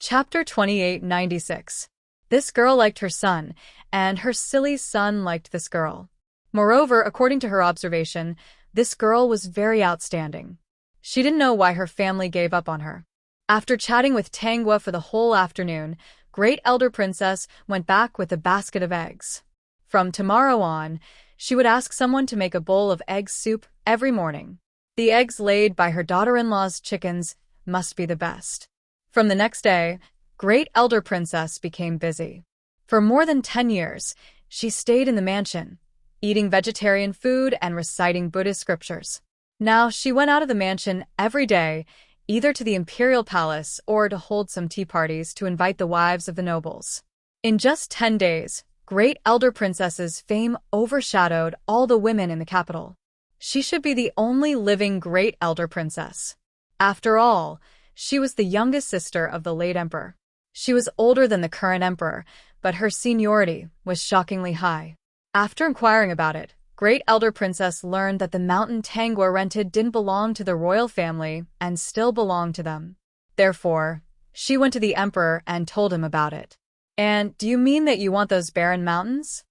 Chapter 2896. This girl liked her son, and her silly son liked this girl. Moreover, according to her observation, this girl was very outstanding. She didn't know why her family gave up on her. After chatting with Tangua for the whole afternoon, Great Elder Princess went back with a basket of eggs. From tomorrow on, she would ask someone to make a bowl of egg soup every morning. The eggs laid by her daughter-in-law's chickens must be the best. From the next day, Great Elder Princess became busy. For more than 10 years, she stayed in the mansion, eating vegetarian food and reciting Buddhist scriptures. Now she went out of the mansion every day, either to the imperial palace or to hold some tea parties to invite the wives of the nobles. In just 10 days, Great Elder Princess's fame overshadowed all the women in the capital. She should be the only living Great Elder Princess. After all, she was the youngest sister of the late emperor. She was older than the current emperor, but her seniority was shockingly high. After inquiring about it, Great Elder Princess learned that the mountain Tangua rented didn't belong to the royal family and still belonged to them. Therefore, she went to the emperor and told him about it. "And do you mean that you want those barren mountains?"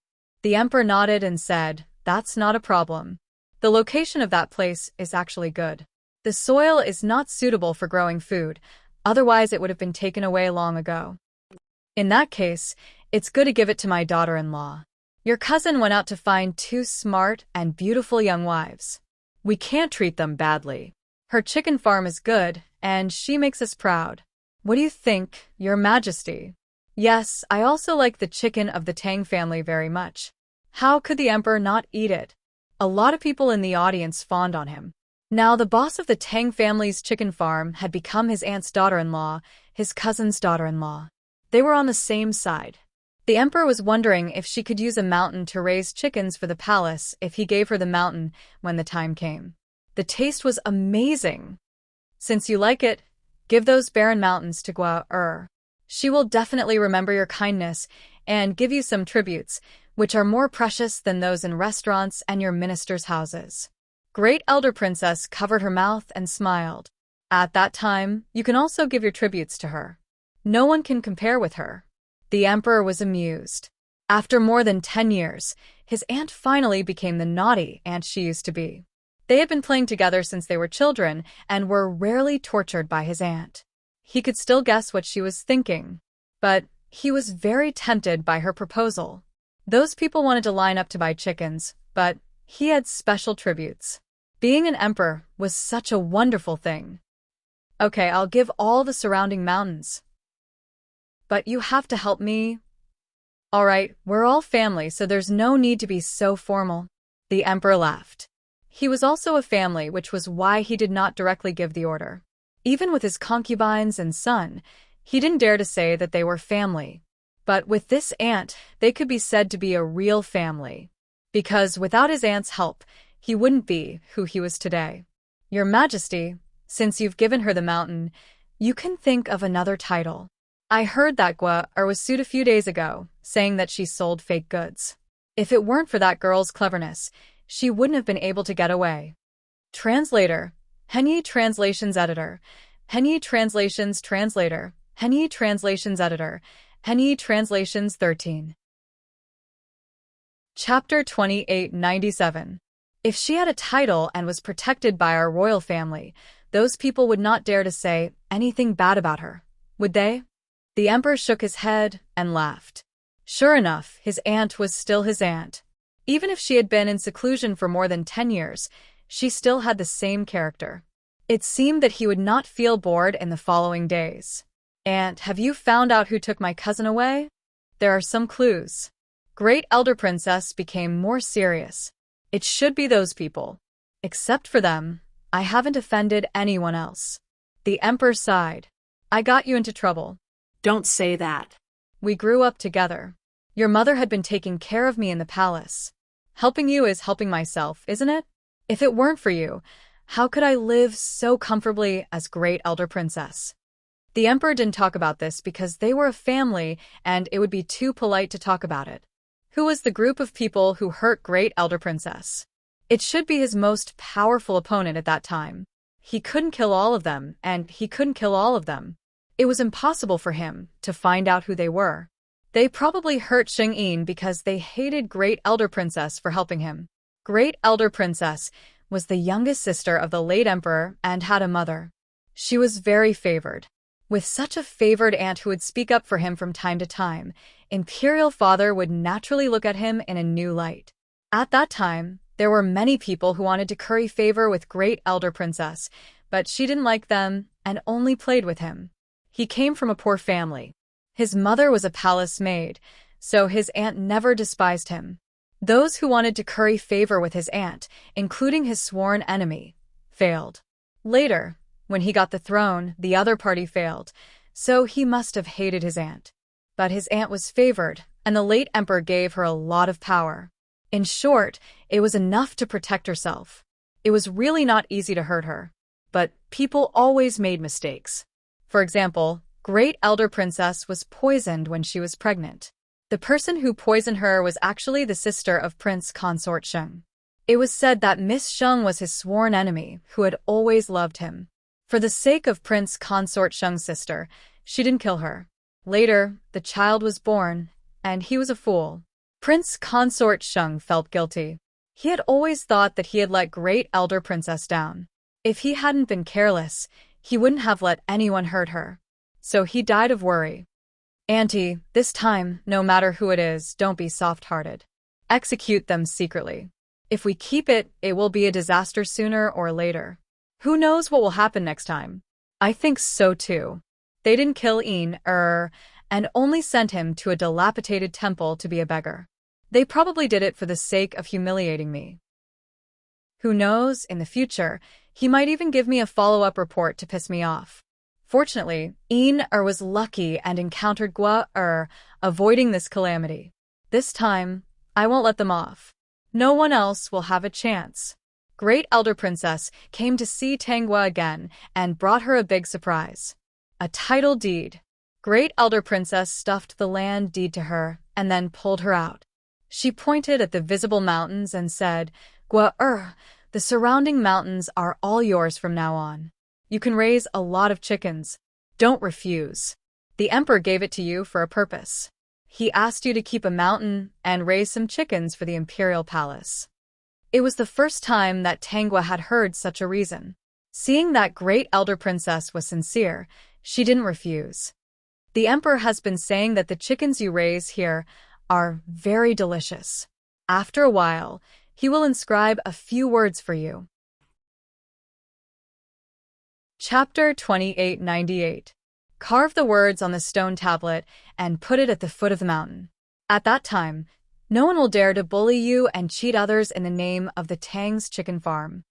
The emperor nodded and said, "That's not a problem. The location of that place is actually good. The soil is not suitable for growing food, otherwise it would have been taken away long ago. In that case, it's good to give it to my daughter-in-law. Your cousin went out to find 2 smart and beautiful young wives. We can't treat them badly. Her chicken farm is good, and she makes us proud. What do you think, Your Majesty?" "Yes, I also like the chicken of the Tang family very much." How could the emperor not eat it? A lot of people in the audience fawned on him. Now the boss of the Tang family's chicken farm had become his aunt's daughter-in-law, his cousin's daughter-in-law. They were on the same side. The emperor was wondering if she could use a mountain to raise chickens for the palace if he gave her the mountain when the time came. The taste was amazing. "Since you like it, give those barren mountains to Gua-er. She will definitely remember your kindness and give you some tributes, which are more precious than those in restaurants and your ministers' houses." Great Elder Princess covered her mouth and smiled. "At that time, you can also give your tributes to her. No one can compare with her." The emperor was amused. After more than 10 years, his aunt finally became the naughty aunt she used to be. They had been playing together since they were children and were rarely tortured by his aunt. He could still guess what she was thinking, but he was very tempted by her proposal. Those people wanted to line up to buy chickens, but he had special tributes. Being an emperor was such a wonderful thing. "Okay, I'll give all the surrounding mountains. But you have to help me." "All right, we're all family, so there's no need to be so formal." The emperor laughed. He was also a family, which was why he did not directly give the order. Even with his concubines and son, he didn't dare to say that they were family. But with this aunt, they could be said to be a real family. Because without his aunt's help, he wouldn't be who he was today. "Your Majesty, since you've given her the mountain, you can think of another title. I heard that Gua-er was sued a few days ago, saying that she sold fake goods. If it weren't for that girl's cleverness, she wouldn't have been able to get away." Translator, Henyi Translations Editor, Henyi Translations Translator, Henyi Translations Editor, Henyi Translations 13. Chapter 2897. If she had a title and was protected by our royal family, those people would not dare to say anything bad about her, would they? The emperor shook his head and laughed. Sure enough, his aunt was still his aunt. Even if she had been in seclusion for more than 10 years, she still had the same character. It seemed that he would not feel bored in the following days. "Aunt, have you found out who took my cousin away?" "There are some clues." Great Elder Princess became more serious. "It should be those people. Except for them, I haven't offended anyone else." The emperor sighed. "I got you into trouble." "Don't say that." "We grew up together. Your mother had been taking care of me in the palace. Helping you is helping myself, isn't it? If it weren't for you, how could I live so comfortably as Great Elder Princess?" The emperor didn't talk about this because they were a family and it would be too polite to talk about it. Who was the group of people who hurt Great Elder Princess? It should be his most powerful opponent at that time. He couldn't kill all of them, and he couldn't kill all of them. It was impossible for him to find out who they were. They probably hurt Sheng-yin because they hated Great Elder Princess for helping him. Great Elder Princess was the youngest sister of the late emperor and had a mother. She was very favored. With such a favored aunt who would speak up for him from time to time, Imperial Father would naturally look at him in a new light. At that time, there were many people who wanted to curry favor with Great Elder Princess, but she didn't like them and only played with him. He came from a poor family. His mother was a palace maid, so his aunt never despised him. Those who wanted to curry favor with his aunt, including his sworn enemy, failed. Later, when he got the throne, the other party failed, so he must have hated his aunt. But his aunt was favored, and the late emperor gave her a lot of power. In short, it was enough to protect herself. It was really not easy to hurt her. But people always made mistakes. For example, Great Elder Princess was poisoned when she was pregnant. The person who poisoned her was actually the sister of Prince Consort Sheng. It was said that Miss Sheng was his sworn enemy who had always loved him. For the sake of Prince Consort Sheng's sister, she didn't kill her. Later, the child was born, and he was a fool. Prince Consort Sheng felt guilty. He had always thought that he had let Great Elder Princess down. If he hadn't been careless, he wouldn't have let anyone hurt her. So he died of worry. Auntie, this time, no matter who it is, don't be soft-hearted. Execute them secretly. If we keep it, it will be a disaster sooner or later. Who knows what will happen next time? I think so too. They didn't kill and only sent him to a dilapidated temple to be a beggar. They probably did it for the sake of humiliating me. Who knows, in the future, he might even give me a follow-up report to piss me off. Fortunately, was lucky and encountered Gua avoiding this calamity. This time, I won't let them off. No one else will have a chance. Great Elder Princess came to see Tangua again and brought her a big surprise. A title deed. Great Elder Princess stuffed the land deed to her and then pulled her out. She pointed at the visible mountains and said, Gua the surrounding mountains are all yours from now on. You can raise a lot of chickens. Don't refuse. The emperor gave it to you for a purpose. He asked you to keep a mountain and raise some chickens for the imperial palace. It was the first time that Tangua had heard such a reason. Seeing that Great Elder Princess was sincere, she didn't refuse. The emperor has been saying that the chickens you raise here are very delicious. After a while, he will inscribe a few words for you. Chapter 2898. Carve the words on the stone tablet and put it at the foot of the mountain. At that time, no one will dare to bully you and cheat others in the name of the Tang's chicken farm.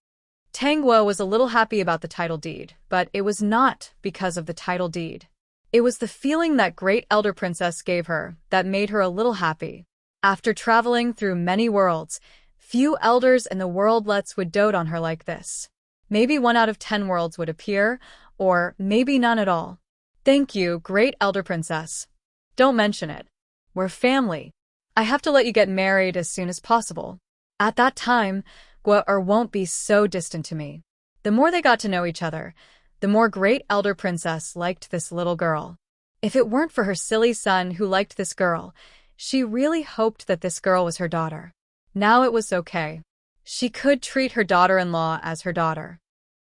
Tangua was a little happy about the title deed, but it was not because of the title deed. It was the feeling that Great Elder Princess gave her that made her a little happy. After traveling through many worlds, few elders in the worldlets would dote on her like this. Maybe 1 out of 10 worlds would appear, or maybe none at all. Thank you, Great Elder Princess. Don't mention it. We're family. I have to let you get married as soon as possible. At that time, Gua won't be so distant to me. The more they got to know each other, the more Great Elder Princess liked this little girl. If it weren't for her silly son who liked this girl, she really hoped that this girl was her daughter. Now it was okay. She could treat her daughter-in-law as her daughter.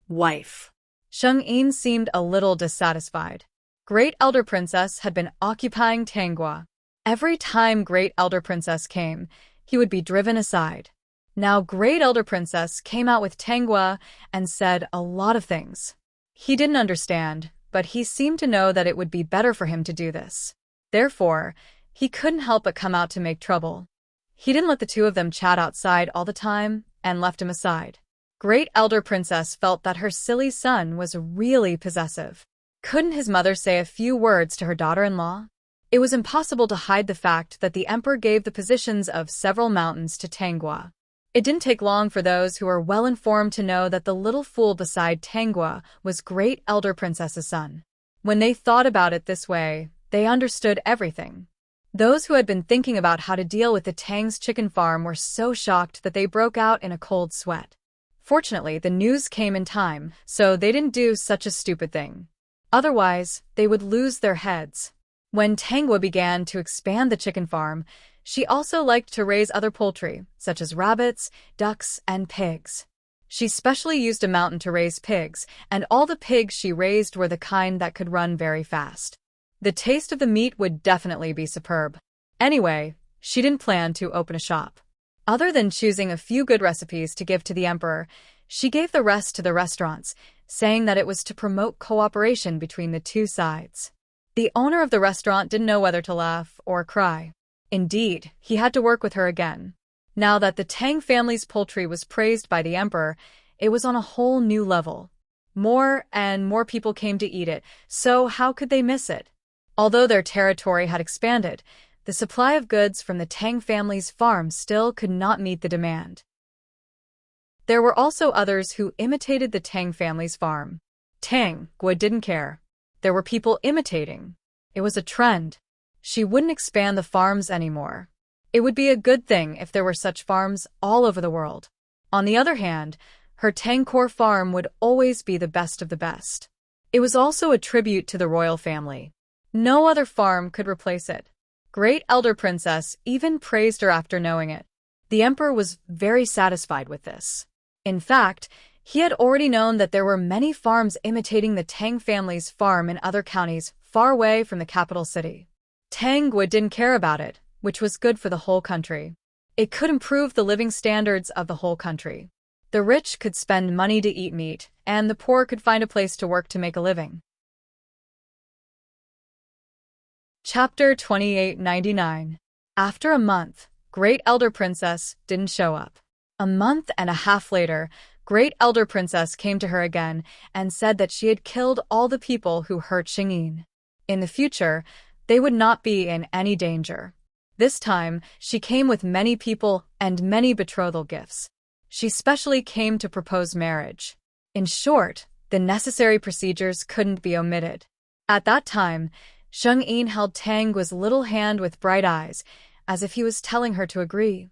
Wife. Sheng-yin seemed a little dissatisfied. Great Elder Princess had been occupying Tangua. Every time Great Elder Princess came, he would be driven aside. Now Great Elder Princess came out with Tangua and said a lot of things. He didn't understand, but he seemed to know that it would be better for him to do this. Therefore, he couldn't help but come out to make trouble. He didn't let the two of them chat outside all the time and left him aside. Great Elder Princess felt that her silly son was really possessive. Couldn't his mother say a few words to her daughter-in-law? It was impossible to hide the fact that the emperor gave the positions of several mountains to Tangua. It didn't take long for those who were well-informed to know that the little fool beside Tangua was Great Elder Princess's son. When they thought about it this way, they understood everything. Those who had been thinking about how to deal with the Tang's chicken farm were so shocked that they broke out in a cold sweat. Fortunately, the news came in time, so they didn't do such a stupid thing. Otherwise, they would lose their heads. When Tangwa began to expand the chicken farm, she also liked to raise other poultry, such as rabbits, ducks, and pigs. She specially used a mountain to raise pigs, and all the pigs she raised were the kind that could run very fast. The taste of the meat would definitely be superb. Anyway, she didn't plan to open a shop. Other than choosing a few good recipes to give to the emperor, she gave the rest to the restaurants, saying that it was to promote cooperation between the two sides. The owner of the restaurant didn't know whether to laugh or cry. Indeed, he had to work with her again. Now that the Tang family's poultry was praised by the emperor, it was on a whole new level. More and more people came to eat it, so how could they miss it? Although their territory had expanded, the supply of goods from the Tang family's farm still could not meet the demand. There were also others who imitated the Tang family's farm. Tangwa didn't care. There were people imitating. It was a trend. She wouldn't expand the farms anymore. It would be a good thing if there were such farms all over the world. On the other hand, her Tangkor farm would always be the best of the best. It was also a tribute to the royal family. No other farm could replace it. Great Elder Princess even praised her after knowing it. The emperor was very satisfied with this. In fact, he had already known that there were many farms imitating the Tang family's farm in other counties far away from the capital city. Tangwa didn't care about it, which was good for the whole country. It could improve the living standards of the whole country. The rich could spend money to eat meat, and the poor could find a place to work to make a living. Chapter 2899. After a month, Great Elder Princess didn't show up. A month and a half later, Great Elder Princess came to her again and said that she had killed all the people who hurt Xingyin. In the future, they would not be in any danger. This time, she came with many people and many betrothal gifts. She specially came to propose marriage. In short, the necessary procedures couldn't be omitted. At that time, Xingyin held Tangwa's little hand with bright eyes, as if he was telling her to agree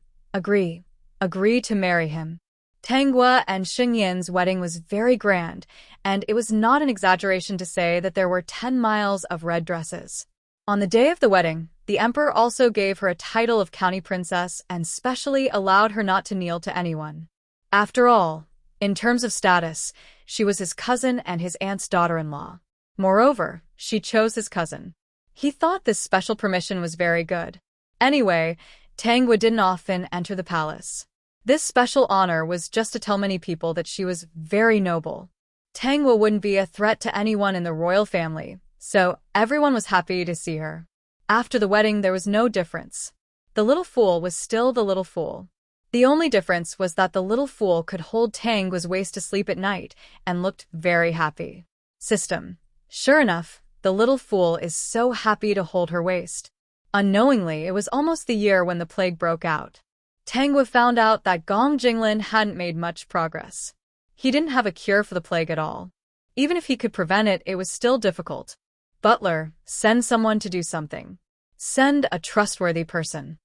to marry him. Tangwa and Xingyin's wedding was very grand, and it was not an exaggeration to say that there were 10 miles of red dresses. On the day of the wedding, the emperor also gave her a title of county princess and specially allowed her not to kneel to anyone. After all, in terms of status, she was his cousin and his aunt's daughter-in-law. Moreover, she chose his cousin. He thought this special permission was very good. Anyway, Tangwa didn't often enter the palace. This special honor was just to tell many people that she was very noble. Tangwa wouldn't be a threat to anyone in the royal family, so everyone was happy to see her. After the wedding, there was no difference. The little fool was still the little fool. The only difference was that the little fool could hold Tangwa's waist to sleep at night and looked very happy. System. Sure enough, the little fool is so happy to hold her waist. Unknowingly, it was almost the year when the plague broke out. Tangwa found out that Gong Jinglin hadn't made much progress. He didn't have a cure for the plague at all. Even if he could prevent it, it was still difficult. Butler, send someone to do something. Send a trustworthy person.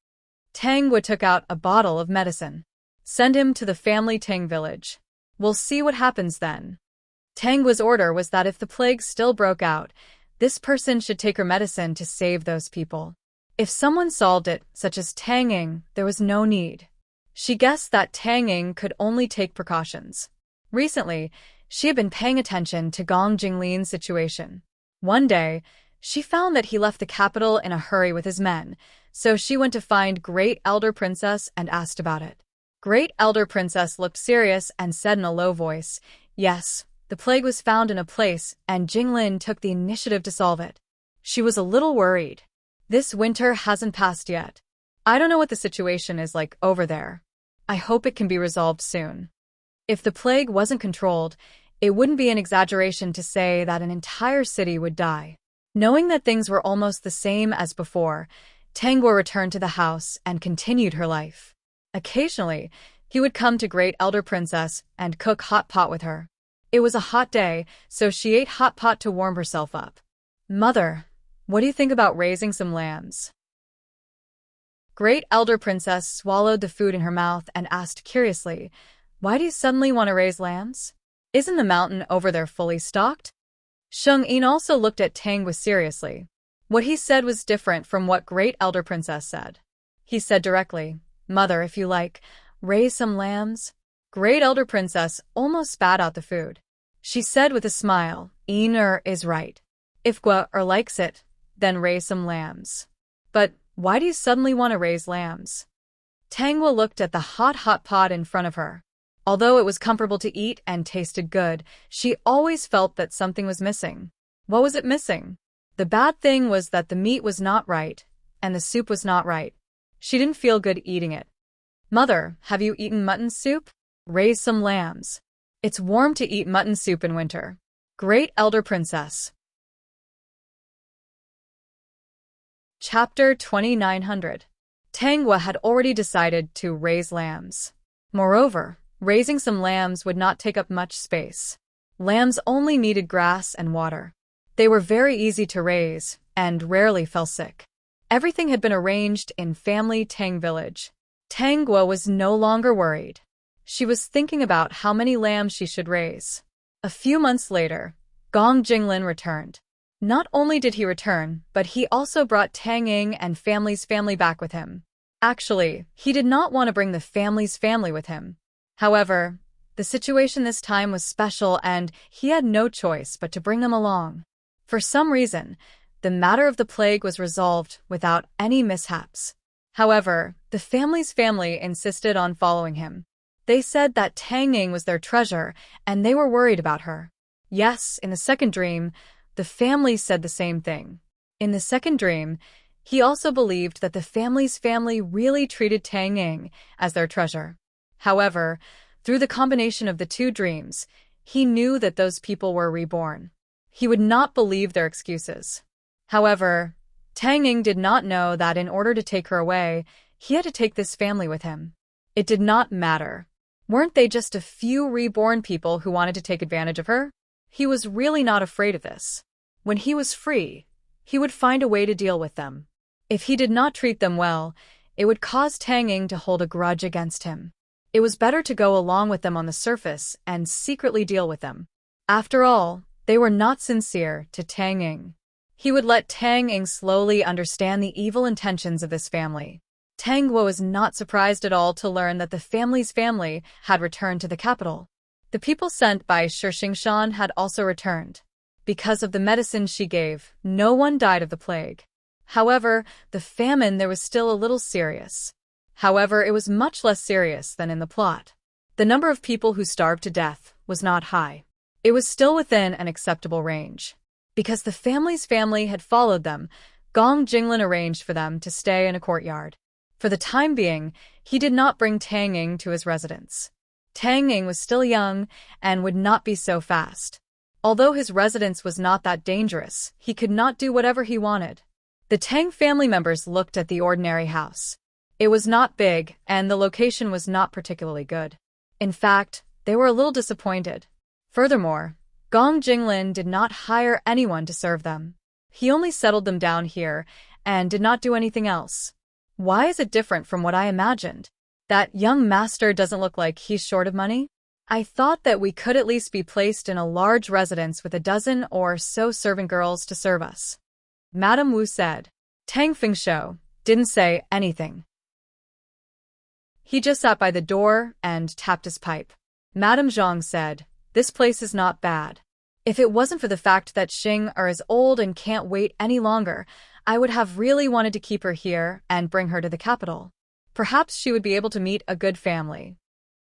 Tangwa took out a bottle of medicine. Send him to the family Tang village. We'll see what happens then. Tangwa's order was that if the plague still broke out, this person should take her medicine to save those people. If someone solved it, such as Tang Ying, there was no need. She guessed that Tang Ying could only take precautions. Recently, she had been paying attention to Gong Jinglin's situation. One day, she found that he left the capital in a hurry with his men, so she went to find Great Elder Princess and asked about it. Great Elder Princess looked serious and said in a low voice, "Yes, the plague was found in a place, and Jinglin took the initiative to solve it." She was a little worried. This winter hasn't passed yet. I don't know what the situation is like over there. I hope it can be resolved soon. If the plague wasn't controlled, it wouldn't be an exaggeration to say that an entire city would die. Knowing that things were almost the same as before, Tangwa returned to the house and continued her life. Occasionally, he would come to Great Elder Princess and cook hot pot with her. It was a hot day, so she ate hot pot to warm herself up. "Mother, what do you think about raising some lambs?" Great Elder Princess swallowed the food in her mouth and asked curiously, "Why do you suddenly want to raise lambs? Isn't the mountain over there fully stocked?" Sheng Yin also looked at Tangwa seriously. What he said was different from what Great Elder Princess said. He said directly, "Mother, if you like, raise some lambs." Great Elder Princess almost spat out the food. She said with a smile, "Yin is right. If Gua likes it, then raise some lambs." "But why do you suddenly want to raise lambs?" Tangwa looked at the hot pot in front of her. Although it was comfortable to eat and tasted good, she always felt that something was missing. What was it missing? The bad thing was that the meat was not right, and the soup was not right. She didn't feel good eating it. "Mother, have you eaten mutton soup? Raise some lambs. It's warm to eat mutton soup in winter." Great Elder Princess. Chapter 2900. Tangwa had already decided to raise lambs. Moreover, raising some lambs would not take up much space. Lambs only needed grass and water. They were very easy to raise and rarely fell sick. Everything had been arranged in family Tang village. Tangwa was no longer worried. She was thinking about how many lambs she should raise. A few months later, Gong Jinglin returned. Not only did he return, but he also brought Tang Ying and family's family back with him. Actually, he did not want to bring the family's family with him. However, the situation this time was special and he had no choice but to bring them along. For some reason, the matter of the plague was resolved without any mishaps. However, the family's family insisted on following him. They said that Tang Ying was their treasure and they were worried about her. Yes, in the second dream, the family said the same thing. In the second dream, he also believed that the family's family really treated Tang Ying as their treasure. However, through the combination of the two dreams, he knew that those people were reborn. He would not believe their excuses. However, Tang Ying did not know that in order to take her away, he had to take this family with him. It did not matter. Weren't they just a few reborn people who wanted to take advantage of her? He was really not afraid of this. When he was free, he would find a way to deal with them. If he did not treat them well, it would cause Tang Ying to hold a grudge against him. It was better to go along with them on the surface and secretly deal with them. After all, they were not sincere to Tang Ying. He would let Tang Ying slowly understand the evil intentions of this family. Tangwa was not surprised at all to learn that the family's family had returned to the capital. The people sent by Shirshingshan had also returned. Because of the medicine she gave, no one died of the plague. However, the famine there was still a little serious. However, it was much less serious than in the plot. The number of people who starved to death was not high. It was still within an acceptable range. Because the family's family had followed them, Gong Jinglin arranged for them to stay in a courtyard. For the time being, he did not bring Tang Ying to his residence. Tang Ying was still young and would not be so fast. Although his residence was not that dangerous, he could not do whatever he wanted. The Tang family members looked at the ordinary house. It was not big, and the location was not particularly good. In fact, they were a little disappointed. Furthermore, Gong Jinglin did not hire anyone to serve them. He only settled them down here and did not do anything else. Why is it different from what I imagined? That young master doesn't look like he's short of money? I thought that we could at least be placed in a large residence with a dozen or so servant girls to serve us. Madame Wu said. Tang Fingshou didn't say anything. He just sat by the door and tapped his pipe. Madame Zhang said, "This place is not bad. If it wasn't for the fact that Xing is old and can't wait any longer, I would have really wanted to keep her here and bring her to the capital. Perhaps she would be able to meet a good family."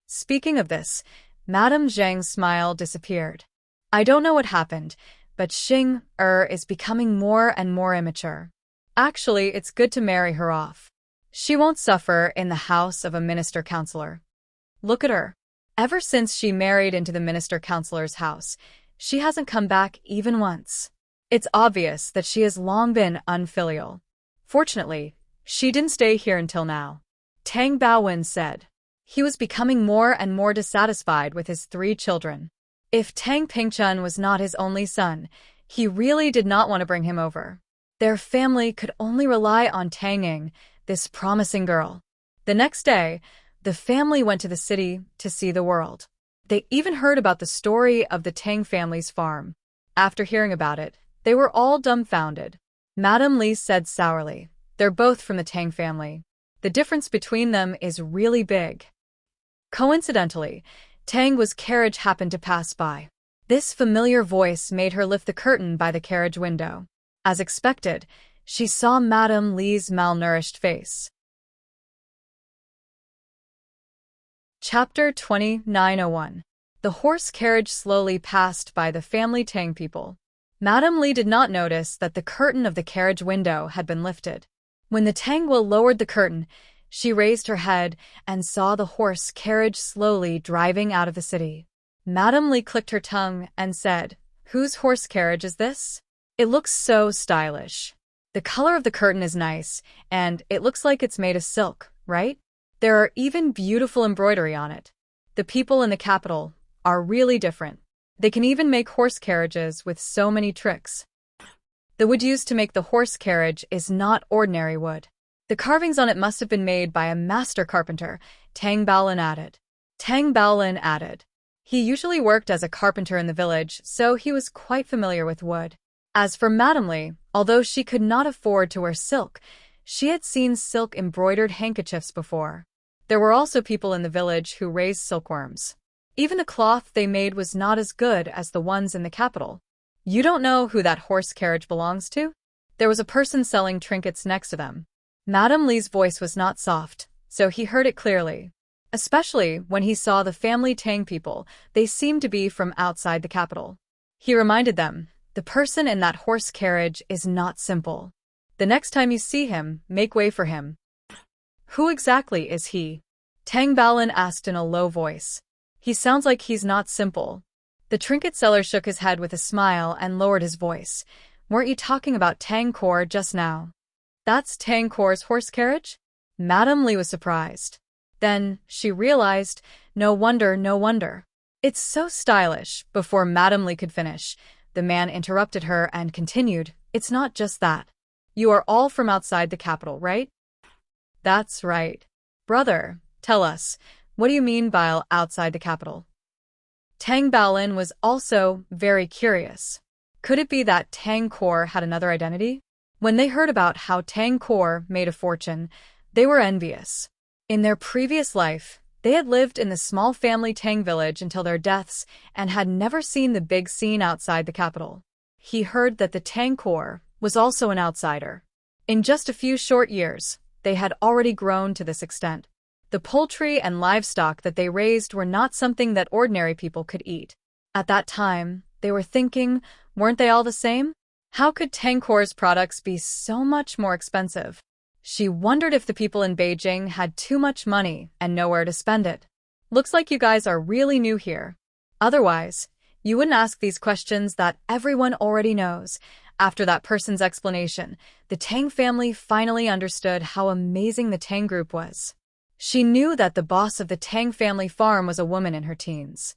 Speaking of this, Madame Zhang's smile disappeared. I don't know what happened, but Xing is becoming more and more immature. Actually, it's good to marry her off. She won't suffer in the house of a minister-counselor. Look at her. Ever since she married into the minister-counselor's house, she hasn't come back even once. It's obvious that she has long been unfilial. Fortunately, she didn't stay here until now. Tang Baowen said. He was becoming more and more dissatisfied with his 3 children. If Tang Pingchun was not his only son, he really did not want to bring him over. Their family could only rely on Tang Ying, this promising girl. The next day, the family went to the city to see the world. They even heard about the story of the Tang family's farm. After hearing about it, they were all dumbfounded. Madame Li said sourly, "They're both from the Tang family. The difference between them is really big." Coincidentally, Tang's carriage happened to pass by. This familiar voice made her lift the curtain by the carriage window. As expected, she saw Madame Li's malnourished face. Chapter 2901. The horse carriage slowly passed by the family Tang people. Madame Li did not notice that the curtain of the carriage window had been lifted. When the Tangwa lowered the curtain, she raised her head and saw the horse carriage slowly driving out of the city. Madame Li clicked her tongue and said, "Whose horse carriage is this? It looks so stylish. The color of the curtain is nice, and it looks like it's made of silk, right? There are even beautiful embroidery on it. The people in the capital are really different. They can even make horse carriages with so many tricks. The wood used to make the horse carriage is not ordinary wood. The carvings on it must have been made by a master carpenter," Tang Baolin added. Tang Baolin added. He usually worked as a carpenter in the village, so he was quite familiar with wood. As for Madame Li, although she could not afford to wear silk, she had seen silk embroidered handkerchiefs before. There were also people in the village who raised silkworms. Even the cloth they made was not as good as the ones in the capital. "You don't know who that horse carriage belongs to?" There was a person selling trinkets next to them. Madame Li's voice was not soft, so he heard it clearly. Especially when he saw the family Tang people, they seemed to be from outside the capital. He reminded them, "The person in that horse carriage is not simple. The next time you see him, make way for him." "Who exactly is he?" Tang Baolin asked in a low voice. "He sounds like he's not simple." The trinket seller shook his head with a smile and lowered his voice. "Weren't you talking about Tang Kor just now?" "That's Tang Kor's horse carriage?" Madame Li was surprised. Then she realized, no wonder. "It's so stylish." Before Madame Li could finish, the man interrupted her and continued, "It's not just that. You are all from outside the capital, right?" "That's right." "Brother, tell us, what do you mean by outside the capital?" Tang Baolin was also very curious. Could it be that Tang Kor had another identity? When they heard about how Tang Kor made a fortune, they were envious. In their previous life, they had lived in the small family Tang village until their deaths and had never seen the big scene outside the capital. He heard that the Tang Kor was also an outsider. In just a few short years, they had already grown to this extent. The poultry and livestock that they raised were not something that ordinary people could eat. At that time, they were thinking, weren't they all the same? How could Tang Kor's products be so much more expensive? She wondered if the people in Beijing had too much money and nowhere to spend it. "Looks like you guys are really new here. Otherwise, you wouldn't ask these questions that everyone already knows." After that person's explanation, the Tang family finally understood how amazing the Tang group was. She knew that the boss of the Tang family farm was a woman in her teens.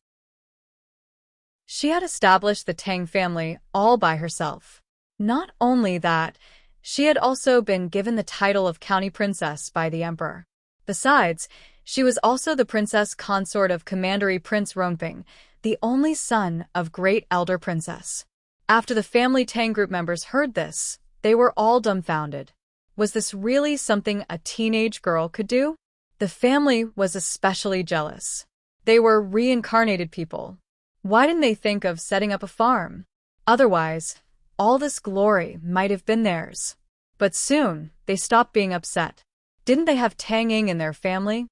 She had established the Tang family all by herself. Not only that, she had also been given the title of county princess by the emperor. Besides, she was also the princess consort of Commandery Prince Ronping, the only son of great elder princess. After the family Tang group members heard this, they were all dumbfounded. Was this really something a teenage girl could do? The family was especially jealous. They were reincarnated people. Why didn't they think of setting up a farm? Otherwise, all this glory might have been theirs. But soon, they stopped being upset. Didn't they have Tanging in their family?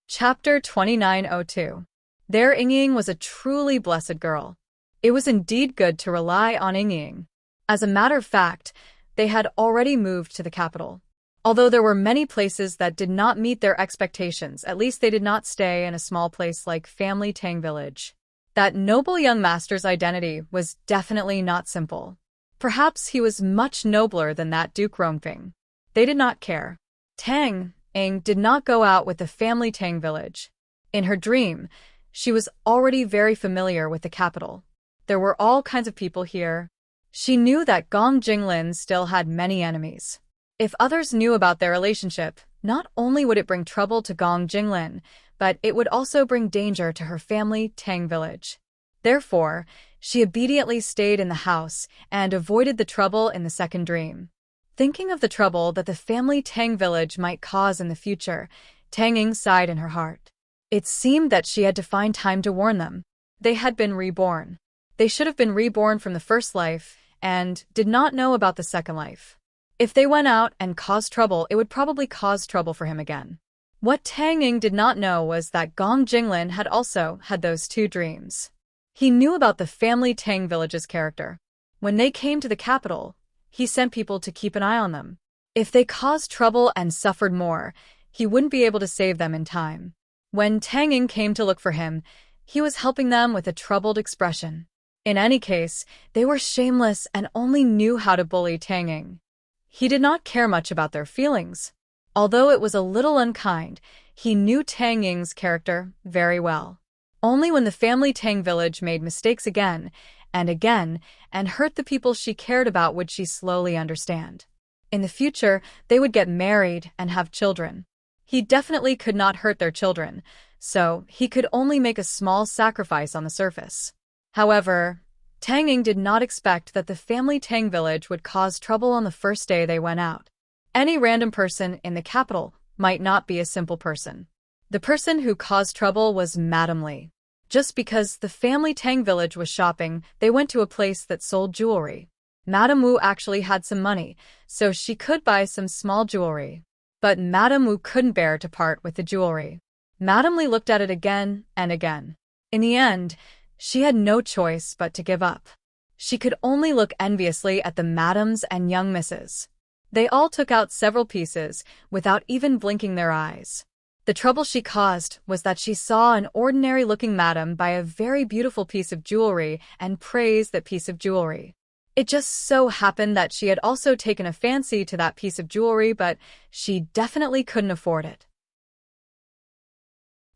Chapter 2902. Their Yingying was a truly blessed girl. It was indeed good to rely on Yingying. As a matter of fact, they had already moved to the capital. Although there were many places that did not meet their expectations, at least they did not stay in a small place like Family Tang Village. That noble young master's identity was definitely not simple. Perhaps he was much nobler than that Duke Ronping. They did not care. Tang Ying did not go out with the Family Tang Village. In her dream, she was already very familiar with the capital. There were all kinds of people here. She knew that Gong Jinglin still had many enemies. If others knew about their relationship, not only would it bring trouble to Gong Jinglin, but it would also bring danger to her family Tang village. Therefore, she obediently stayed in the house and avoided the trouble in the second dream. Thinking of the trouble that the family Tang village might cause in the future, Tang Ying sighed in her heart. It seemed that she had to find time to warn them. They had been reborn. They should have been reborn from the first life and did not know about the second life. If they went out and caused trouble, it would probably cause trouble for him again. What Tang Ying did not know was that Gong Jinglin had also had those two dreams. He knew about the family Tang village's character. When they came to the capital, he sent people to keep an eye on them. If they caused trouble and suffered more, he wouldn't be able to save them in time. When Tang Ying came to look for him, he was helping them with a troubled expression. In any case, they were shameless and only knew how to bully Tang Ying. He did not care much about their feelings. Although it was a little unkind, he knew Tang Ying's character very well. Only when the family Tang village made mistakes again and hurt the people she cared about would she slowly understand. In the future, they would get married and have children. He definitely could not hurt their children, so he could only make a small sacrifice on the surface. However, Tang Ying did not expect that the family Tang village would cause trouble on the first day they went out. Any random person in the capital might not be a simple person. The person who caused trouble was Madame Li. Just because the family Tang village was shopping, they went to a place that sold jewelry. Madame Wu actually had some money, so she could buy some small jewelry. But Madame Wu couldn't bear to part with the jewelry. Madame Li looked at it again and again. In the end, she had no choice but to give up. She could only look enviously at the madams and young misses. They all took out several pieces without even blinking their eyes. The trouble she caused was that she saw an ordinary-looking madam buy a very beautiful piece of jewelry and praise that piece of jewelry. It just so happened that she had also taken a fancy to that piece of jewelry, but she definitely couldn't afford it.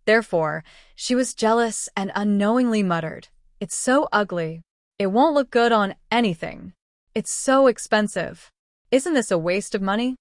Therefore, she was jealous and unknowingly muttered, "It's so ugly. It won't look good on anything. It's so expensive. Isn't this a waste of money?"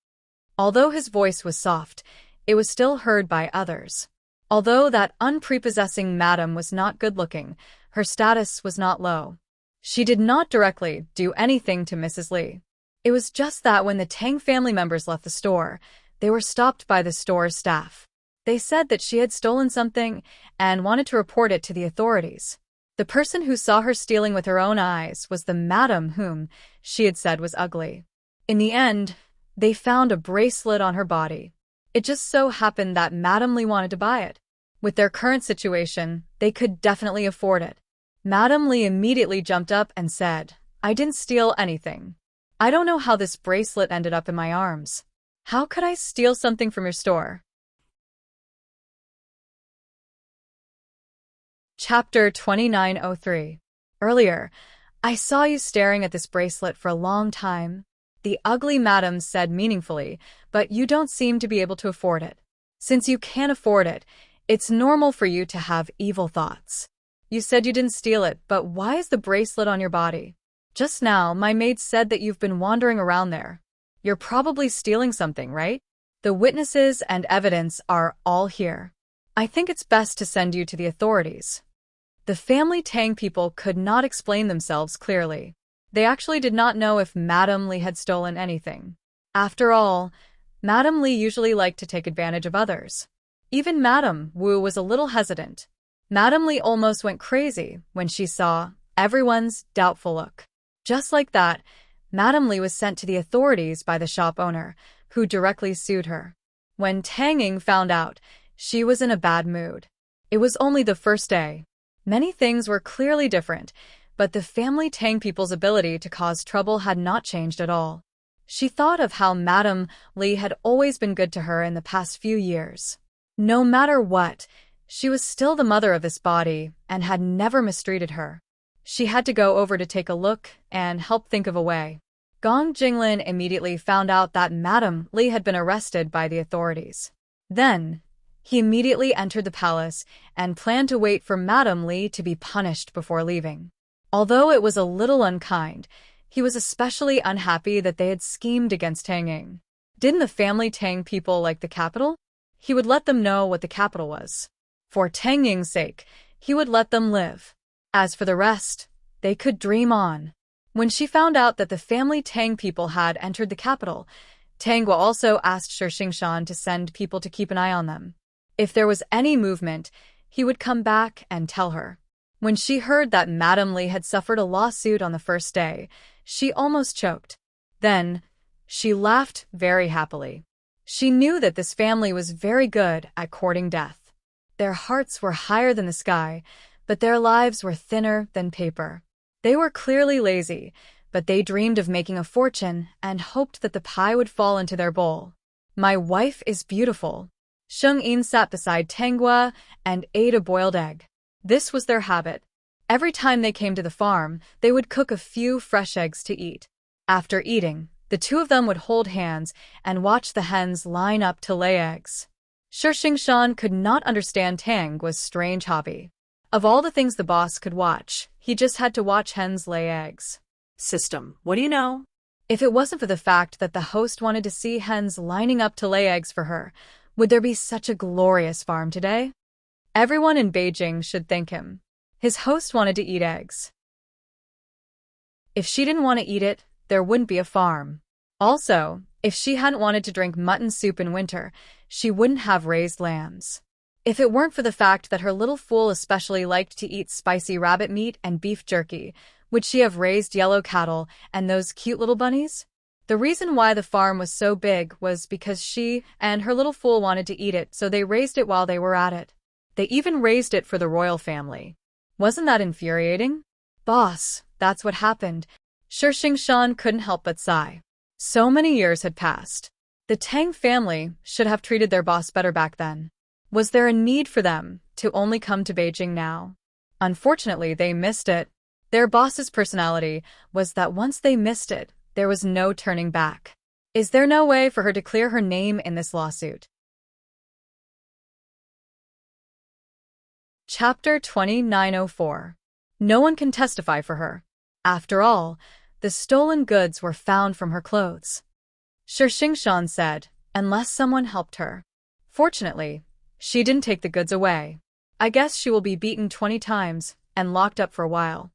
Although his voice was soft, it was still heard by others. Although that unprepossessing madam was not good-looking, her status was not low. She did not directly do anything to Mrs. Li. It was just that when the Tang family members left the store, they were stopped by the store's staff. They said that she had stolen something and wanted to report it to the authorities. The person who saw her stealing with her own eyes was the madam whom she had said was ugly. In the end, they found a bracelet on her body. It just so happened that Madame Li wanted to buy it. With their current situation, they could definitely afford it. Madame Li immediately jumped up and said, "I didn't steal anything. I don't know how this bracelet ended up in my arms. How could I steal something from your store?" Chapter 2903. Earlier, I saw you staring at this bracelet for a long time. The ugly madam said meaningfully, but you don't seem to be able to afford it. Since you can't afford it, it's normal for you to have evil thoughts. You said you didn't steal it, but why is the bracelet on your body? Just now, my maid said that you've been wandering around there. You're probably stealing something, right? The witnesses and evidence are all here. I think it's best to send you to the authorities. The family Tang people could not explain themselves clearly. They actually did not know if Madame Li had stolen anything. After all, Madame Li usually liked to take advantage of others. Even Madame Wu was a little hesitant. Madame Li almost went crazy when she saw everyone's doubtful look. Just like that, Madame Li was sent to the authorities by the shop owner, who directly sued her. When Tang Ying found out, she was in a bad mood. It was only the first day. Many things were clearly different, but the family Tang people's ability to cause trouble had not changed at all. She thought of how Madame Li had always been good to her in the past few years. No matter what, she was still the mother of this body and had never mistreated her. She had to go over to take a look and help think of a way. Gong Jinglin immediately found out that Madame Li had been arrested by the authorities. Then, he immediately entered the palace and planned to wait for Madame Li to be punished before leaving. Although it was a little unkind, he was especially unhappy that they had schemed against Tang Ying. Didn't the family Tang people like the capital? He would let them know what the capital was. For Tang Ying's sake, he would let them live. As for the rest, they could dream on. When she found out that the family Tang people had entered the capital, Tangwa also asked Shirshingshan to send people to keep an eye on them. If there was any movement, he would come back and tell her. When she heard that Madame Li had suffered a lawsuit on the first day, she almost choked. Then, she laughed very happily. She knew that this family was very good at courting death. Their hearts were higher than the sky, but their lives were thinner than paper. They were clearly lazy, but they dreamed of making a fortune and hoped that the pie would fall into their bowl. My wife is beautiful. Sheng Yin sat beside Tangwa and ate a boiled egg. This was their habit. Every time they came to the farm, they would cook a few fresh eggs to eat. After eating, the two of them would hold hands and watch the hens line up to lay eggs. Shirshingshan could not understand Tangwa's strange hobby. Of all the things the boss could watch, he just had to watch hens lay eggs. System, what do you know? If it wasn't for the fact that the host wanted to see hens lining up to lay eggs for her, would there be such a glorious farm today? Everyone in Beijing should thank him. His host wanted to eat eggs. If she didn't want to eat it, there wouldn't be a farm. Also, if she hadn't wanted to drink mutton soup in winter, she wouldn't have raised lambs. If it weren't for the fact that her little fool especially liked to eat spicy rabbit meat and beef jerky, would she have raised yellow cattle and those cute little bunnies? The reason why the farm was so big was because she and her little fool wanted to eat it, so they raised it while they were at it. They even raised it for the royal family. Wasn't that infuriating? Boss, that's what happened. Shirshingshan couldn't help but sigh. So many years had passed. The Tang family should have treated their boss better back then. Was there a need for them to only come to Beijing now? Unfortunately, they missed it. Their boss's personality was that once they missed it, there was no turning back. Is there no way for her to clear her name in this lawsuit? Chapter 2904. No one can testify for her. After all, the stolen goods were found from her clothes. Shirshingshan said, unless someone helped her. Fortunately, she didn't take the goods away. I guess she will be beaten 20 times and locked up for a while.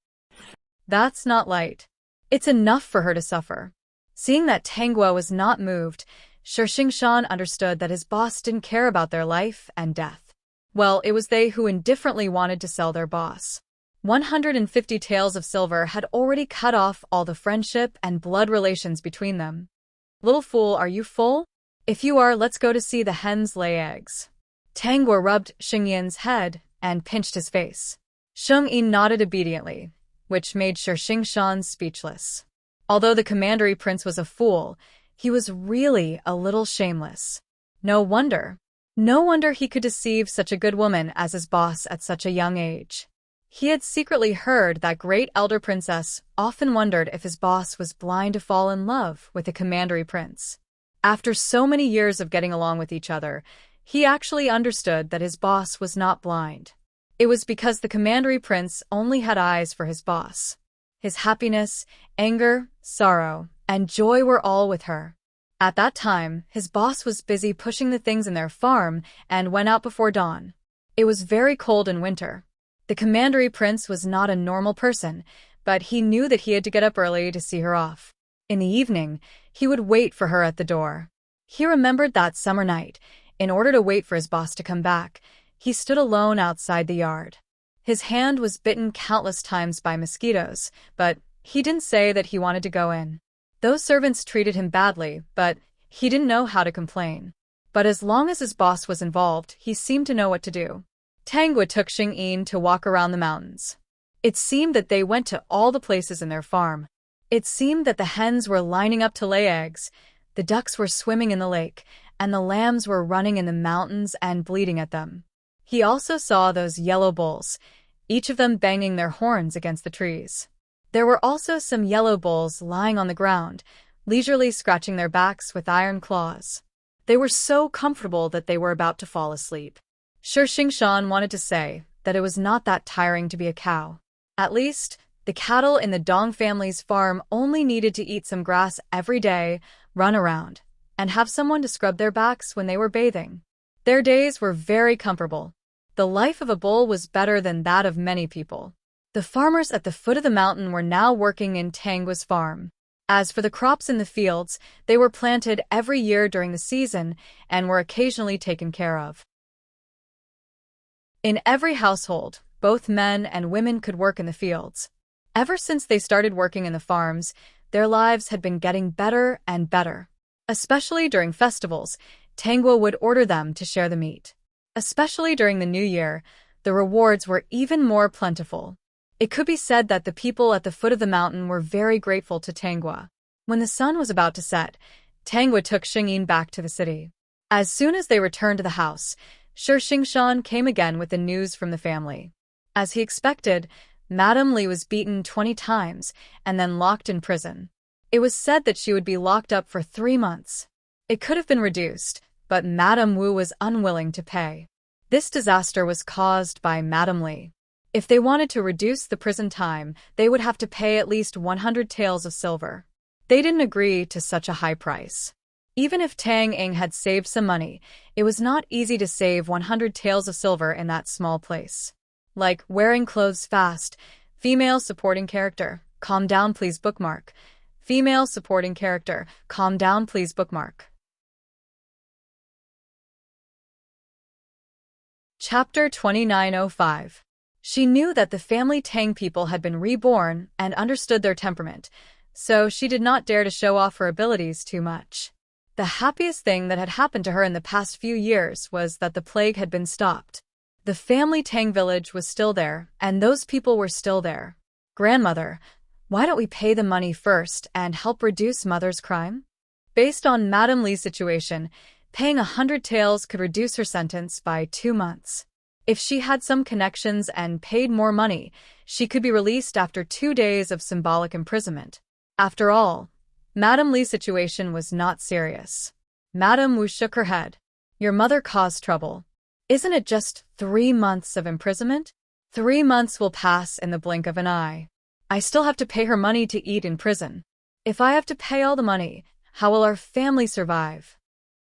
That's not light. It's enough for her to suffer. Seeing that Tangwa was not moved, Shirshingshan understood that his boss didn't care about their life and death. Well, it was they who indifferently wanted to sell their boss. 150 taels of silver had already cut off all the friendship and blood relations between them. Little fool, are you full? If you are, let's go to see the hens lay eggs. Tangwa rubbed Sheng Yin's head and pinched his face. Sheng Yin nodded obediently, which made Shirshingshan speechless. Although the commandery prince was a fool, he was really a little shameless. No wonder he could deceive such a good woman as his boss at such a young age. He had secretly heard that great elder princess often wondered if his boss was blind to fall in love with the commandery prince. After so many years of getting along with each other, he actually understood that his boss was not blind. It was because the commandery prince only had eyes for his boss. His happiness, anger, sorrow, and joy were all with her. At that time, his boss was busy pushing the things in their farm and went out before dawn. It was very cold in winter. The commandery prince was not a normal person, but he knew that he had to get up early to see her off. In the evening, he would wait for her at the door. He remembered that summer night. In order to wait for his boss to come back, he stood alone outside the yard. His hand was bitten countless times by mosquitoes, but he didn't say that he wanted to go in. Those servants treated him badly, but he didn't know how to complain. But as long as his boss was involved, he seemed to know what to do. Tangwa took Sheng Yin to walk around the mountains. It seemed that they went to all the places in their farm. It seemed that the hens were lining up to lay eggs, the ducks were swimming in the lake, and the lambs were running in the mountains and bleating at them. He also saw those yellow bulls, each of them banging their horns against the trees. There were also some yellow bulls lying on the ground, leisurely scratching their backs with iron claws. They were so comfortable that they were about to fall asleep. Shirshingshan wanted to say that it was not that tiring to be a cow. At least, the cattle in the Dong family's farm only needed to eat some grass every day, run around, and have someone to scrub their backs when they were bathing. Their days were very comfortable. The life of a bull was better than that of many people. The farmers at the foot of the mountain were now working in Tangua's farm. As for the crops in the fields, they were planted every year during the season and were occasionally taken care of. In every household, both men and women could work in the fields. Ever since they started working in the farms, their lives had been getting better and better. Especially during festivals, Tangua would order them to share the meat. Especially during the New Year, the rewards were even more plentiful. It could be said that the people at the foot of the mountain were very grateful to Tangua. When the sun was about to set, Tangua took Xingyin back to the city. As soon as they returned to the house, Shi Xingshan came again with the news from the family. As he expected, Madame Li was beaten 20 times and then locked in prison. It was said that she would be locked up for 3 months. It could have been reduced, but Madame Wu was unwilling to pay. This disaster was caused by Madame Li. If they wanted to reduce the prison time, they would have to pay at least 100 taels of silver. They didn't agree to such a high price. Even if Tang Ing had saved some money, it was not easy to save 100 taels of silver in that small place. Like wearing clothes fast, female supporting character, calm down please bookmark. Female supporting character, calm down please bookmark. Chapter 2905. She knew that the family Tang people had been reborn and understood their temperament, so she did not dare to show off her abilities too much. The happiest thing that had happened to her in the past few years was that the plague had been stopped. The family Tang village was still there, and those people were still there. Grandmother, why don't we pay the money first and help reduce Mother's crime? Based on Madame Li's situation, paying 100 taels could reduce her sentence by 2 months. If she had some connections and paid more money, she could be released after 2 days of symbolic imprisonment. After all, Madame Li's situation was not serious. Madame Wu shook her head. Your mother caused trouble. Isn't it just 3 months of imprisonment? 3 months will pass in the blink of an eye. I still have to pay her money to eat in prison. If I have to pay all the money, how will our family survive?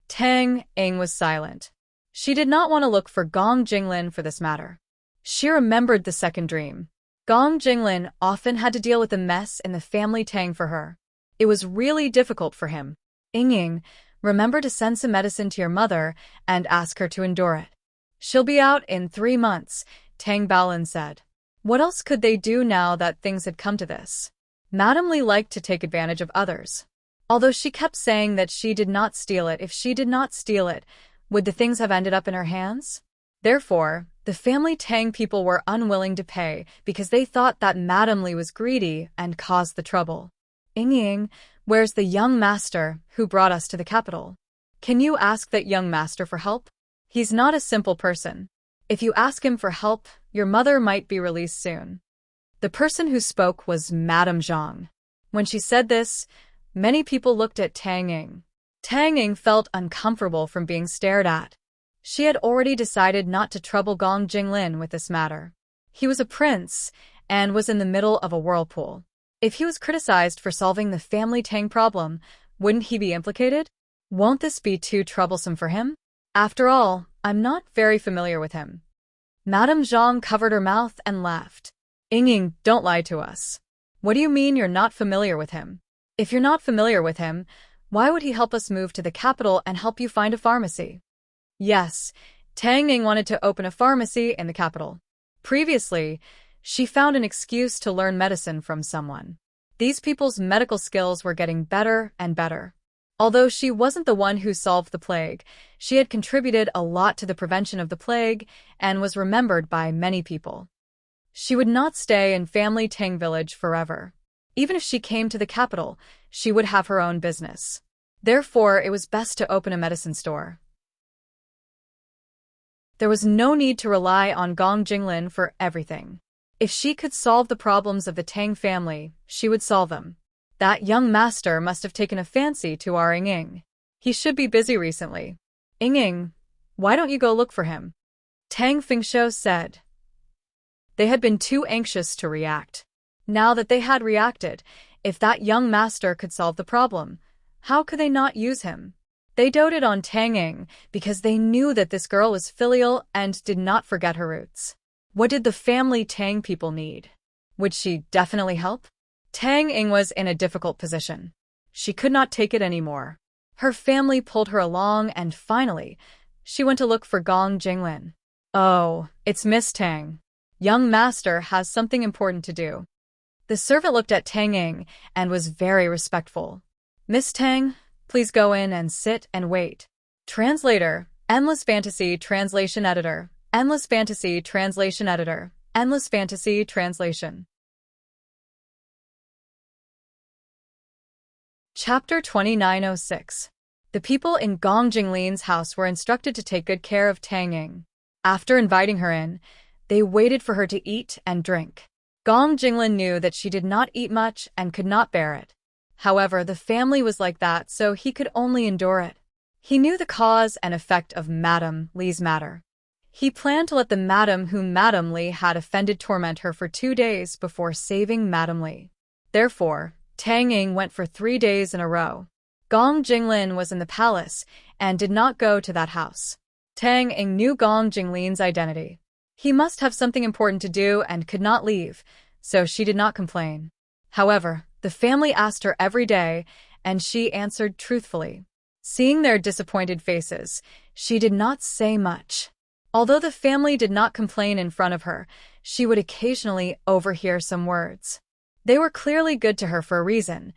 Tang Ing was silent. She did not want to look for Gong Jinglin for this matter. She remembered the second dream. Gong Jinglin often had to deal with the mess in the family Tang for her. It was really difficult for him. Ying, remember to send some medicine to your mother and ask her to endure it. She'll be out in 3 months, Tang Baolin said. What else could they do now that things had come to this? Madame Li liked to take advantage of others. Although she kept saying that she did not steal it, if she did not steal it, would the things have ended up in her hands? Therefore, the family Tang people were unwilling to pay because they thought that Madame Li was greedy and caused the trouble. Ying, where's the young master who brought us to the capital? Can you ask that young master for help? He's not a simple person. If you ask him for help, your mother might be released soon. The person who spoke was Madame Zhang. When she said this, many people looked at Tang Ing. Tang Ing felt uncomfortable from being stared at. She had already decided not to trouble Gong Jinglin with this matter. He was a prince and was in the middle of a whirlpool. If he was criticized for solving the family Tang problem, wouldn't he be implicated? Won't this be too troublesome for him? After all, I'm not very familiar with him. Madame Zhang covered her mouth and laughed. Ying, don't lie to us. What do you mean you're not familiar with him? If you're not familiar with him, why would he help us move to the capital and help you find a pharmacy? Yes, Tang Ing wanted to open a pharmacy in the capital. Previously, she found an excuse to learn medicine from someone. These people's medical skills were getting better and better. Although she wasn't the one who solved the plague, she had contributed a lot to the prevention of the plague and was remembered by many people. She would not stay in family Tang village forever. Even if she came to the capital, she would have her own business. Therefore, it was best to open a medicine store. There was no need to rely on Gong Jinglin for everything. If she could solve the problems of the Tang family, she would solve them. That young master must have taken a fancy to our Ying. He should be busy recently. Ying, why don't you go look for him? Tang Fingshou said. They had been too anxious to react. Now that they had reacted, if that young master could solve the problem, how could they not use him? They doted on Tang Ying because they knew that this girl was filial and did not forget her roots. What did the family Tang people need? Would she definitely help? Tang Ying was in a difficult position. She could not take it anymore. Her family pulled her along and finally, she went to look for Gong Jinglin. Oh, it's Miss Tang. Young master has something important to do. The servant looked at Tang Ying and was very respectful. Miss Tang, please go in and sit and wait. Translator, Endless Fantasy Translation Editor, Endless Fantasy Translation Editor, Endless Fantasy Translation. Chapter 2906. The people in Gong Jinglin's house were instructed to take good care of Tang Ying. After inviting her in, they waited for her to eat and drink. Gong Jinglin knew that she did not eat much and could not bear it. However, the family was like that, so he could only endure it. He knew the cause and effect of Madame Li's matter. He planned to let the madam whom Madame Li had offended torment her for 2 days before saving Madame Li. Therefore, Tang Ying went for 3 days in a row. Gong Jinglin was in the palace and did not go to that house. Tang Ying knew Gong Jinglin's identity. He must have something important to do and could not leave, so she did not complain. However, the family asked her every day, and she answered truthfully. Seeing their disappointed faces, she did not say much. Although the family did not complain in front of her, she would occasionally overhear some words. They were clearly good to her for a reason,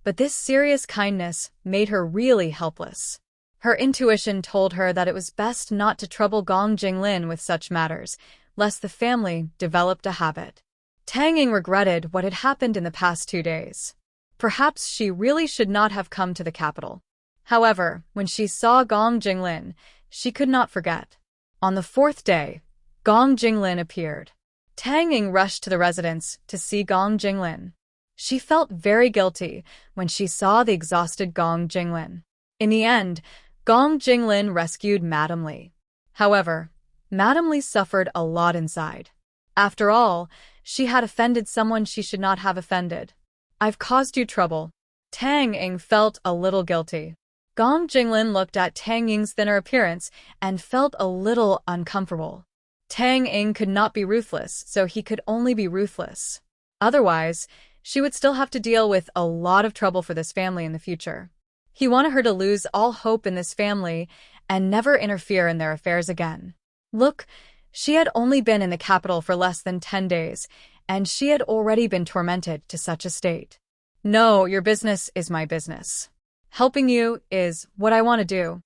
but this serious kindness made her really helpless. Her intuition told her that it was best not to trouble Gong Jinglin with such matters, lest the family developed a habit. Tang Ying regretted what had happened in the past 2 days. Perhaps she really should not have come to the capital. However, when she saw Gong Jinglin, she could not forget. On the 4th day, Gong Jinglin appeared. Tang Ying rushed to the residence to see Gong Jinglin. She felt very guilty when she saw the exhausted Gong Jinglin. In the end, Gong Jinglin rescued Madame Li. However, Madame Li suffered a lot inside. After all, she had offended someone she should not have offended. I've caused you trouble. Tang Ying felt a little guilty. Gong Jinglin looked at Tang Ying's thinner appearance and felt a little uncomfortable. Tang Ying could not be ruthless, so he could only be ruthless. Otherwise, she would still have to deal with a lot of trouble for this family in the future. He wanted her to lose all hope in this family and never interfere in their affairs again. Look, she had only been in the capital for less than 10 days, and she had already been tormented to such a state. No, your business is my business. Helping you is what I want to do.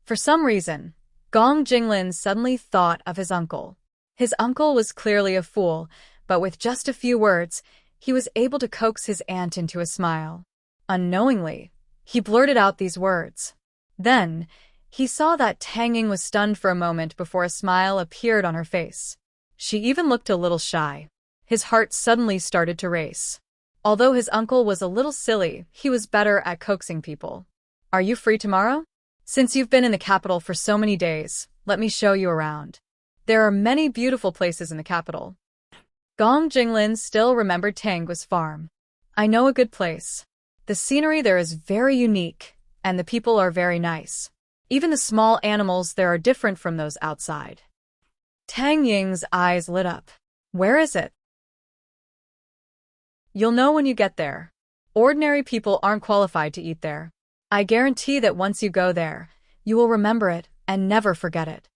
For some reason, Gong Jinglin suddenly thought of his uncle. His uncle was clearly a fool, but with just a few words, he was able to coax his aunt into a smile. Unknowingly, he blurted out these words. Then, he saw that Tang Ying was stunned for a moment before a smile appeared on her face. She even looked a little shy. His heart suddenly started to race. Although his uncle was a little silly, he was better at coaxing people. Are you free tomorrow? Since you've been in the capital for so many days, let me show you around. There are many beautiful places in the capital. Gong Jinglin still remembered Tang's farm. I know a good place. The scenery there is very unique, and the people are very nice. Even the small animals there are different from those outside. Tang Ying's eyes lit up. Where is it? You'll know when you get there. Ordinary people aren't qualified to eat there. I guarantee that once you go there, you will remember it and never forget it.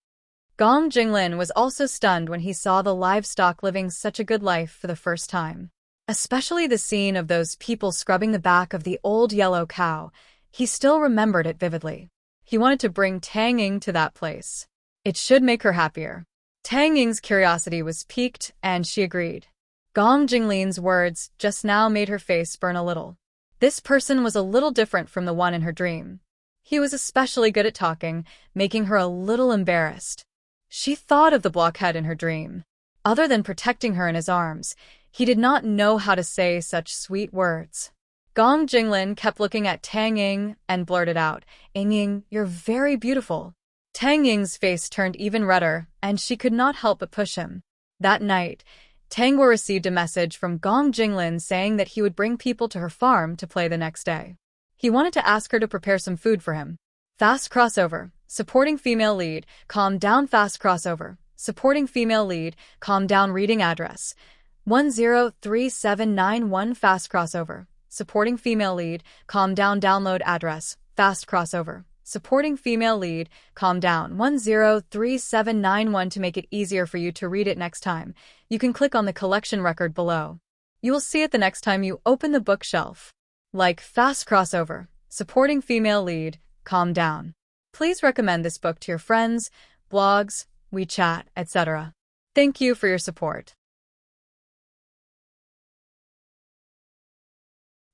Gong Jinglin was also stunned when he saw the livestock living such a good life for the first time. Especially the scene of those people scrubbing the back of the old yellow cow. He still remembered it vividly. He wanted to bring Tang Ying to that place. It should make her happier. Tang Ying's curiosity was piqued, and she agreed. Gong Jinglin's words just now made her face burn a little. This person was a little different from the one in her dream. He was especially good at talking, making her a little embarrassed. She thought of the blockhead in her dream. Other than protecting her in his arms, he did not know how to say such sweet words. Gong Jinglin kept looking at Tang Ying and blurted out, Ying, you're very beautiful. Tang Ying's face turned even redder, and she could not help but push him. That night, Tang received a message from Gong Jinglin saying that he would bring people to her farm to play the next day. He wanted to ask her to prepare some food for him. Fast crossover. Supporting female lead. Calm down. Fast crossover. Supporting female lead. Calm down. Reading address 103791. Fast crossover. Supporting female lead. Calm down. Download address. Fast crossover. Supporting female lead. Calm down. 103791. To make it easier for you to read it next time, you can click on the collection record below. You will see it the next time you open the bookshelf. Like Fast crossover. Supporting female lead. Calm down. Please recommend this book to your friends, blogs, WeChat, etc. Thank you for your support.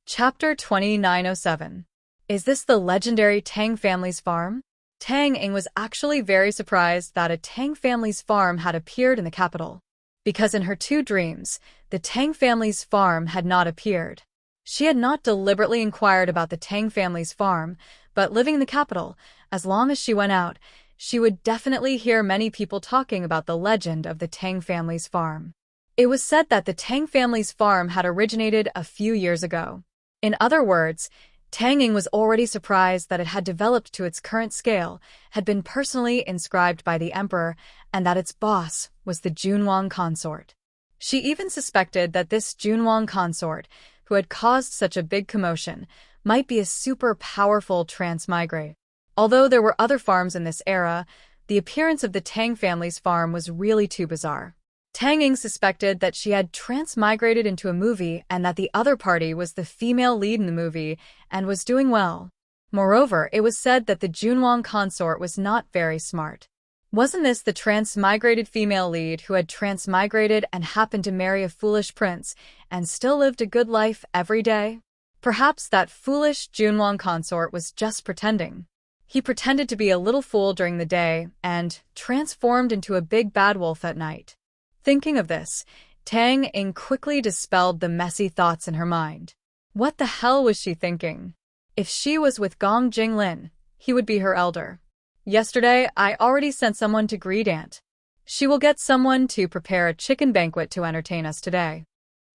Chapter 2907. Is this the legendary Tang family's farm? Tang Ing was actually very surprised that a Tang family's farm had appeared in the capital, because in her two dreams, the Tang family's farm had not appeared. She had not deliberately inquired about the Tang family's farm, but living in the capital, as long as she went out, she would definitely hear many people talking about the legend of the Tang family's farm. It was said that the Tang family's farm had originated a few years ago. In other words, Tang Ing was already surprised that it had developed to its current scale, had been personally inscribed by the emperor, and that its boss was the Junwang consort. She even suspected that this Junwang consort, who had caused such a big commotion, might be a super powerful transmigrate. Although there were other farms in this era, the appearance of the Tang family's farm was really too bizarre. Tang Ing suspected that she had transmigrated into a movie and that the other party was the female lead in the movie and was doing well. Moreover, it was said that the Junwang consort was not very smart. Wasn't this the transmigrated female lead who had transmigrated and happened to marry a foolish prince and still lived a good life every day? Perhaps that foolish Junwang consort was just pretending. He pretended to be a little fool during the day and transformed into a big bad wolf at night. Thinking of this, Tang Ing quickly dispelled the messy thoughts in her mind. What the hell was she thinking? If she was with Gong Jinglin, he would be her elder. Yesterday, I already sent someone to greet Aunt. She will get someone to prepare a chicken banquet to entertain us today.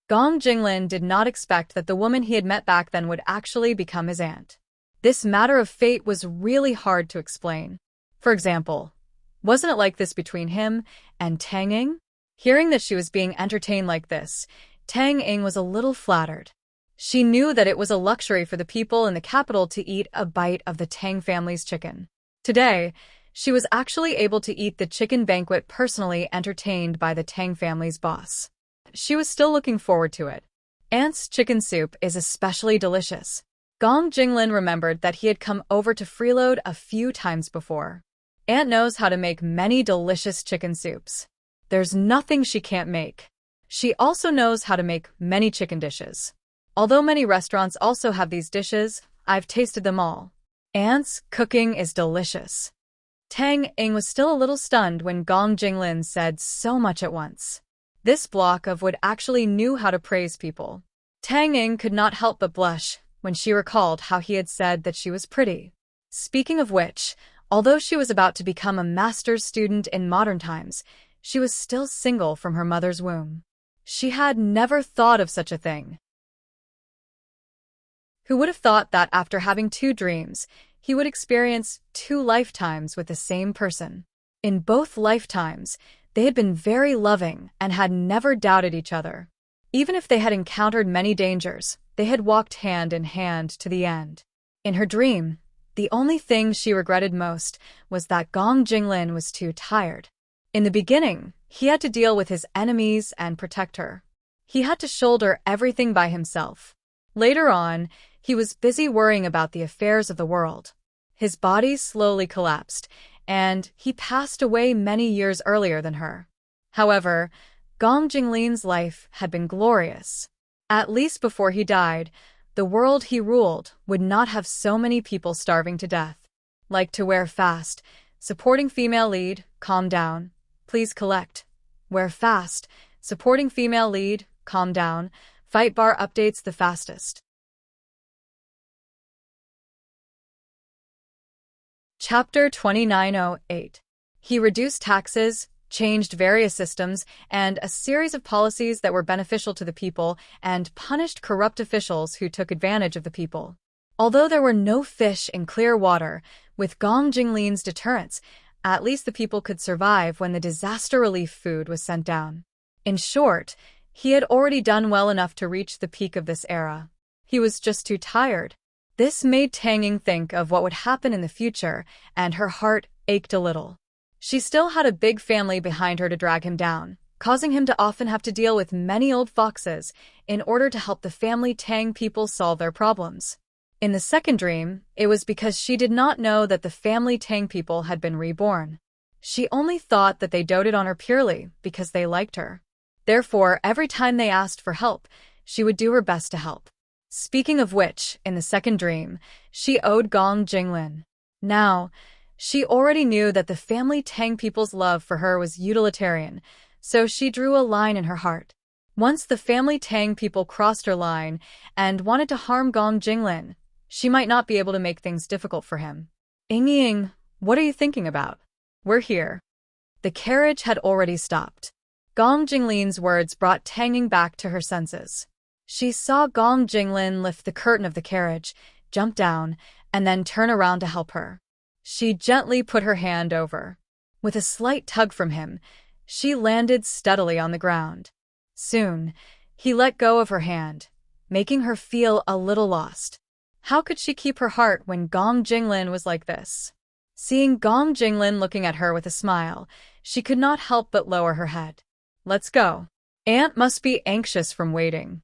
Gong Jinglin did not expect that the woman he had met back then would actually become his aunt. This matter of fate was really hard to explain. For example, wasn't it like this between him and Tang Ing? Hearing that she was being entertained like this, Tang Ing was a little flattered. She knew that it was a luxury for the people in the capital to eat a bite of the Tang family's chicken. Today, she was actually able to eat the chicken banquet personally entertained by the Tang family's boss. She was still looking forward to it. Aunt's chicken soup is especially delicious. Gong Jinglin remembered that he had come over to freeload a few times before. Aunt knows how to make many delicious chicken soups. There's nothing she can't make. She also knows how to make many chicken dishes. Although many restaurants also have these dishes, I've tasted them all. Aunt's cooking is delicious. Tang Ing was still a little stunned when Gong Jinglin said so much at once. This block of wood actually knew how to praise people. Tang Ing could not help but blush when she recalled how he had said that she was pretty. Speaking of which, although she was about to become a master's student in modern times, she was still single from her mother's womb. She had never thought of such a thing. Who would have thought that after having two dreams, he would experience 2 lifetimes with the same person? In both lifetimes, they had been very loving and had never doubted each other. Even if they had encountered many dangers, they had walked hand in hand to the end. In her dream, the only thing she regretted most was that Gong Jinglin was too tired. In the beginning, he had to deal with his enemies and protect her. He had to shoulder everything by himself. Later on, he was busy worrying about the affairs of the world. His body slowly collapsed, and he passed away many years earlier than her. However, Gong Jinglin's life had been glorious. At least before he died, the world he ruled would not have so many people starving to death. Like to wear fast, supporting female lead, calm down, please collect. Wear fast, supporting female lead, calm down, fight bar updates the fastest. Chapter 2908. He reduced taxes, changed various systems, and a series of policies that were beneficial to the people, and punished corrupt officials who took advantage of the people. Although there were no fish in clear water, with Gong Jinglin's deterrence, at least the people could survive when the disaster relief food was sent down. In short, he had already done well enough to reach the peak of this era. He was just too tired. This made Tang Ying think of what would happen in the future, and her heart ached a little. She still had a big family behind her to drag him down, causing him to often have to deal with many old foxes in order to help the family Tang people solve their problems. In the second dream, it was because she did not know that the family Tang people had been reborn. She only thought that they doted on her purely because they liked her. Therefore, every time they asked for help, she would do her best to help. Speaking of which, in the second dream, she owed Gong Jinglin. Now, she already knew that the family Tang people's love for her was utilitarian, so she drew a line in her heart. Once the family Tang people crossed her line and wanted to harm Gong Jinglin, she might not be able to make things difficult for him. Ying, what are you thinking about? We're here. The carriage had already stopped. Gong Jinglin's words brought Tang Ying back to her senses. She saw Gong Jinglin lift the curtain of the carriage, jump down, and then turn around to help her. She gently put her hand over. With a slight tug from him, she landed steadily on the ground. Soon, he let go of her hand, making her feel a little lost. How could she keep her heart when Gong Jinglin was like this? Seeing Gong Jinglin looking at her with a smile, she could not help but lower her head. Let's go. Aunt must be anxious from waiting.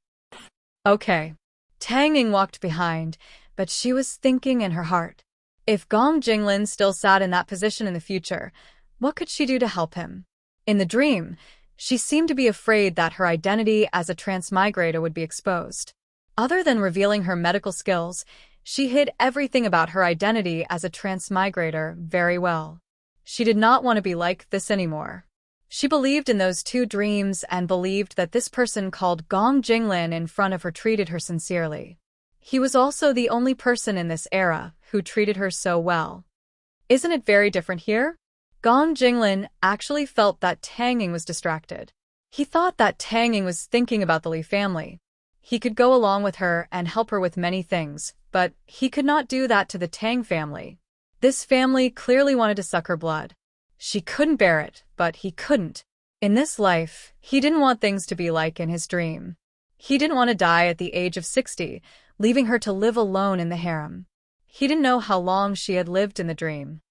Okay. Tang Ying walked behind, but she was thinking in her heart. If Gong Jinglin still sat in that position in the future, what could she do to help him? In the dream, she seemed to be afraid that her identity as a transmigrator would be exposed. Other than revealing her medical skills, she hid everything about her identity as a transmigrator very well. She did not want to be like this anymore. She believed in those two dreams and believed that this person called Gong Jinglin in front of her treated her sincerely. He was also the only person in this era who treated her so well. Isn't it very different here? Gong Jinglin actually felt that Tang Ying was distracted. He thought that Tang Ying was thinking about the Li family. He could go along with her and help her with many things, but he could not do that to the Tang family. This family clearly wanted to suck her blood. She couldn't bear it, but he couldn't. In this life, he didn't want things to be like in his dream. He didn't want to die at the age of 60, leaving her to live alone in the harem. He didn't know how long she had lived in the dream.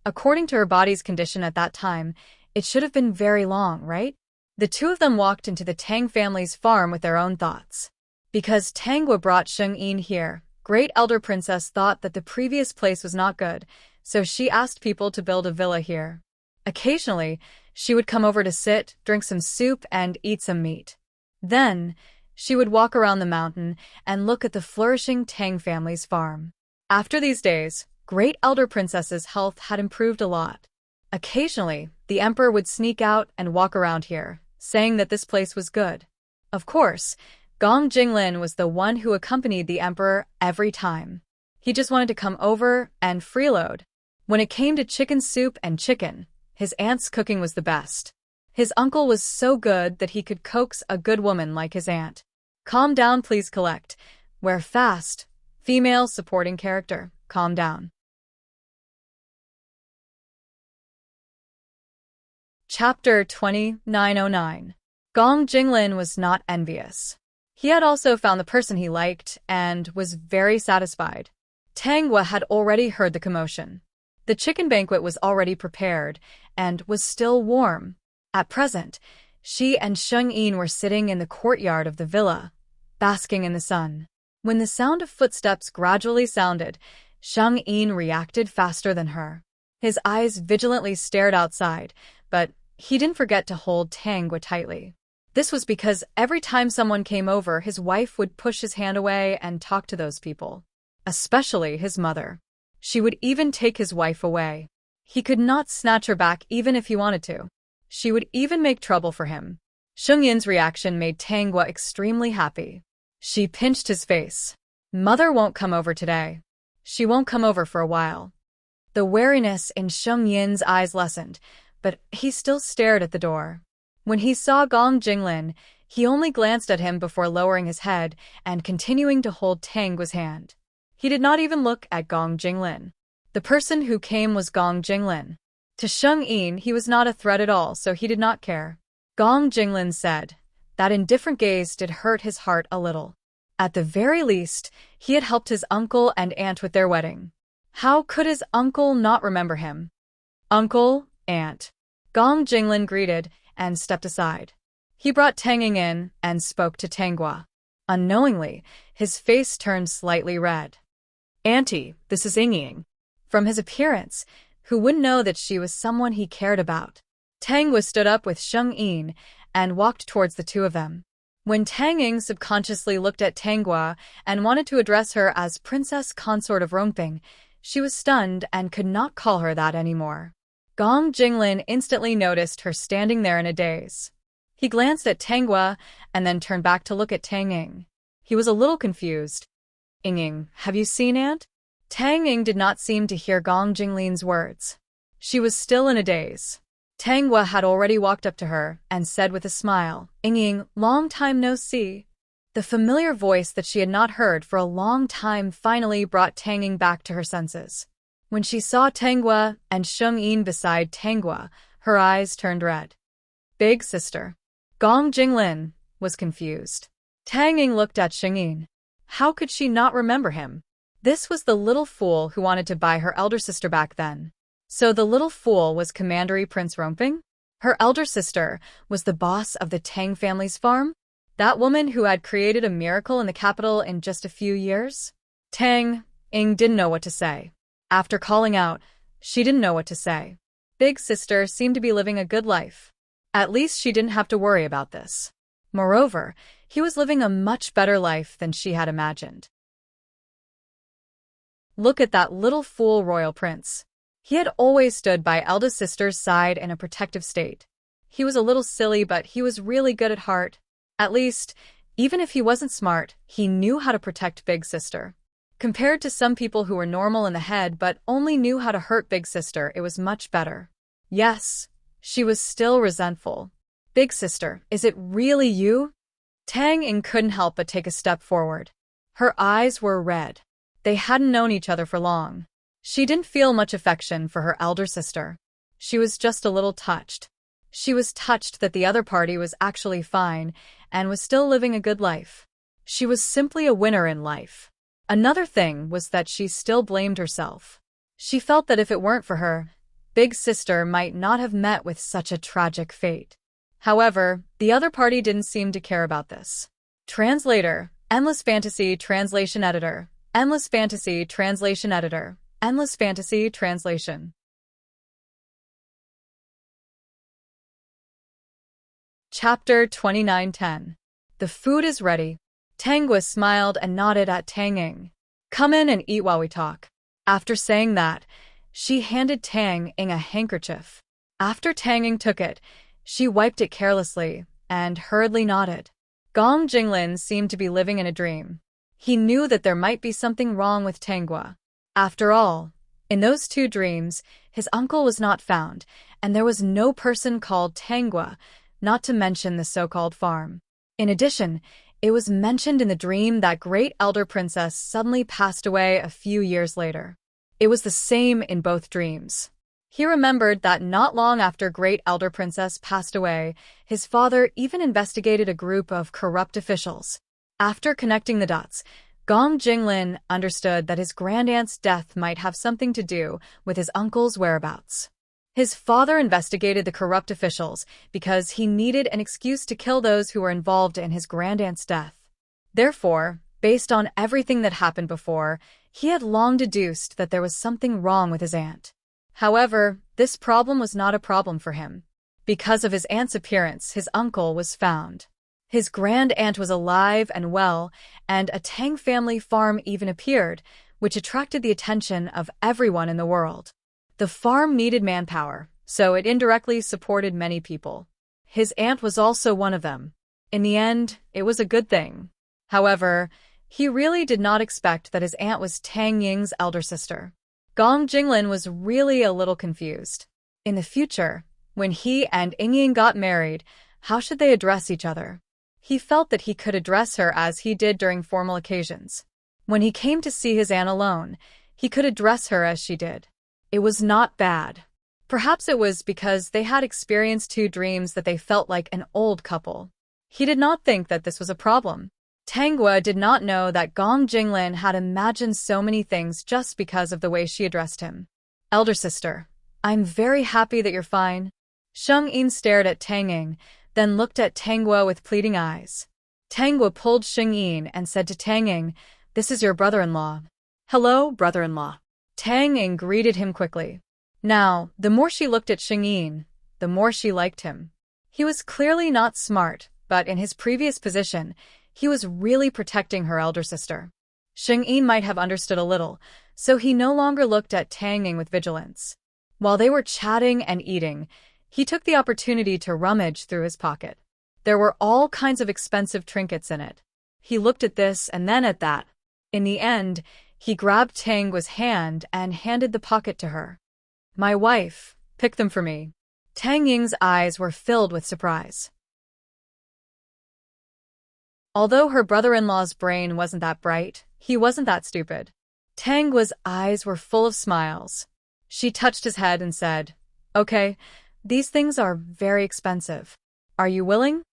According to her body's condition at that time, it should have been very long, right? The two of them walked into the Tang family's farm with their own thoughts. Because Tangwa brought Sheng Yin here, Great Elder Princess thought that the previous place was not good, so she asked people to build a villa here. Occasionally, she would come over to sit, drink some soup, and eat some meat. Then, she would walk around the mountain and look at the flourishing Tang family's farm. After these days, Great Elder Princess's health had improved a lot. Occasionally, the emperor would sneak out and walk around here, saying that this place was good. Of course, Gong Jinglin was the one who accompanied the emperor every time. He just wanted to come over and freeload. When it came to chicken soup and chicken, his aunt's cooking was the best. His uncle was so good that he could coax a good woman like his aunt. Calm down, please collect. Wear fast. Female supporting character. Calm down. Chapter 2909. Gong Jinglin was not envious. He had also found the person he liked and was very satisfied. Tangwa had already heard the commotion. The chicken banquet was already prepared and was still warm. At present, she and Sheng Yin were sitting in the courtyard of the villa, basking in the sun. When the sound of footsteps gradually sounded, Sheng Yin reacted faster than her. His eyes vigilantly stared outside, but he didn't forget to hold Tangwa tightly. This was because every time someone came over, his wife would push his hand away and talk to those people. Especially his mother. She would even take his wife away. He could not snatch her back even if he wanted to. She would even make trouble for him. Sheng Yin's reaction made Tangwa extremely happy. She pinched his face. Mother won't come over today. She won't come over for a while. The wariness in Sheng Yin's eyes lessened, but he still stared at the door. When he saw Gong Jinglin, He only glanced at him before lowering his head and continuing to hold Tanggua's hand. He did not even look at Gong Jinglin. The person who came was Gong Jinglin. To Sheng Yin, he was not a threat at all, so he did not care. Gong Jinglin said. That indifferent gaze did hurt his heart a little. At the very least, he had helped his uncle and aunt with their wedding. How could his uncle not remember him? Uncle, aunt. Gong Jinglin greeted and stepped aside. He brought Tang Ying in and spoke to Tanggua. Unknowingly, his face turned slightly red. Auntie, this is Ying. From his appearance, who wouldn't know that she was someone he cared about? Tanggua stood up with Sheng Yin and walked towards the two of them. When Tang Ying subconsciously looked at Tanggua and wanted to address her as Princess Consort of Rongping, she was stunned and could not call her that anymore. Gong Jinglin instantly noticed her standing there in a daze. He glanced at Tanggua and then turned back to look at Tang Ying. He was a little confused. Ying, have you seen Aunt? Tang Ying did not seem to hear Gong Jinglin's words. She was still in a daze. Tanggua had already walked up to her and said with a smile, Ying, long time no see. The familiar voice that she had not heard for a long time finally brought Tang Ying back to her senses. When she saw Tanggua and Sheng Yin beside Tanggua, her eyes turned red. Big sister. Gong Jinglin was confused. Tang Ying looked at Sheng Yin. How could she not remember him? This was the little fool who wanted to buy her elder sister back then. So the little fool was Commandery Prince Rongping? Her elder sister was the boss of the Tang family's farm? That woman who had created a miracle in the capital in just a few years? Tang Ying didn't know what to say. After calling out, she didn't know what to say. Big sister seemed to be living a good life. At least she didn't have to worry about this. Moreover, he was living a much better life than she had imagined. Look at that little fool royal prince. He had always stood by eldest sister's side in a protective state. He was a little silly, but he was really good at heart. At least, even if he wasn't smart, he knew how to protect big sister. Compared to some people who were normal in the head but only knew how to hurt big sister, it was much better. Yes, she was still resentful. Big sister, is it really you? Tang Ying couldn't help but take a step forward. Her eyes were red. They hadn't known each other for long. She didn't feel much affection for her elder sister. She was just a little touched. She was touched that the other party was actually fine and was still living a good life. She was simply a winner in life. Another thing was that she still blamed herself. She felt that if it weren't for her, big sister might not have met with such a tragic fate. However, the other party didn't seem to care about this. Translator, Endless Fantasy Translation Editor, Endless Fantasy Translation Editor, Endless Fantasy Translation. Chapter 2910. The food is ready. Tanggua smiled and nodded at Tang Ying. Come in and eat while we talk. After saying that, she handed Tang Ying a handkerchief. After Tang Ying took it, she wiped it carelessly and hurriedly nodded. Gong Jinglin seemed to be living in a dream. He knew that there might be something wrong with Tanggua. After all, in those two dreams, his uncle was not found, and there was no person called Tanggua, not to mention the so-called farm. In addition, it was mentioned in the dream that great elder princess suddenly passed away a few years later. It was the same in both dreams. He remembered that not long after great elder princess passed away, his father even investigated a group of corrupt officials. After connecting the dots, Gong Jinglin understood that his grandaunt's death might have something to do with his uncle's whereabouts. His father investigated the corrupt officials because he needed an excuse to kill those who were involved in his grandaunt's death. Therefore, based on everything that happened before, he had long deduced that there was something wrong with his aunt. However, this problem was not a problem for him. Because of his aunt's appearance, his uncle was found. His grand-aunt was alive and well, and a Tang family farm even appeared, which attracted the attention of everyone in the world. The farm needed manpower, so it indirectly supported many people. His aunt was also one of them. In the end, it was a good thing. However, he really did not expect that his aunt was Tang Ying's elder sister. Gong Jinglin was really a little confused. In the future, when he and Ying got married, how should they address each other? He felt that he could address her as he did during formal occasions. When he came to see his aunt alone, he could address her as she did. It was not bad. Perhaps it was because they had experienced 2 dreams that they felt like an old couple. He did not think that this was a problem. Tanggua did not know that Gong Jinglin had imagined so many things just because of the way she addressed him. Elder sister, I'm very happy that you're fine. Sheng Yin stared at Tang Ying, then looked at Tanggua with pleading eyes. Tanggua pulled Sheng Yin and said to Tang Ying, "This is your brother-in-law." Hello, brother-in-law. Tang Ying greeted him quickly. Now, the more she looked at Sheng Yin, the more she liked him. He was clearly not smart, but in his previous position, he was really protecting her elder sister. Sheng Yin might have understood a little, so he no longer looked at Tang Ying with vigilance. While they were chatting and eating, he took the opportunity to rummage through his pocket. There were all kinds of expensive trinkets in it. He looked at this and then at that. In the end, he grabbed Tanggua's hand and handed the pocket to her. "My wife, pick them for me." Tang Ying's eyes were filled with surprise. Although her brother-in-law's brain wasn't that bright, he wasn't that stupid. Tangua's eyes were full of smiles. She touched his head and said, "Okay, these things are very expensive. Are you willing?"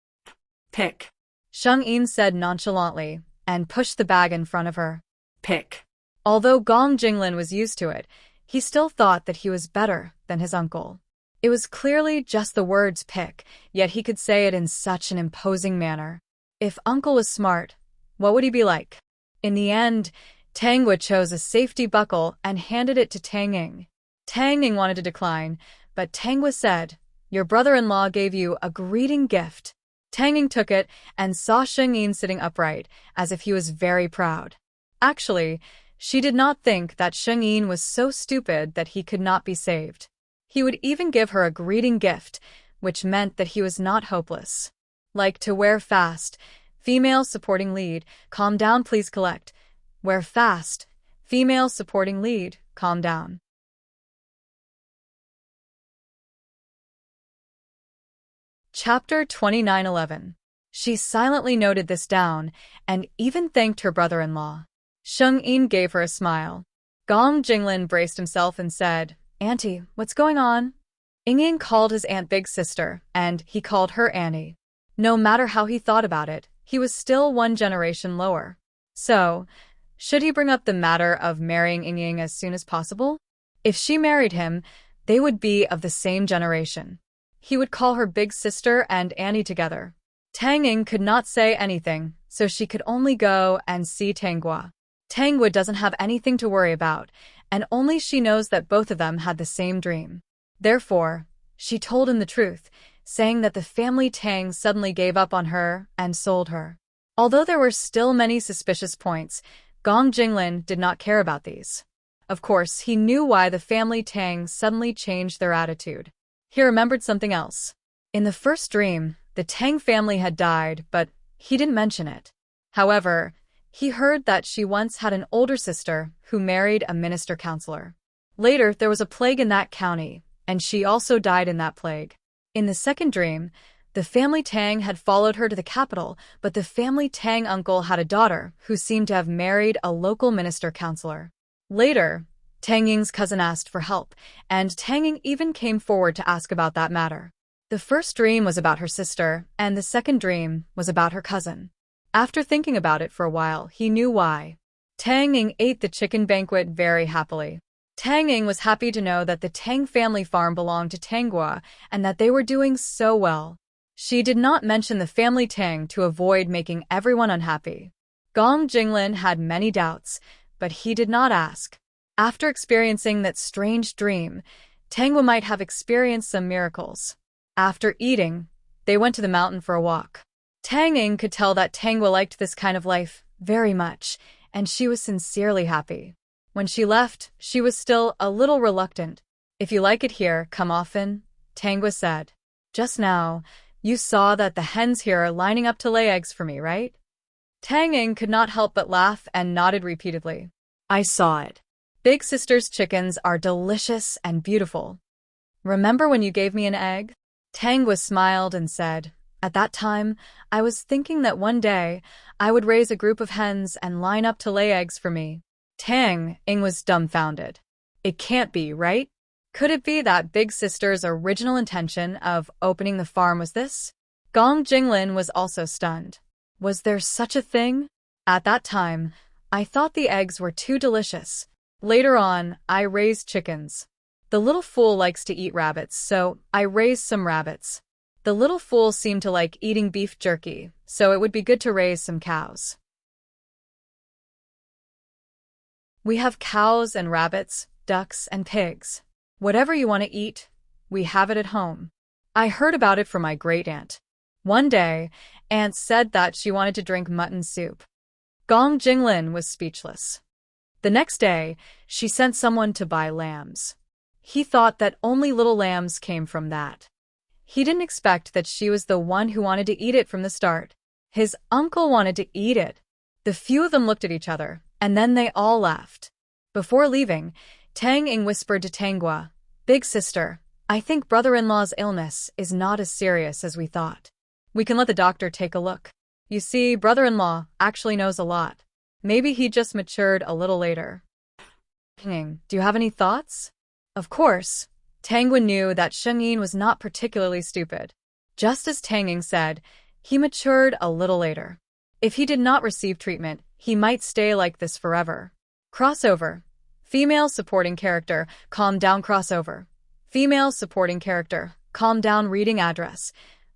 Pick. Sheng Yin said nonchalantly, and pushed the bag in front of her. Pick. Although Gong Jinglin was used to it, he still thought that he was better than his uncle. It was clearly just the words pick, yet he could say it in such an imposing manner. If uncle was smart, what would he be like? In the end, Tanggua chose a safety buckle and handed it to Tang Ying. Tang Ying wanted to decline, but Tanggua said, "Your brother-in-law gave you a greeting gift." Tang Ying took it and saw Sheng Yin sitting upright, as if he was very proud. Actually, she did not think that Sheng Yin was so stupid that he could not be saved. He would even give her a greeting gift, which meant that he was not hopeless. Like to wear fast, female supporting lead, calm down please collect. Wear fast, female supporting lead, calm down. Chapter 29:11. She silently noted this down and even thanked her brother-in-law. Sheng Yin gave her a smile. Gong Jinglin braced himself and said, "Auntie, what's going on?" Ying called his aunt big sister, and he called her Annie. No matter how he thought about it, he was still 1 generation lower. So, should he bring up the matter of marrying Ying as soon as possible? If she married him, they would be of the same generation. He would call her big sister and Annie together. Tang Ying could not say anything, so she could only go and see Tanggua. Tanggua doesn't have anything to worry about, and only she knows that both of them had the same dream. Therefore, she told him the truth, saying that the family Tang suddenly gave up on her and sold her. Although there were still many suspicious points, Gong Jinglin did not care about these. Of course, he knew why the family Tang suddenly changed their attitude. He remembered something else. In the first dream, the Tang family had died, but he didn't mention it. However, he heard that she once had an older sister who married a minister counselor. Later, there was a plague in that county, and she also died in that plague. In the second dream, the family Tang had followed her to the capital, but the family Tang uncle had a daughter who seemed to have married a local minister counselor. Later, Tang Ying's cousin asked for help, and Tang Ying even came forward to ask about that matter. The first dream was about her sister, and the second dream was about her cousin. After thinking about it for a while, he knew why. Tang Ying ate the chicken banquet very happily. Tang Ying was happy to know that the Tang family farm belonged to Tanggua and that they were doing so well. She did not mention the family Tang to avoid making everyone unhappy. Gong Jinglin had many doubts, but he did not ask. After experiencing that strange dream, Tanggua might have experienced some miracles. After eating, they went to the mountain for a walk. Tang Ying could tell that Tanggua liked this kind of life very much, and she was sincerely happy. When she left, she was still a little reluctant. "If you like it here, come often," Tanggua said. "Just now, you saw that the hens here are lining up to lay eggs for me, right?" Tang Ying could not help but laugh and nodded repeatedly. I saw it. Big sister's chickens are delicious and beautiful. Remember when you gave me an egg? Tanggua smiled and said, At that time, I was thinking that one day, I would raise a group of hens and line up to lay eggs for me. Tang Ing was dumbfounded. It can't be, right? Could it be that Big Sister's original intention of opening the farm was this? Gong Jinglin was also stunned. Was there such a thing? At that time, I thought the eggs were too delicious. Later on, I raised chickens. The little fool likes to eat rabbits, so I raised some rabbits. The little fool seemed to like eating beef jerky, so it would be good to raise some cows. We have cows and rabbits, ducks and pigs. Whatever you want to eat, we have it at home. I heard about it from my great-aunt. One day, Aunt said that she wanted to drink mutton soup. Gong Jinglin was speechless. The next day, she sent someone to buy lambs. He thought that only little lambs came from that. He didn't expect that she was the one who wanted to eat it from the start. His uncle wanted to eat it. The few of them looked at each other, and then they all laughed. Before leaving, Tang Ing whispered to Tanghua, "Big sister, I think brother-in-law's illness is not as serious as we thought. We can let the doctor take a look. You see, brother-in-law actually knows a lot. Maybe he just matured a little later." "Do you have any thoughts?" Of course, Tanghua knew that Sheng Yin was not particularly stupid. Just as Tang Ing said, he matured a little later. If he did not receive treatment, he might stay like this forever. Crossover. Female supporting character, calm down crossover. Female supporting character, calm down reading address.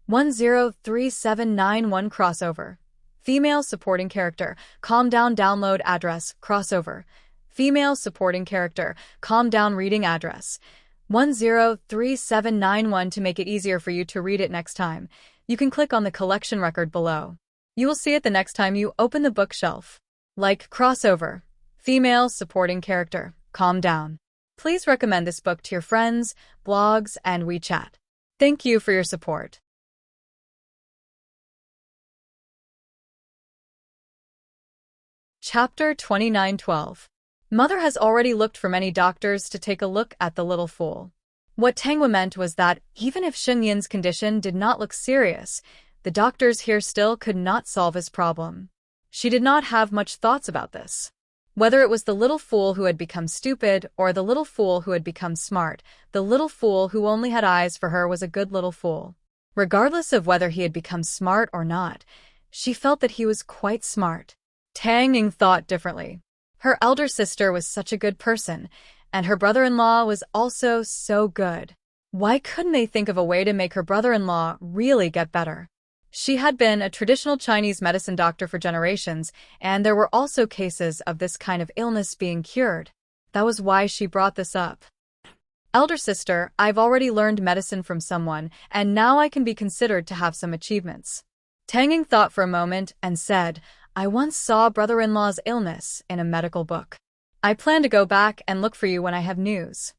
103791 crossover. Female supporting character, calm down download address, crossover. Female supporting character, calm down reading address. 103791 to make it easier for you to read it next time. You can click on the collection record below. You will see it the next time you open the bookshelf. Like crossover. Female supporting character, calm down. Please recommend this book to your friends, blogs, and WeChat. Thank you for your support. Chapter 2912. Mother has already looked for many doctors to take a look at the little fool. What Tanghua meant was that even if Sheng Yin's condition did not look serious, the doctors here still could not solve his problem. She did not have much thoughts about this. Whether it was the little fool who had become stupid or the little fool who had become smart, the little fool who only had eyes for her was a good little fool. Regardless of whether he had become smart or not, she felt that he was quite smart. Tang Ing thought differently. Her elder sister was such a good person, and her brother-in-law was also so good. Why couldn't they think of a way to make her brother-in-law really get better? She had been a traditional Chinese medicine doctor for generations, and there were also cases of this kind of illness being cured. That was why she brought this up. Elder sister, I've already learned medicine from someone, and now I can be considered to have some achievements. Tang Ing thought for a moment and said, I once saw brother-in-law's illness in a medical book. I plan to go back and look for you when I have news.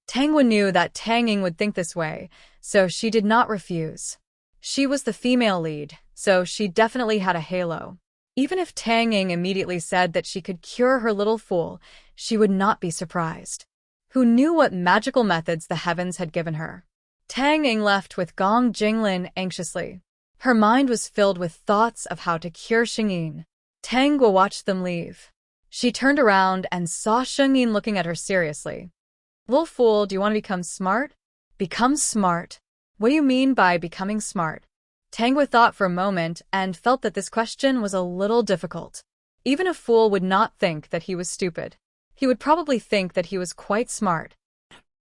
Tanghua knew that Tang Ing would think this way, so she did not refuse. She was the female lead, so she definitely had a halo. Even if Tang Ing immediately said that she could cure her little fool, she would not be surprised. Who knew what magical methods the heavens had given her? Tang Ing left with Gong Jinglin anxiously. Her mind was filled with thoughts of how to cure Sheng Yin. Tanghua watched them leave. She turned around and saw Sheng Yin looking at her seriously. Little fool, do you want to become smart? Become smart? What do you mean by becoming smart? Tanghua thought for a moment and felt that this question was a little difficult. Even a fool would not think that he was stupid. He would probably think that he was quite smart.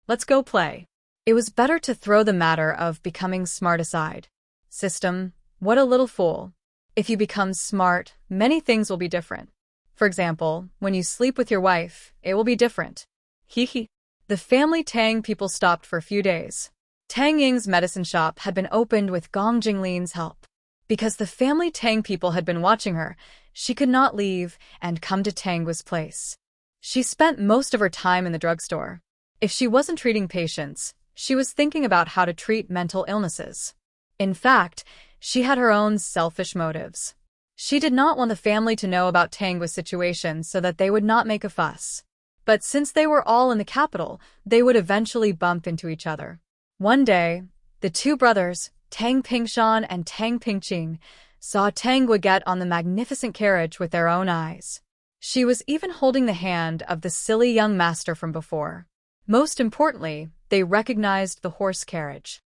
Let's go play. It was better to throw the matter of becoming smart aside. System, what a little fool. If you become smart, many things will be different. For example, when you sleep with your wife, it will be different. Hee. The family Tang people stopped for a few days. Tang Ying's medicine shop had been opened with Gong Jinglin's help. Because the family Tang people had been watching her, she could not leave and come to Tanghua's place. She spent most of her time in the drugstore. If she wasn't treating patients, she was thinking about how to treat mental illnesses. In fact, she had her own selfish motives. She did not want the family to know about Tanghua's situation so that they would not make a fuss. But since they were all in the capital, they would eventually bump into each other. One day, the two brothers, Tang Pingshan and Tang Pingqing saw Tang Gua get on the magnificent carriage with their own eyes. She was even holding the hand of the silly young master from before. Most importantly, they recognized the horse carriage.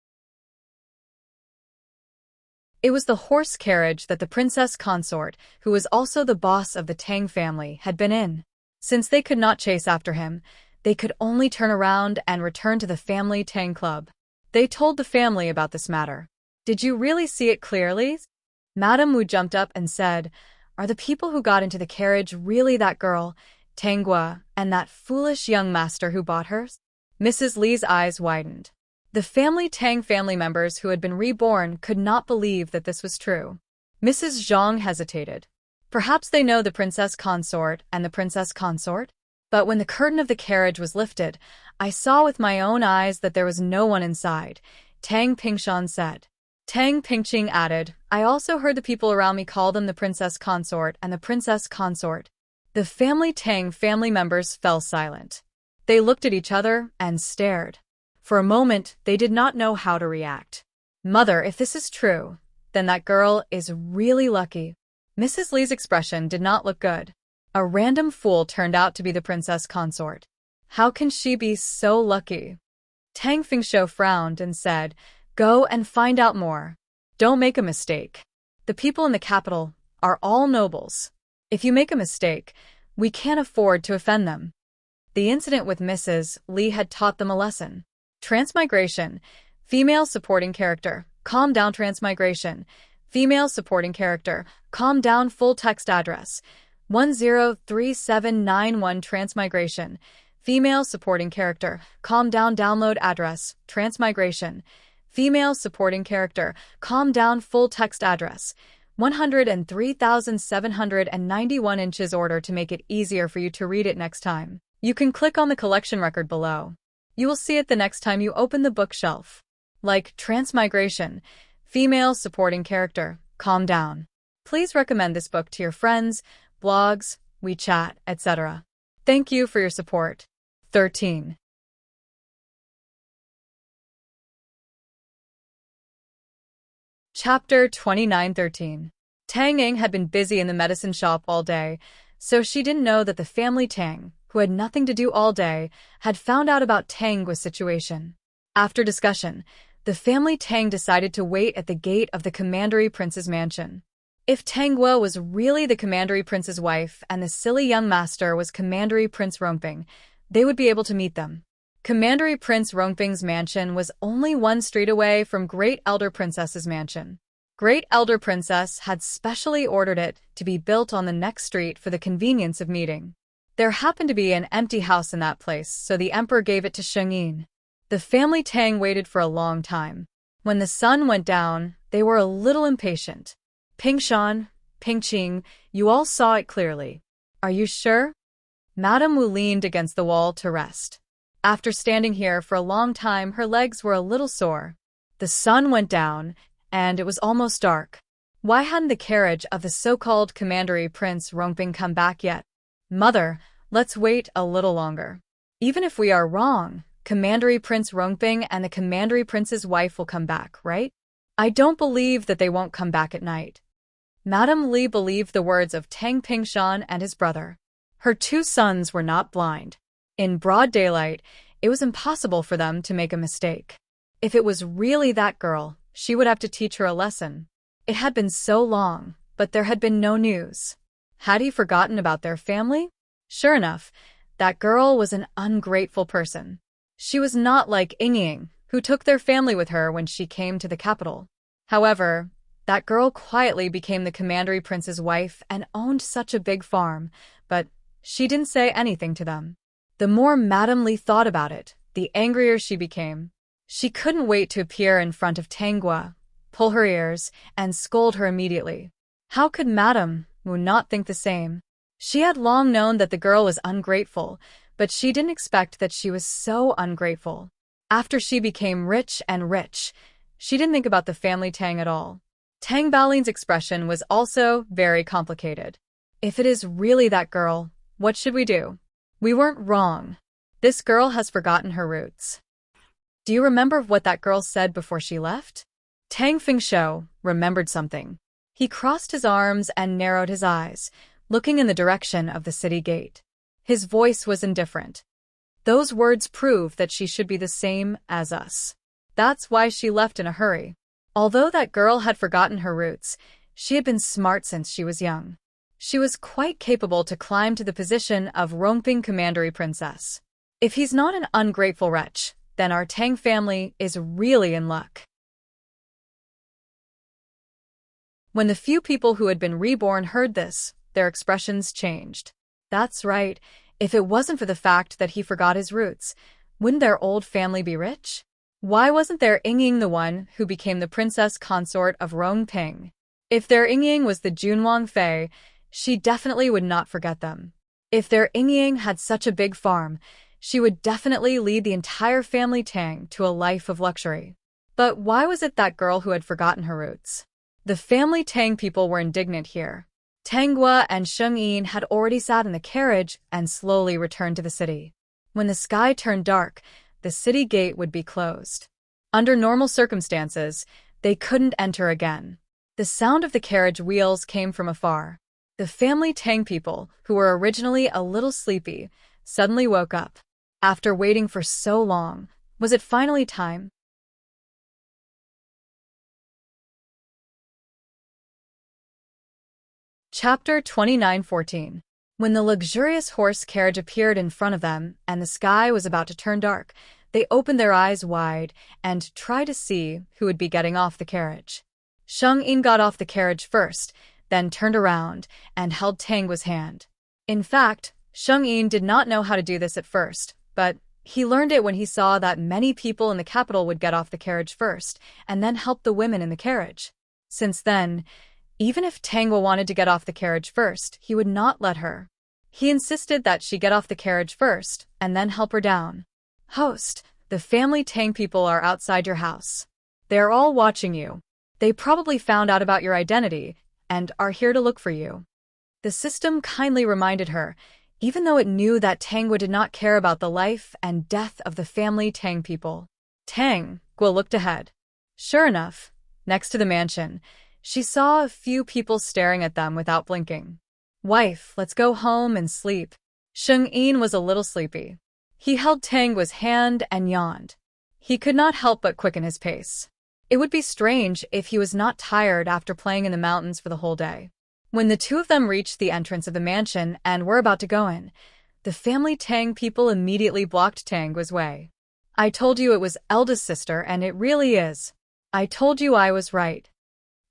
It was the horse carriage that the princess consort, who was also the boss of the Tang family, had been in. Since they could not chase after him, they could only turn around and return to the family Tang Club. They told the family about this matter. Did you really see it clearly? Madame Wu jumped up and said, "Are the people who got into the carriage really that girl, Tang Gua, and that foolish young master who bought her?" Mrs. Li's eyes widened. The Tang family members who had been reborn could not believe that this was true. Mrs. Zhang hesitated. Perhaps they know the princess consort and the princess consort? But when the curtain of the carriage was lifted, I saw with my own eyes that there was no one inside, Tang Pingshan said. Tang Pingqing added, I also heard the people around me call them the princess consort and the princess consort. The Tang family members fell silent. They looked at each other and stared. For a moment, they did not know how to react. Mother, if this is true, then that girl is really lucky. Mrs. Li's expression did not look good. A random fool turned out to be the princess consort. How can she be so lucky? Tang Fingshou frowned and said, Go and find out more. Don't make a mistake. The people in the capital are all nobles. If you make a mistake, we can't afford to offend them. The incident with Mrs. Li had taught them a lesson. Transmigration. Female supporting character. Calm down. Transmigration. Female supporting character. Calm down. Full text address. 103791. Transmigration. Female supporting character. Calm down. Download address. Transmigration. Female supporting character. Calm down. Full text address. 103,791 inches. Order to make it easier for you to read it next time. You can click on the collection record below. You will see it the next time you open the bookshelf. Like Transmigration, Female Supporting Character, Calm Down. Please recommend this book to your friends, blogs, WeChat, etc. Thank you for your support. 13. Chapter 29:13. Tang Ying had been busy in the medicine shop all day, so she didn't know that the family Tang, who had nothing to do all day, had found out about Tang Gua's situation. After discussion, the family Tang decided to wait at the gate of the Commandery Prince's mansion. If Tang Gua was really the Commandery Prince's wife and the silly young master was Commandery Prince Rongping, they would be able to meet them. Commandery Prince Rongping's mansion was only one street away from Great Elder Princess's mansion. Great Elder Princess had specially ordered it to be built on the next street for the convenience of meeting. There happened to be an empty house in that place, so the emperor gave it to Shengyin. The family Tang waited for a long time. When the sun went down, they were a little impatient. Pingshan, Pingqing, you all saw it clearly. Are you sure? Madame Wu leaned against the wall to rest. After standing here for a long time, her legs were a little sore. The sun went down, and it was almost dark. Why hadn't the carriage of the so-called Commandery Prince Rongping come back yet? Mother, let's wait a little longer. Even if we are wrong, Commandery Prince Rongping and the Commandery Prince's wife will come back, right? I don't believe that they won't come back at night. Madame Li believed the words of Tang Pingshan and his brother. Her two sons were not blind. In broad daylight, it was impossible for them to make a mistake. If it was really that girl, she would have to teach her a lesson. It had been so long, but there had been no news. Had he forgotten about their family? Sure enough, that girl was an ungrateful person. She was not like Ying, who took their family with her when she came to the capital. However, that girl quietly became the Commandery Prince's wife and owned such a big farm, but she didn't say anything to them. The more Madame Li thought about it, the angrier she became. She couldn't wait to appear in front of Tang Gua, pull her ears, and scold her immediately. How could Madame Wu not think the same? She had long known that the girl was ungrateful, but she didn't expect that she was so ungrateful. After she became rich and rich, she didn't think about the family Tang at all. Tang Baolin's expression was also very complicated. If it is really that girl, what should we do? We weren't wrong. This girl has forgotten her roots. Do you remember what that girl said before she left? Tang Fingshou remembered something. He crossed his arms and narrowed his eyes, looking in the direction of the city gate. His voice was indifferent. Those words prove that she should be the same as us. That's why she left in a hurry. Although that girl had forgotten her roots, she had been smart since she was young. She was quite capable to climb to the position of romping commandery princess. If he's not an ungrateful wretch, then our Tang family is really in luck. When the few people who had been reborn heard this, their expressions changed. That's right, if it wasn't for the fact that he forgot his roots, wouldn't their old family be rich? Why wasn't their Yingying the one who became the princess consort of Rongping? If their Yingying was the Junwang Fei, she definitely would not forget them. If their Yingying had such a big farm, she would definitely lead the entire family Tang to a life of luxury. But why was it that girl who had forgotten her roots? The family Tang people were indignant here. Tanghua and Shengyin had already sat in the carriage and slowly returned to the city. When the sky turned dark, the city gate would be closed. Under normal circumstances, they couldn't enter again. The sound of the carriage wheels came from afar. The family Tang people, who were originally a little sleepy, suddenly woke up. After waiting for so long, was it finally time? Chapter 29:14. When the luxurious horse carriage appeared in front of them and the sky was about to turn dark, they opened their eyes wide and tried to see who would be getting off the carriage. Sheng Yin got off the carriage first, then turned around and held Tanghua's hand. In fact, Sheng Yin did not know how to do this at first, but he learned it when he saw that many people in the capital would get off the carriage first and then help the women in the carriage. Since then, even if Tanghua wanted to get off the carriage first, he would not let her. He insisted that she get off the carriage first and then help her down. Host, the family Tang people are outside your house. They are all watching you. They probably found out about your identity and are here to look for you. The system kindly reminded her, even though it knew that Tanghua did not care about the life and death of the family Tang people. Tanghua looked ahead. Sure enough, next to the mansion, she saw a few people staring at them without blinking. Wife, let's go home and sleep. Sheng Yin was a little sleepy. He held Tanghua's hand and yawned. He could not help but quicken his pace. It would be strange if he was not tired after playing in the mountains for the whole day. When the two of them reached the entrance of the mansion and were about to go in, the family Tang people immediately blocked Tanghua's way. I told you it was eldest sister, and it really is. I told you I was right.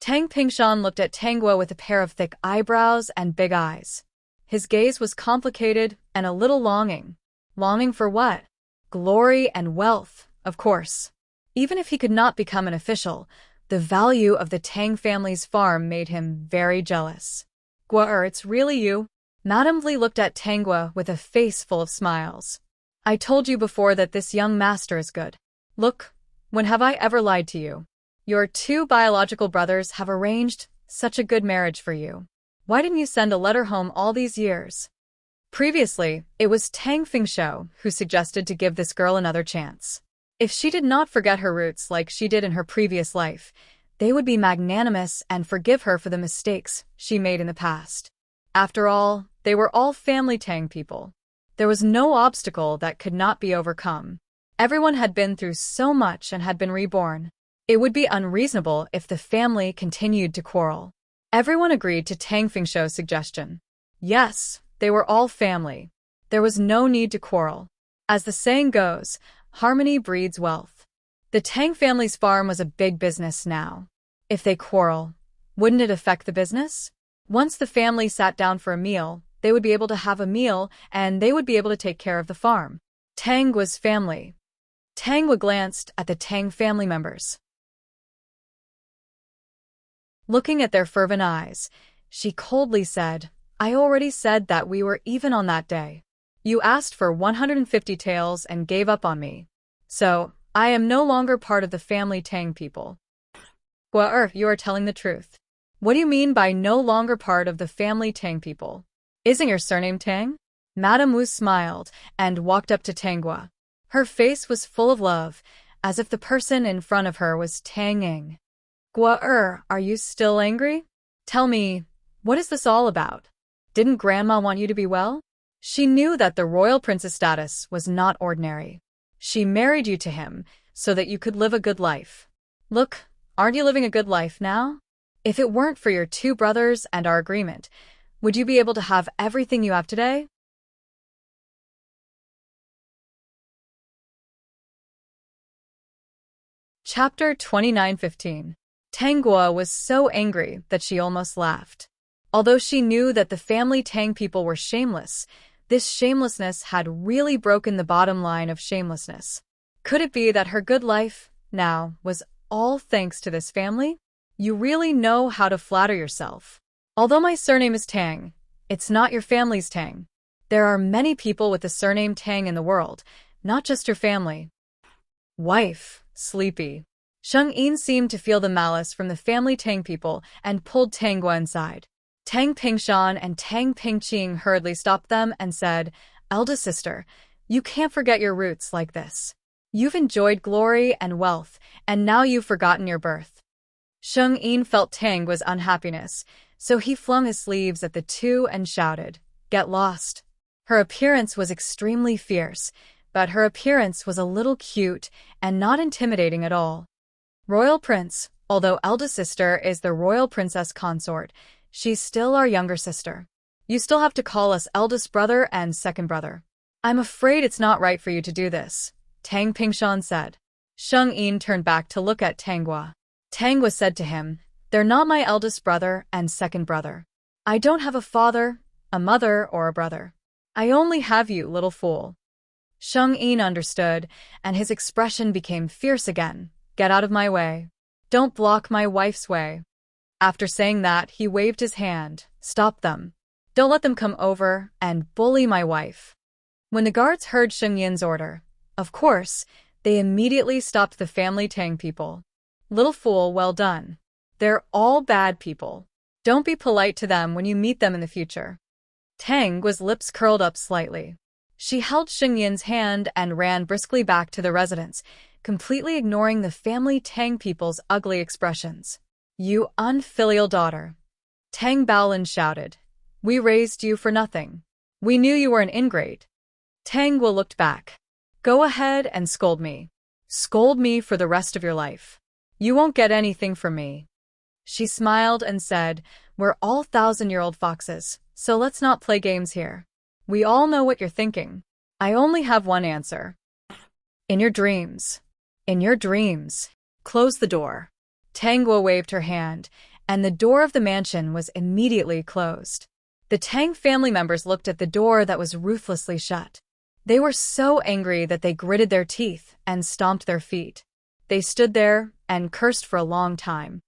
Tang Pingshan looked at Tanghua with a pair of thick eyebrows and big eyes. His gaze was complicated and a little longing. Longing for what? Glory and wealth, of course. Even if he could not become an official, the value of the Tang family's farm made him very jealous. Gua, it's really you? Madame Li looked at Tanghua with a face full of smiles. I told you before that this young master is good. Look, when have I ever lied to you? Your two biological brothers have arranged such a good marriage for you. Why didn't you send a letter home all these years? Previously, it was Tang Fingshou who suggested to give this girl another chance. If she did not forget her roots like she did in her previous life, they would be magnanimous and forgive her for the mistakes she made in the past. After all, they were all family Tang people. There was no obstacle that could not be overcome. Everyone had been through so much and had been reborn. It would be unreasonable if the family continued to quarrel. Everyone agreed to Tang Fingshou's suggestion. Yes, they were all family. There was no need to quarrel. As the saying goes, harmony breeds wealth. The Tang family's farm was a big business now. If they quarrel, wouldn't it affect the business? Once the family sat down for a meal, they would be able to have a meal and they would be able to take care of the farm. Tanghua's family. Tanghua glanced at the Tang family members. Looking at their fervent eyes, she coldly said, I already said that we were even on that day. You asked for 150 taels and gave up on me. So, I am no longer part of the family Tang people. Gua, you are telling the truth. What do you mean by no longer part of the family Tang people? Isn't your surname Tang? Madame Wu smiled and walked up to Tanghua. Her face was full of love, as if the person in front of her was Tang Ying. Are you still angry? Tell me, what is this all about? Didn't Grandma want you to be well? She knew that the royal princess status was not ordinary. She married you to him so that you could live a good life. Look, aren't you living a good life now? If it weren't for your two brothers and our agreement, would you be able to have everything you have today? Chapter 29:15. Tangguo was so angry that she almost laughed. Although she knew that the family Tang people were shameless, this shamelessness had really broken the bottom line of shamelessness. Could it be that her good life, now, was all thanks to this family? You really know how to flatter yourself. Although my surname is Tang, it's not your family's Tang. There are many people with the surname Tang in the world, not just your family. Wife, sleepy. Sheng Yin seemed to feel the malice from the family Tang people and pulled Tangguo inside. Tang Pingshan and Tang Pingqing hurriedly stopped them and said, "Eldest sister, you can't forget your roots like this. You've enjoyed glory and wealth, and now you've forgotten your birth." Sheng Yin felt Tangguo's unhappiness, so he flung his sleeves at the two and shouted, "Get lost." Her appearance was extremely fierce, but her appearance was a little cute and not intimidating at all. Royal Prince, although eldest sister is the royal princess consort, she's still our younger sister. You still have to call us eldest brother and second brother. I'm afraid it's not right for you to do this, Tang Pingshan said. Sheng Yin turned back to look at Tangguo. Tangguo said to him, "They're not my eldest brother and second brother. I don't have a father, a mother, or a brother. I only have you, little fool." Sheng Yin understood, and his expression became fierce again. "Get out of my way. Don't block my wife's way." After saying that, he waved his hand. "Stop them. Don't let them come over and bully my wife." When the guards heard Sheng Yin's order, of course, they immediately stopped the family Tang people. "Little fool, well done. They're all bad people. Don't be polite to them when you meet them in the future." Tang's lips curled up slightly. She held Sheng Yin's hand and ran briskly back to the residence, completely ignoring the family Tang people's ugly expressions. "You unfilial daughter," Tang Baolin shouted. "We raised you for nothing. We knew you were an ingrate." Tangguo looked back. "Go ahead and scold me. Scold me for the rest of your life. You won't get anything from me." She smiled and said, "We're all thousand-year-old foxes, so let's not play games here. We all know what you're thinking. I only have one answer. In your dreams. In your dreams. Close the door." Tangguo waved her hand, and the door of the mansion was immediately closed. The Tang family members looked at the door that was ruthlessly shut. They were so angry that they gritted their teeth and stomped their feet. They stood there and cursed for a long time.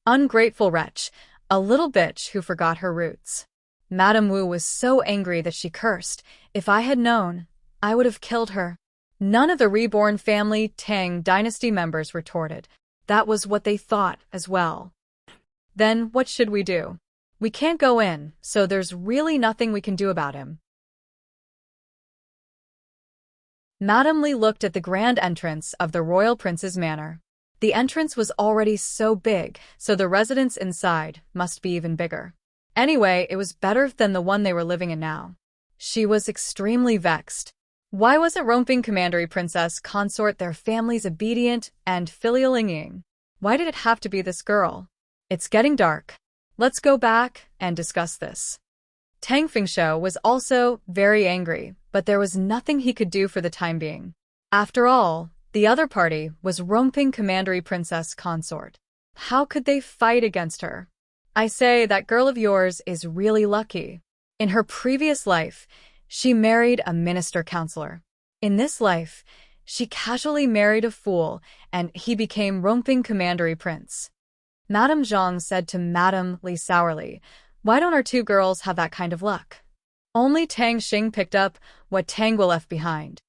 Ungrateful wretch, a little bitch who forgot her roots. Madame Wu was so angry that she cursed. "If I had known, I would have killed her." None of the reborn family Tang dynasty members retorted. That was what they thought as well. "Then what should we do? We can't go in, so there's really nothing we can do about him." Madame Li looked at the grand entrance of the royal prince's manor. The entrance was already so big, so the residence inside must be even bigger. Anyway, it was better than the one they were living in now. She was extremely vexed. Why wasn't Romping Commandery Princess Consort their family's obedient and filial Ying? Why did it have to be this girl? It's getting dark. Let's go back and discuss this. Tang Fingshou was also very angry, but there was nothing he could do for the time being. After all, the other party was Romping Commandery Princess Consort. How could they fight against her? "I say, that girl of yours is really lucky. In her previous life, she married a minister counselor. In this life, she casually married a fool, and he became Romping Commandery Prince." Madame Zhang said to Madame Li sourly, "Why don't our two girls have that kind of luck?" Only Tang Xing picked up what Tangguo left behind.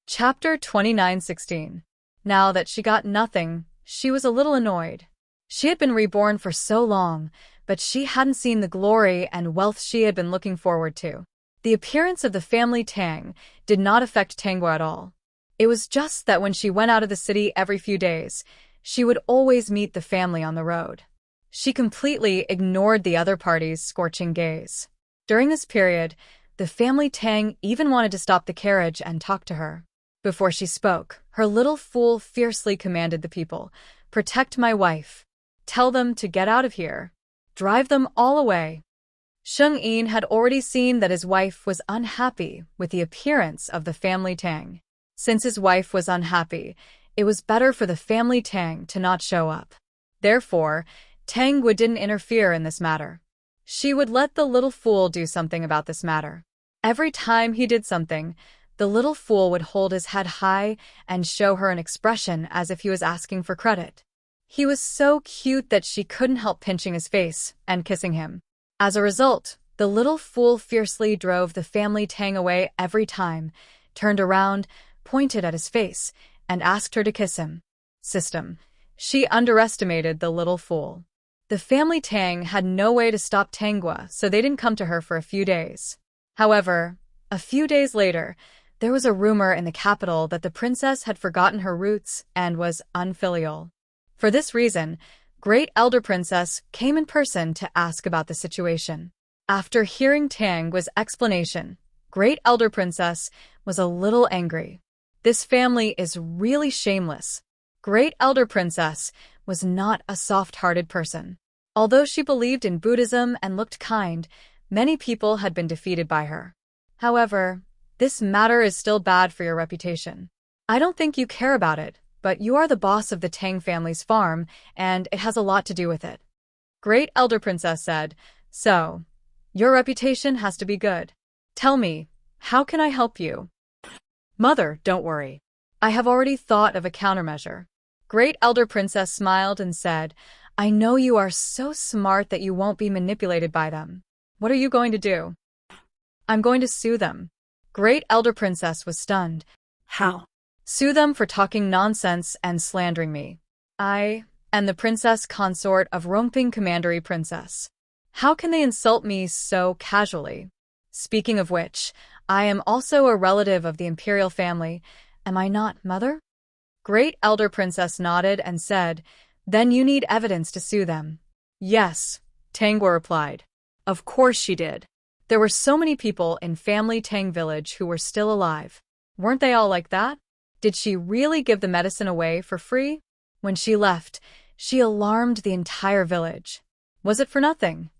Chapter 29:16. Now that she got nothing, she was a little annoyed. She had been reborn for so long, but she hadn't seen the glory and wealth she had been looking forward to. The appearance of the family Tang did not affect Tangua at all. It was just that when she went out of the city every few days, she would always meet the family on the road. She completely ignored the other party's scorching gaze. During this period, the family Tang even wanted to stop the carriage and talk to her. Before she spoke, her little fool fiercely commanded the people, "Protect my wife. Tell them to get out of here. Drive them all away." Sheng Yin had already seen that his wife was unhappy with the appearance of the family Tang. Since his wife was unhappy, it was better for the family Tang to not show up. Therefore, Tangua didn't interfere in this matter. She would let the little fool do something about this matter. Every time he did something, the little fool would hold his head high and show her an expression as if he was asking for credit. He was so cute that she couldn't help pinching his face and kissing him. As a result, the little fool fiercely drove the family Tang away every time, turned around, pointed at his face, and asked her to kiss him. System. She underestimated the little fool. The family Tang had no way to stop Tangua, so they didn't come to her for a few days. However, a few days later, there was a rumor in the capital that the princess had forgotten her roots and was unfilial. For this reason, Great Elder Princess came in person to ask about the situation. After hearing Tangua's explanation, Great Elder Princess was a little angry. This family is really shameless. Great Elder Princess was not a soft-hearted person. Although she believed in Buddhism and looked kind, many people had been defeated by her. However, this matter is still bad for your reputation. I don't think you care about it, but you are the boss of the Tang family's farm, and it has a lot to do with it. Great Elder Princess said, "So, your reputation has to be good. Tell me, how can I help you?" Mother, don't worry. I have already thought of a countermeasure. Great Elder Princess smiled and said, "I know you are so smart that you won't be manipulated by them. What are you going to do?" "I'm going to sue them." Great Elder Princess was stunned. How? "Sue them for talking nonsense and slandering me. I am the princess consort of Romping Commandery Princess. How can they insult me so casually? Speaking of which, I am also a relative of the imperial family. Am I not, Mother?" Great Elder Princess nodded and said, "Then you need evidence to sue them." "Yes," Tangua replied. Of course she did. There were so many people in Family Tang Village who were still alive. Weren't they all like that? Did she really give the medicine away for free? When she left, she alarmed the entire village. Was it for nothing?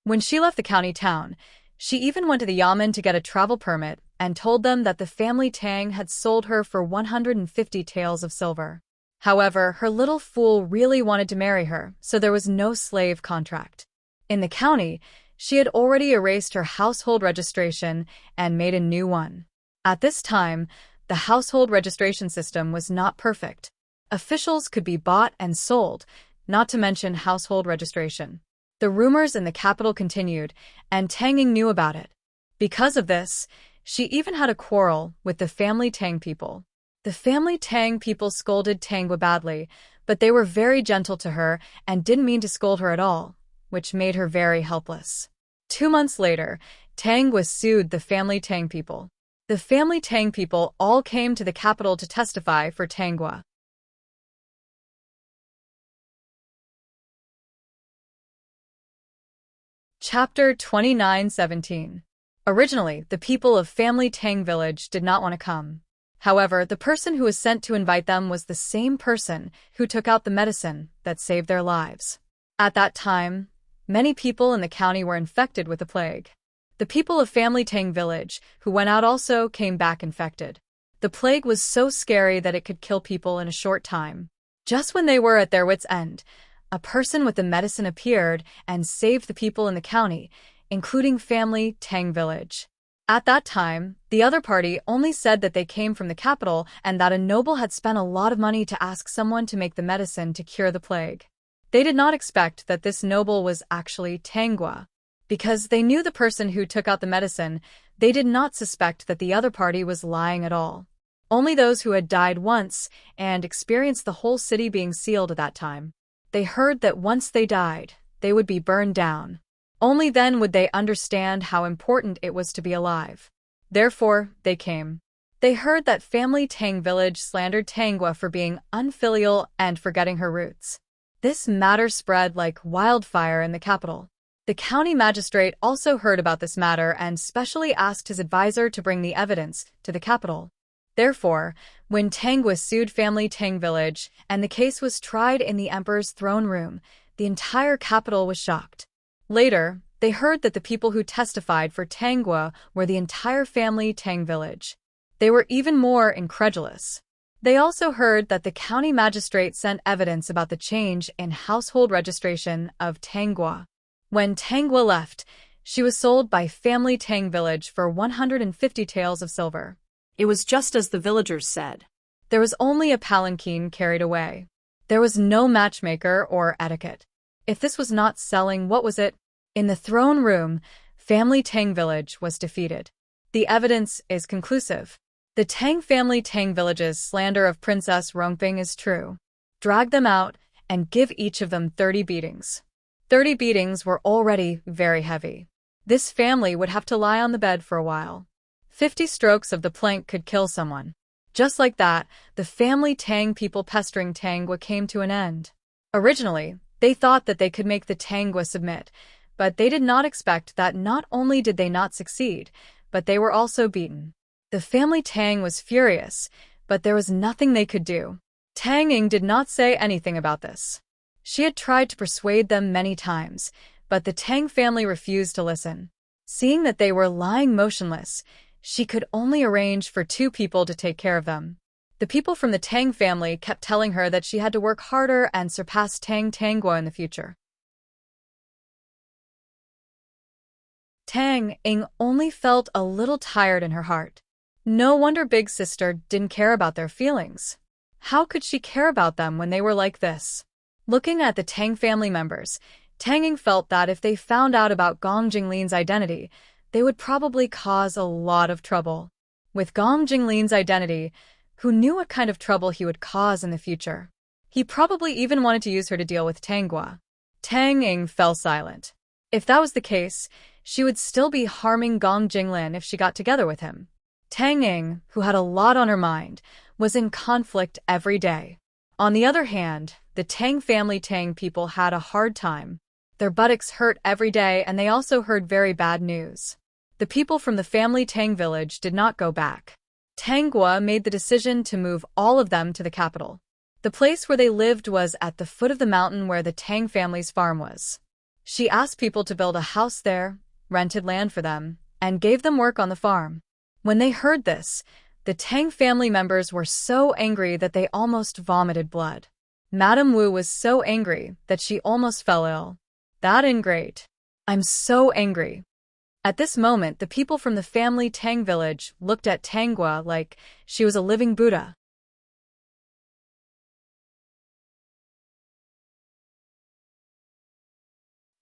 When she left the county town, she even went to the Yamen to get a travel permit and told them that the family Tang had sold her for 150 taels of silver. However, her little fool really wanted to marry her, so there was no slave contract. In the county, she had already erased her household registration and made a new one. At this time, the household registration system was not perfect. Officials could be bought and sold, not to mention household registration. The rumors in the capital continued, and Tang Ying knew about it. Because of this, she even had a quarrel with the family Tang people. The family Tang people scolded Tangua badly, but they were very gentle to her and didn't mean to scold her at all, which made her very helpless. 2 months later, Tangua sued the family Tang people. The family Tang people all came to the capital to testify for Tangua. Chapter 29:17. Originally, the people of Family Tang Village did not want to come. However, the person who was sent to invite them was the same person who took out the medicine that saved their lives. At that time, many people in the county were infected with the plague. The people of Family Tang Village who went out also came back infected. The plague was so scary that it could kill people in a short time. Just when they were at their wits' end, a person with the medicine appeared and saved the people in the county, including Family Tang Village. At that time, the other party only said that they came from the capital and that a noble had spent a lot of money to ask someone to make the medicine to cure the plague. They did not expect that this noble was actually Tangua. Because they knew the person who took out the medicine, they did not suspect that the other party was lying at all. Only those who had died once and experienced the whole city being sealed at that time. They heard that once they died, they would be burned down. Only then would they understand how important it was to be alive. Therefore, they came. They heard that family Tang village slandered Tangua for being unfilial and forgetting her roots. This matter spread like wildfire in the capital. The county magistrate also heard about this matter and specially asked his advisor to bring the evidence to the capital. Therefore, when Tangua sued family Tang village and the case was tried in the emperor's throne room, the entire capital was shocked. Later, they heard that the people who testified for Tangua were the entire family Tang village. They were even more incredulous. They also heard that the county magistrate sent evidence about the change in household registration of Tangua. When Tangua left, she was sold by family Tang village for 150 taels of silver. It was just as the villagers said. There was only a palanquin carried away. There was no matchmaker or etiquette. If this was not selling, what was it? In the throne room, family Tang village was defeated. The evidence is conclusive. The Tang family Tang village's slander of Princess Rongping is true. Drag them out and give each of them 30 beatings. 30 beatings were already very heavy. This family would have to lie on the bed for a while. 50 strokes of the plank could kill someone. Just like that, the family Tang people pestering Tangua came to an end. Originally, they thought that they could make the Tangua submit, but they did not expect that not only did they not succeed, but they were also beaten. The family Tang was furious, but there was nothing they could do. Tang Ying did not say anything about this. She had tried to persuade them many times, but the Tang family refused to listen. Seeing that they were lying motionless, she could only arrange for 2 people to take care of them. The people from the Tang family kept telling her that she had to work harder and surpass Tangua in the future. Tang Ying only felt a little tired in her heart. No wonder Big Sister didn't care about their feelings. How could she care about them when they were like this? Looking at the Tang family members, Tang Ying felt that if they found out about Gong Jinglin's identity, they would probably cause a lot of trouble. With Gong Jinglin's identity, who knew what kind of trouble he would cause in the future? He probably even wanted to use her to deal with Tangua. Tang Ying fell silent. If that was the case, she would still be harming Gong Jinglin if she got together with him. Tang Ying, who had a lot on her mind, was in conflict every day. On the other hand, the Tang family Tang people had a hard time. Their buttocks hurt every day and they also heard very bad news. The people from the family Tang village did not go back. Tangua made the decision to move all of them to the capital. The place where they lived was at the foot of the mountain where the Tang family's farm was. She asked people to build a house there, rented land for them, and gave them work on the farm. When they heard this, the Tang family members were so angry that they almost vomited blood. Madame Wu was so angry that she almost fell ill. That ingrate. I'm so angry. At this moment, the people from the family Tang village looked at Tangua like she was a living Buddha.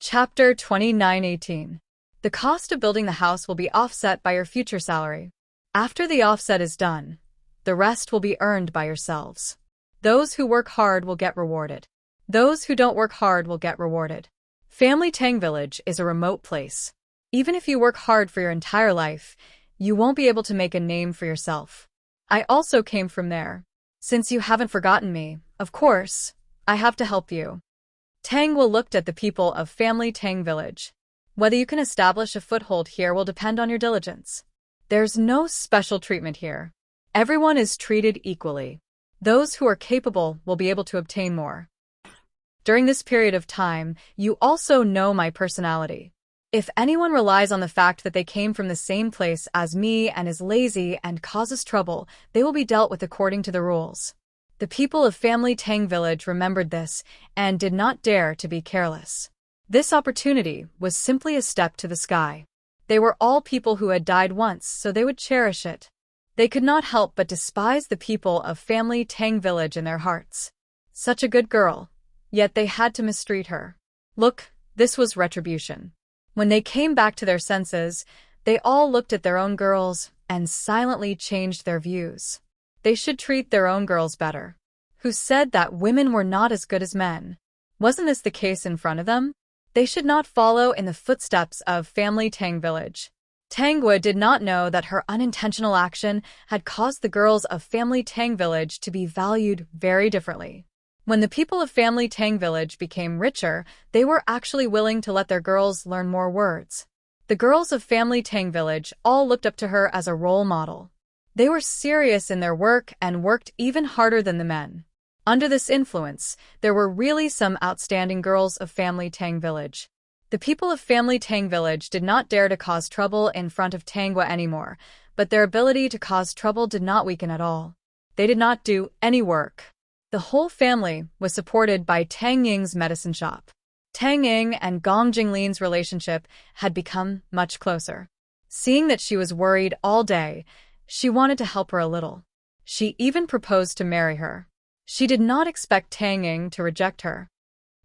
Chapter 29:18. The cost of building the house will be offset by your future salary. After the offset is done, the rest will be earned by yourselves. Those who work hard will get rewarded. Those who don't work hard will get rewarded. Family Tang village is a remote place. Even if you work hard for your entire life, you won't be able to make a name for yourself. I also came from there. Since you haven't forgotten me, of course, I have to help you. Tangua looked at the people of family Tang village. Whether you can establish a foothold here will depend on your diligence. There's no special treatment here. Everyone is treated equally. Those who are capable will be able to obtain more. During this period of time, you also know my personality. If anyone relies on the fact that they came from the same place as me and is lazy and causes trouble, they will be dealt with according to the rules. The people of family Tang village remembered this and did not dare to be careless. This opportunity was simply a step to the sky. They were all people who had died once, so they would cherish it. They could not help but despise the people of family Tang village in their hearts. Such a good girl, yet they had to mistreat her. Look, this was retribution. When they came back to their senses, they all looked at their own girls and silently changed their views. They should treat their own girls better. Who said that women were not as good as men? Wasn't this the case in front of them? They should not follow in the footsteps of family Tang village. Tangwa did not know that her unintentional action had caused the girls of family Tang village to be valued very differently. When the people of family Tang village became richer, they were actually willing to let their girls learn more words. The girls of family Tang village all looked up to her as a role model. They were serious in their work and worked even harder than the men. Under this influence, there were really some outstanding girls of family Tang village. The people of family Tang village did not dare to cause trouble in front of Tangwa anymore, but their ability to cause trouble did not weaken at all. They did not do any work. The whole family was supported by Tang Ying's medicine shop. Tang Ying and Gong Jinglin's relationship had become much closer. Seeing that she was worried all day, she wanted to help her a little. She even proposed to marry her. She did not expect Tang Ying to reject her.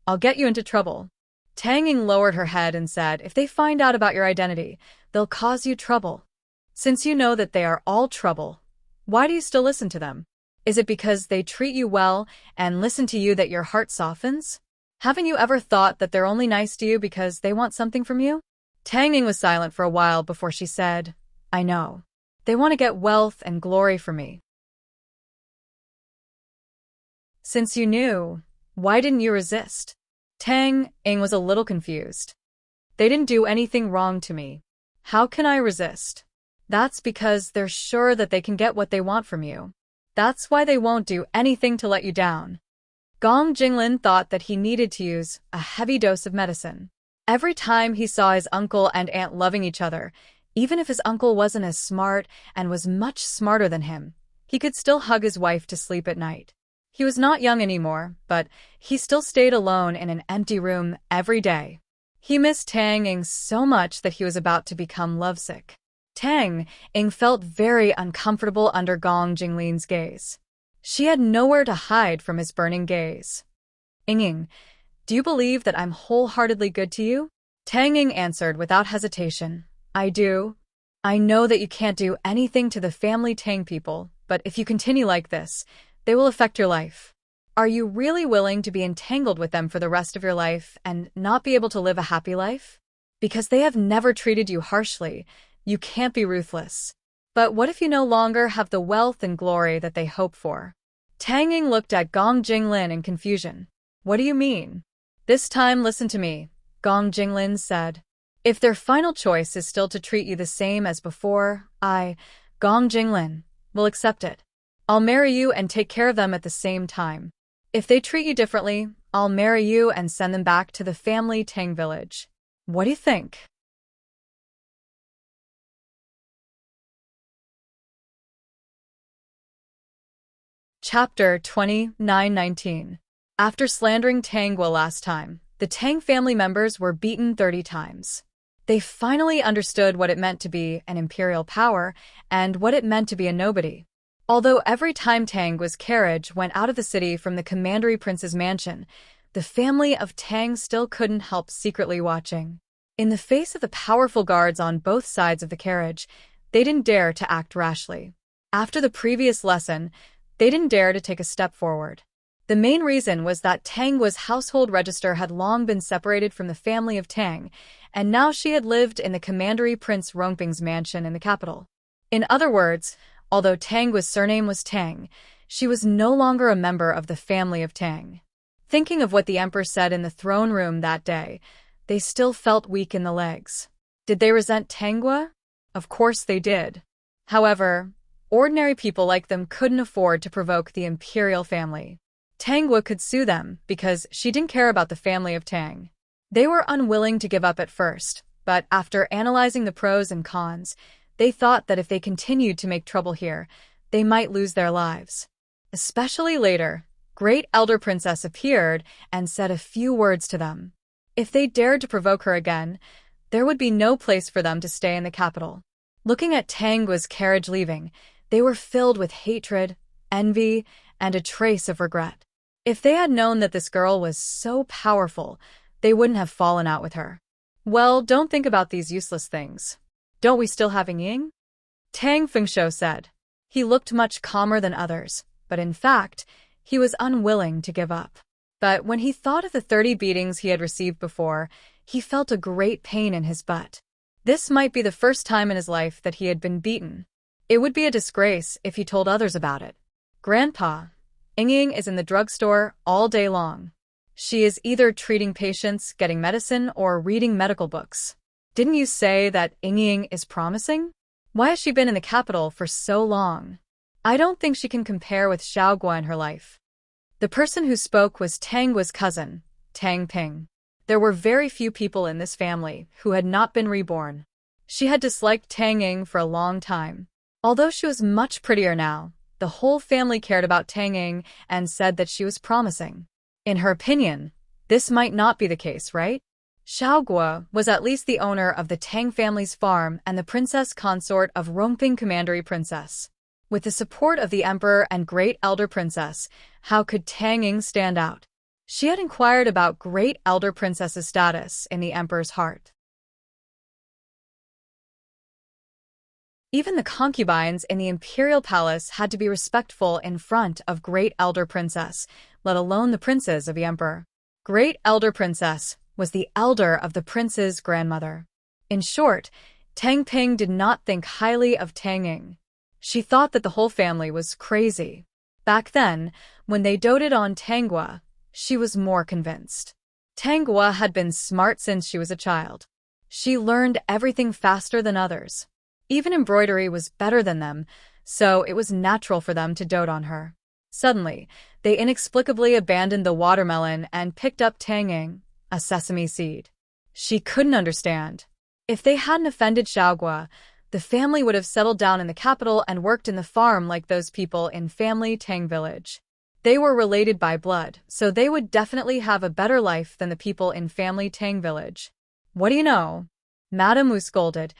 "I'll get you into trouble." Tang Ying lowered her head and said, "If they find out about your identity, they'll cause you trouble. Since you know that they are all trouble, why do you still listen to them? Is it because they treat you well and listen to you that your heart softens? Haven't you ever thought that they're only nice to you because they want something from you?" Tang Ying was silent for a while before she said, "I know. They want to get wealth and glory from me." "Since you knew, why didn't you resist?" Tang Ying was a little confused. "They didn't do anything wrong to me. How can I resist?" "That's because they're sure that they can get what they want from you. That's why they won't do anything to let you down." Gong Jinglin thought that he needed to use a heavy dose of medicine. Every time he saw his uncle and aunt loving each other, even if his uncle wasn't as smart and was much smarter than him, he could still hug his wife to sleep at night. He was not young anymore, but he still stayed alone in an empty room every day. He missed Tang Ying so much that he was about to become lovesick. Tang Ying felt very uncomfortable under Gong Jinglin's gaze. She had nowhere to hide from his burning gaze. "Ying, do you believe that I'm wholeheartedly good to you?" Tang Ying answered without hesitation, "I do. I know that you can't do anything to the family Tang people, but if you continue like this, they will affect your life. Are you really willing to be entangled with them for the rest of your life and not be able to live a happy life? Because they have never treated you harshly, you can't be ruthless. But what if you no longer have the wealth and glory that they hope for?" Tang Ying looked at Gong Jinglin in confusion. "What do you mean?" "This time listen to me," Gong Jinglin said. "If their final choice is still to treat you the same as before, I, Gong Jinglin, will accept it. I'll marry you and take care of them at the same time. If they treat you differently, I'll marry you and send them back to the family Tang village. What do you think?" Chapter 29:19. After slandering Tangwa last time, the Tang family members were beaten 30 times. They finally understood what it meant to be an imperial power and what it meant to be a nobody. Although every time Tangwa's carriage went out of the city from the commandery prince's mansion, the family of Tang still couldn't help secretly watching. In the face of the powerful guards on both sides of the carriage, they didn't dare to act rashly. After the previous lesson, they didn't dare to take a step forward. The main reason was that Tangwa's household register had long been separated from the family of Tang, and now she had lived in the commandery Prince Rongping's mansion in the capital. In other words, although Tangwa's surname was Tang, she was no longer a member of the family of Tang. Thinking of what the emperor said in the throne room that day, they still felt weak in the legs. Did they resent Tangwa? Of course they did. However, ordinary people like them couldn't afford to provoke the imperial family. Tangwa could sue them because she didn't care about the family of Tang. They were unwilling to give up at first, but after analyzing the pros and cons, they thought that if they continued to make trouble here, they might lose their lives. Especially later, Great Elder Princess appeared and said a few words to them. If they dared to provoke her again, there would be no place for them to stay in the capital. Looking at Tangwa's carriage leaving, they were filled with hatred, envy, and a trace of regret. If they had known that this girl was so powerful, they wouldn't have fallen out with her. "Well, don't think about these useless things. Don't we still have Ying?" Tang Fengshou said. He looked much calmer than others, but in fact, he was unwilling to give up. But when he thought of the 30 beatings he had received before, He felt a great pain in his butt. This might be the first time in his life that he had been beaten. It would be a disgrace if he told others about it. Grandpa, Ying is in the drugstore all day long. She is either treating patients, getting medicine, or reading medical books. Didn't you say that Ying is promising? Why has she been in the capital for so long? I don't think she can compare with Xiaogua in her life. The person who spoke was Tang Guo's cousin, Tang Ping. There were very few people in this family who had not been reborn. She had disliked Tang Ying for a long time. Although she was much prettier now, the whole family cared about Tang Ying and said that she was promising. In her opinion, this might not be the case, right? Xiaogua was at least the owner of the Tang family's farm and the princess consort of Rongping Commandery Princess. With the support of the emperor and great elder princess, how could Tang Ying stand out? She had inquired about great elder princess's status in the emperor's heart. Even the concubines in the imperial palace had to be respectful in front of great elder princess, let alone the princes of the emperor. Great elder princess was the elder of the prince's grandmother. In short, Tang Ping did not think highly of Tang Ying. She thought that the whole family was crazy. Back then, when they doted on Tang Guo, she was more convinced. Tang Guo had been smart since she was a child. She learned everything faster than others. Even embroidery was better than them, so it was natural for them to dote on her. Suddenly, they inexplicably abandoned the watermelon and picked up Tang Ying, a sesame seed. She couldn't understand. If they hadn't offended Xiaogua, the family would have settled down in the capital and worked in the farm like those people in family Tang village. They were related by blood, so they would definitely have a better life than the people in family Tang village. What do you know? Madame Wu scolded.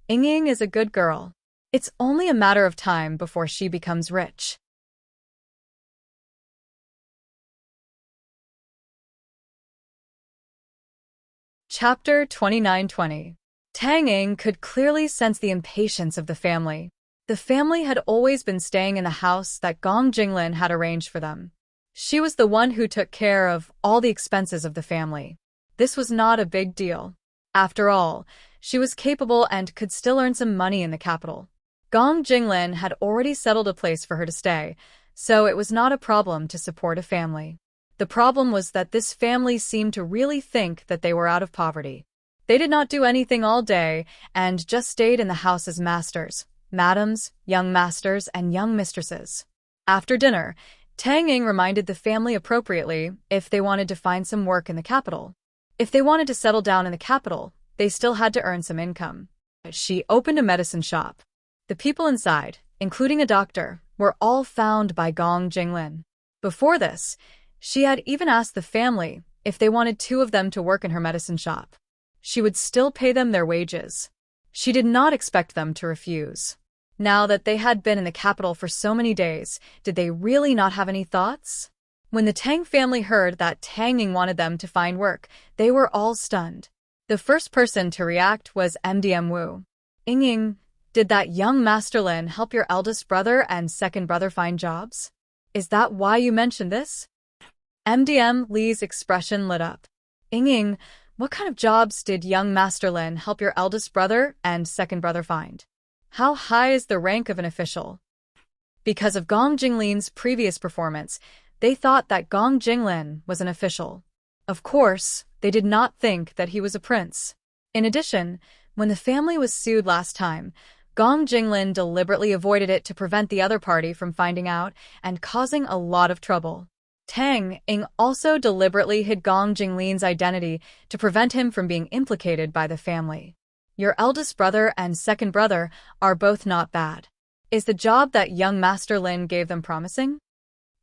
Ying is a good girl. It's only a matter of time before she becomes rich. Chapter 29-20. Tang Ying could clearly sense the impatience of the family. The family had always been staying in the house that Gong Jinglin had arranged for them. She was the one who took care of all the expenses of the family. This was not a big deal. After all, she was capable and could still earn some money in the capital. Gong Jinglin had already settled a place for her to stay, so it was not a problem to support a family. The problem was that this family seemed to really think that they were out of poverty. They did not do anything all day and just stayed in the house as masters, madams, young masters, and young mistresses. After dinner, Tang Ying reminded the family appropriately if they wanted to find some work in the capital. If they wanted to settle down in the capital, they still had to earn some income. She opened a medicine shop. The people inside, including a doctor, were all found by Gong Jinglin. Before this, she had even asked the family if they wanted two of them to work in her medicine shop. She would still pay them their wages. She did not expect them to refuse. Now that they had been in the capital for so many days, did they really not have any thoughts? When the Tang family heard that Tang Ying wanted them to find work, they were all stunned. The first person to react was MDM Wu. Ying, did that young Master Lin help your eldest brother and second brother find jobs? Is that why you mentioned this? MDM Li's expression lit up. Ying, what kind of jobs did young Master Lin help your eldest brother and second brother find? How high is the rank of an official? Because of Gong Jinglin's previous performance, they thought that Gong Jinglin was an official. Of course, they did not think that he was a prince. In addition, when the family was sued last time, Gong Jinglin deliberately avoided it to prevent the other party from finding out and causing a lot of trouble. Tang Ying also deliberately hid Gong Jinglin's identity to prevent him from being implicated by the family. Your eldest brother and second brother are both not bad. Is the job that young Master Lin gave them promising?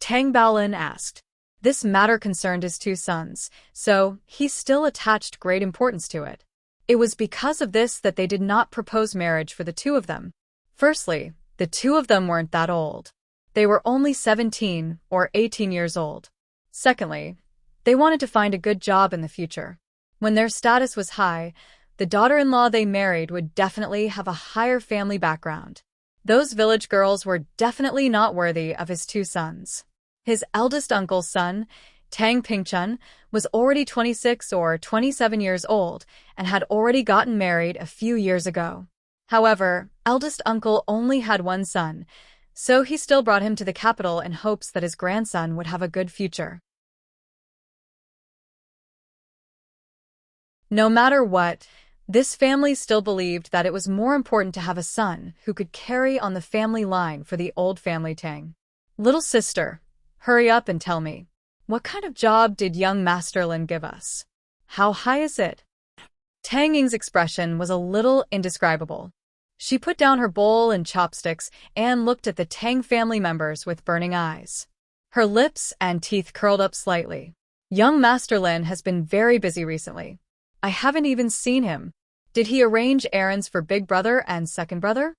Tang Baolin asked. This matter concerned his two sons, so he still attached great importance to it. It was because of this that they did not propose marriage for the two of them. Firstly, the two of them weren't that old. They were only 17 or 18 years old. Secondly, they wanted to find a good job in the future. When their status was high, the daughter-in-law they married would definitely have a higher family background. Those village girls were definitely not worthy of his two sons. His eldest uncle's son, Tang Pingchun was already 26 or 27 years old and had already gotten married a few years ago. However, eldest uncle only had one son, so he still brought him to the capital in hopes that his grandson would have a good future. No matter what, this family still believed that it was more important to have a son who could carry on the family line for the old family Tang. Little sister, hurry up and tell me, what kind of job did young Master Lin give us? How high is it? Tang Ying's expression was a little indescribable. She put down her bowl and chopsticks and looked at the Tang family members with burning eyes. Her lips and teeth curled up slightly. Young Master Lin has been very busy recently. I haven't even seen him. Did he arrange errands for big brother and second brother?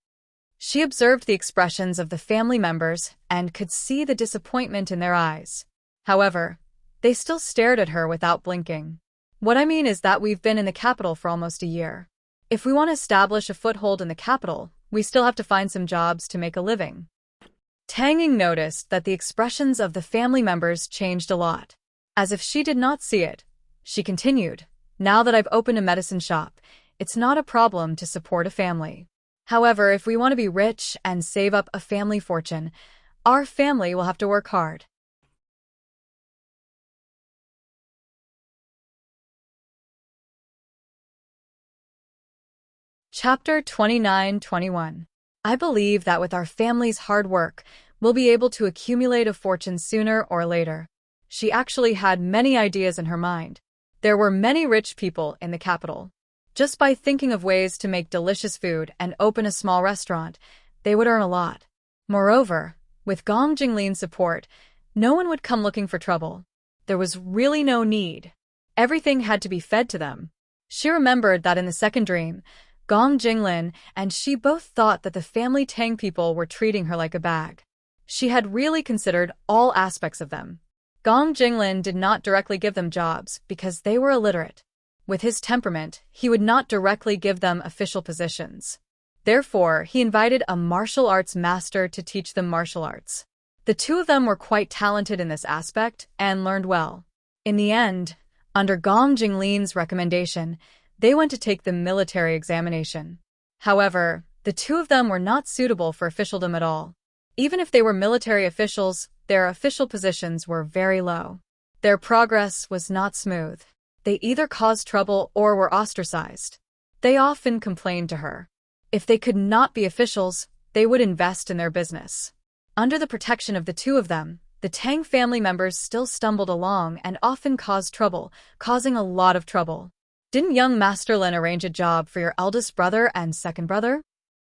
She observed the expressions of the family members and could see the disappointment in their eyes. However, they still stared at her without blinking. What I mean is that we've been in the capital for almost a year. If we want to establish a foothold in the capital, we still have to find some jobs to make a living. Tang Ying noticed that the expressions of the family members changed a lot. As if she did not see it, she continued, now that I've opened a medicine shop, it's not a problem to support a family. However, if we want to be rich and save up a family fortune, our family will have to work hard. Chapter 29-21. I believe that with our family's hard work, we'll be able to accumulate a fortune sooner or later. She actually had many ideas in her mind. There were many rich people in the capital. Just by thinking of ways to make delicious food and open a small restaurant, they would earn a lot. Moreover, with Gong Jinglin's support, no one would come looking for trouble. There was really no need. Everything had to be fed to them. She remembered that in the second dream, Gong Jinglin and she both thought that the family Tang people were treating her like a bag. She had really considered all aspects of them. Gong Jinglin did not directly give them jobs because they were illiterate. With his temperament, he would not directly give them official positions. Therefore, he invited a martial arts master to teach them martial arts. The two of them were quite talented in this aspect and learned well. In the end, under Gong Jinglin's recommendation, they went to take the military examination. However, the two of them were not suitable for officialdom at all. Even if they were military officials, their official positions were very low. Their progress was not smooth. They either caused trouble or were ostracized. They often complained to her. If they could not be officials, they would invest in their business. Under the protection of the two of them, the Tang family members still stumbled along and often caused trouble, causing a lot of trouble. Didn't young Master Lin arrange a job for your eldest brother and second brother?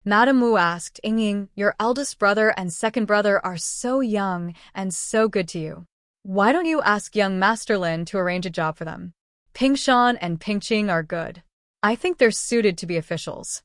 Madame Wu asked. Ying, your eldest brother and second brother are so young and so good to you. Why don't you ask young Master Lin to arrange a job for them? Pingshan and Pingqing are good. I think they're suited to be officials.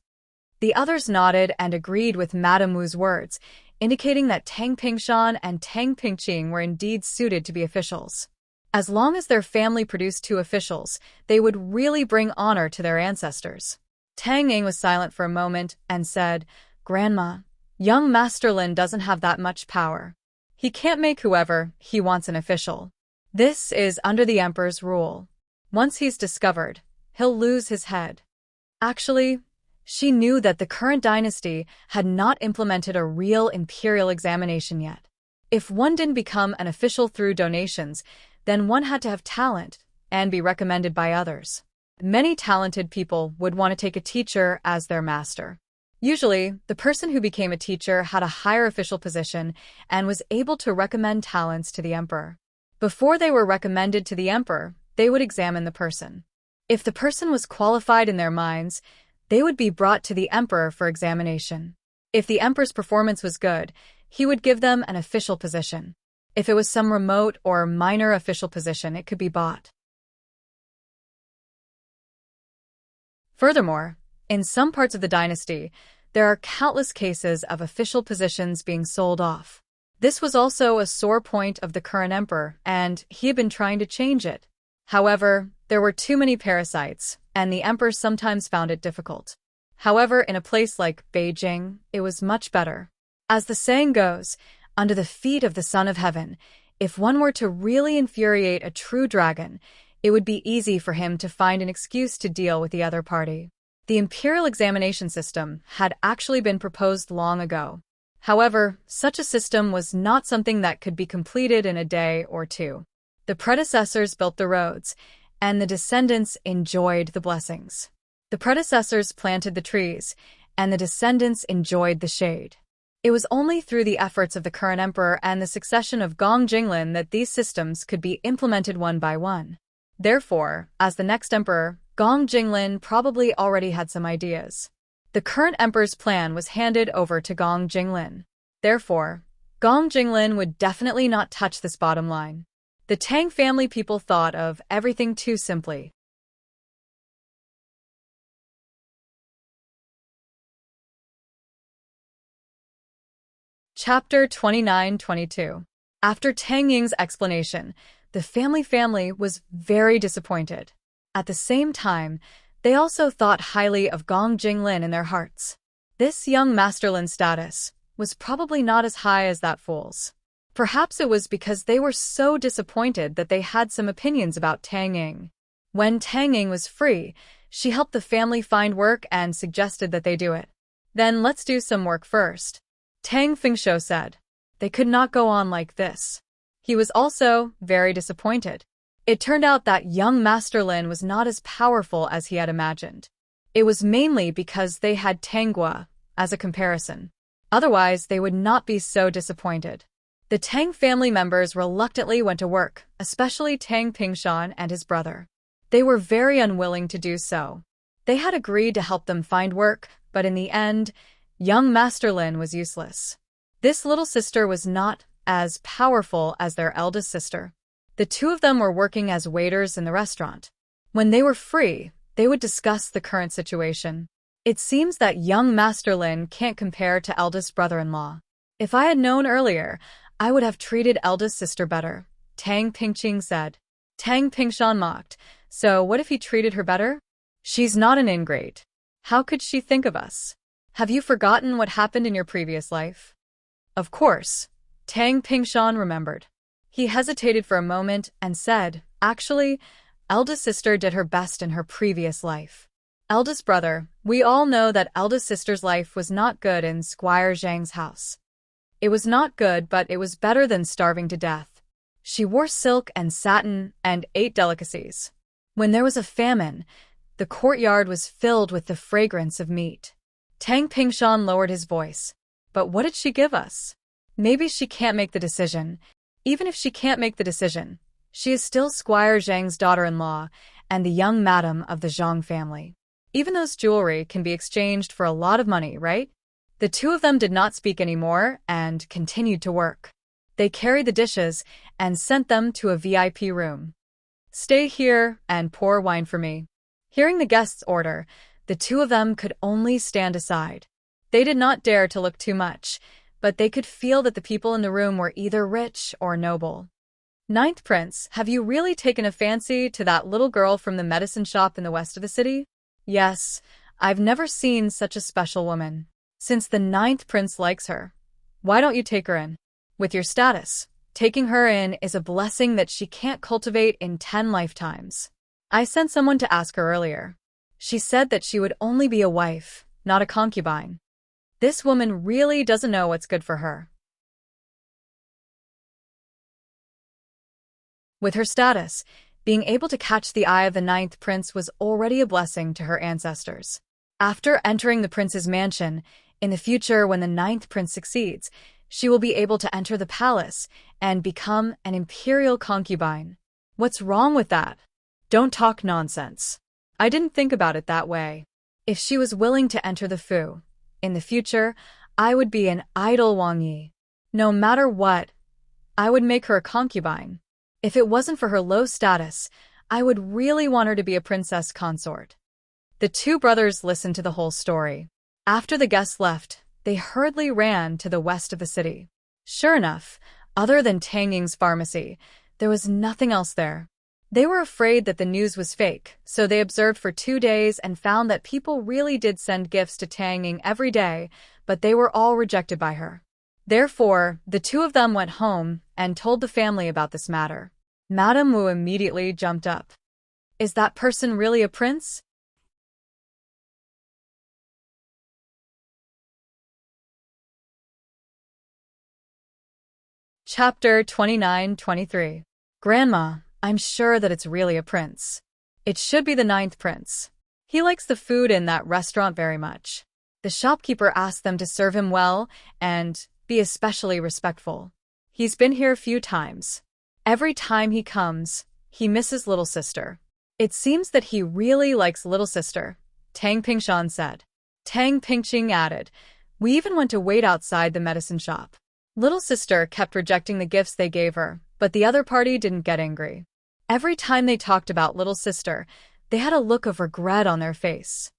The others nodded and agreed with Madame Wu's words, indicating that Tang Pingshan and Tang Pingqing were indeed suited to be officials. As long as their family produced two officials, they would really bring honor to their ancestors. Tang Ying was silent for a moment and said, Grandma, young Master Lin doesn't have that much power. He can't make whoever he wants an official. This is under the Emperor's rule. Once he's discovered, he'll lose his head. Actually, she knew that the current dynasty had not implemented a real imperial examination yet. If one didn't become an official through donations, then one had to have talent and be recommended by others. Many talented people would want to take a teacher as their master. Usually, the person who became a teacher had a higher official position and was able to recommend talents to the emperor. Before they were recommended to the emperor, they would examine the person. If the person was qualified in their minds, they would be brought to the emperor for examination. If the emperor's performance was good, he would give them an official position. If it was some remote or minor official position, it could be bought. Furthermore, in some parts of the dynasty, there are countless cases of official positions being sold off. This was also a sore point of the current emperor, and he had been trying to change it. However, there were too many parasites, and the emperor sometimes found it difficult. However, in a place like Beijing, it was much better. As the saying goes, under the feet of the Son of Heaven, If one were to really infuriate a true dragon, it would be easy for him to find an excuse to deal with the other party. The imperial examination system had actually been proposed long ago. However, such a system was not something that could be completed in a day or two. The predecessors built the roads, and the descendants enjoyed the blessings. The predecessors planted the trees, and the descendants enjoyed the shade. It was only through the efforts of the current emperor and the succession of Gong Jinglin that these systems could be implemented one by one. Therefore, as the next emperor, Gong Jinglin probably already had some ideas. The current emperor's plan was handed over to Gong Jinglin. Therefore, Gong Jinglin would definitely not touch this bottom line. The Tang family people thought of everything too simply. Chapter 29-22. After Tang Ying's explanation, the family was very disappointed. At the same time, they also thought highly of Gong Jinglin in their hearts. This young masterlin's status was probably not as high as that fool's. Perhaps it was because they were so disappointed that they had some opinions about Tang Ying. When Tang Ying was free, she helped the family find work and suggested that they do it. Then let's do some work first, Tang Fingshou said. They could not go on like this. He was also very disappointed. It turned out that young Master Lin was not as powerful as he had imagined. It was mainly because they had Tanggua as a comparison. Otherwise, they would not be so disappointed. The Tang family members reluctantly went to work, especially Tang Pingshan and his brother. They were very unwilling to do so. They had agreed to help them find work, but in the end, young Master Lin was useless. This little sister was not as powerful as their eldest sister. The two of them were working as waiters in the restaurant. When they were free, they would discuss the current situation. It seems that young Master Lin can't compare to eldest brother-in-law. If I had known earlier, I would have treated eldest sister better, Tang Pingqing said. Tang Pingshan mocked. So what if he treated her better? She's not an ingrate. How could she think of us? Have you forgotten what happened in your previous life? Of course, Tang Pingshan remembered. He hesitated for a moment and said, actually, eldest sister did her best in her previous life. Eldest brother, we all know that eldest sister's life was not good in Squire Zhang's house. It was not good, but it was better than starving to death. She wore silk and satin and ate delicacies. When there was a famine, the courtyard was filled with the fragrance of meat. Tang Pingshan lowered his voice. But what did she give us? Maybe she can't make the decision. Even if she can't make the decision, she is still Squire Zhang's daughter-in-law and the young madam of the Zhang family. Even those jewelry can be exchanged for a lot of money, right? The two of them did not speak anymore and continued to work. They carried the dishes and sent them to a VIP room. Stay here and pour wine for me. Hearing the guest's order, the two of them could only stand aside. They did not dare to look too much, but they could feel that the people in the room were either rich or noble. Ninth Prince, have you really taken a fancy to that little girl from the medicine shop in the west of the city? Yes, I've never seen such a special woman. Since the Ninth Prince likes her, why don't you take her in? With your status, taking her in is a blessing that she can't cultivate in 10 lifetimes. I sent someone to ask her earlier. She said that she would only be a wife, not a concubine. This woman really doesn't know what's good for her. With her status, being able to catch the eye of the Ninth Prince was already a blessing to her ancestors. After entering the prince's mansion, in the future when the Ninth Prince succeeds, she will be able to enter the palace and become an imperial concubine. What's wrong with that? Don't talk nonsense. I didn't think about it that way. If she was willing to enter the Fu, in the future, I would be an idle Wang Yi. No matter what, I would make her a concubine. If it wasn't for her low status, I would really want her to be a princess consort. The two brothers listened to the whole story. After the guests left, they hurriedly ran to the west of the city. Sure enough, other than Tang Ying's pharmacy, there was nothing else there. They were afraid that the news was fake, so they observed for 2 days and found that people really did send gifts to Tang Ying every day, but they were all rejected by her. Therefore, the two of them went home and told the family about this matter. Madame Wu immediately jumped up. Is that person really a prince? Chapter 29-23. Grandma, I'm sure that it's really a prince. It should be the 9th prince. He likes the food in that restaurant very much. The shopkeeper asked them to serve him well and be especially respectful. He's been here a few times. Every time he comes, he misses little sister. It seems that he really likes little sister, Tang Pingshan said. Tang Pingqing added, we even went to wait outside the medicine shop. Little sister kept rejecting the gifts they gave her, but the other party didn't get angry. Every time they talked about little sister, they had a look of regret on their face.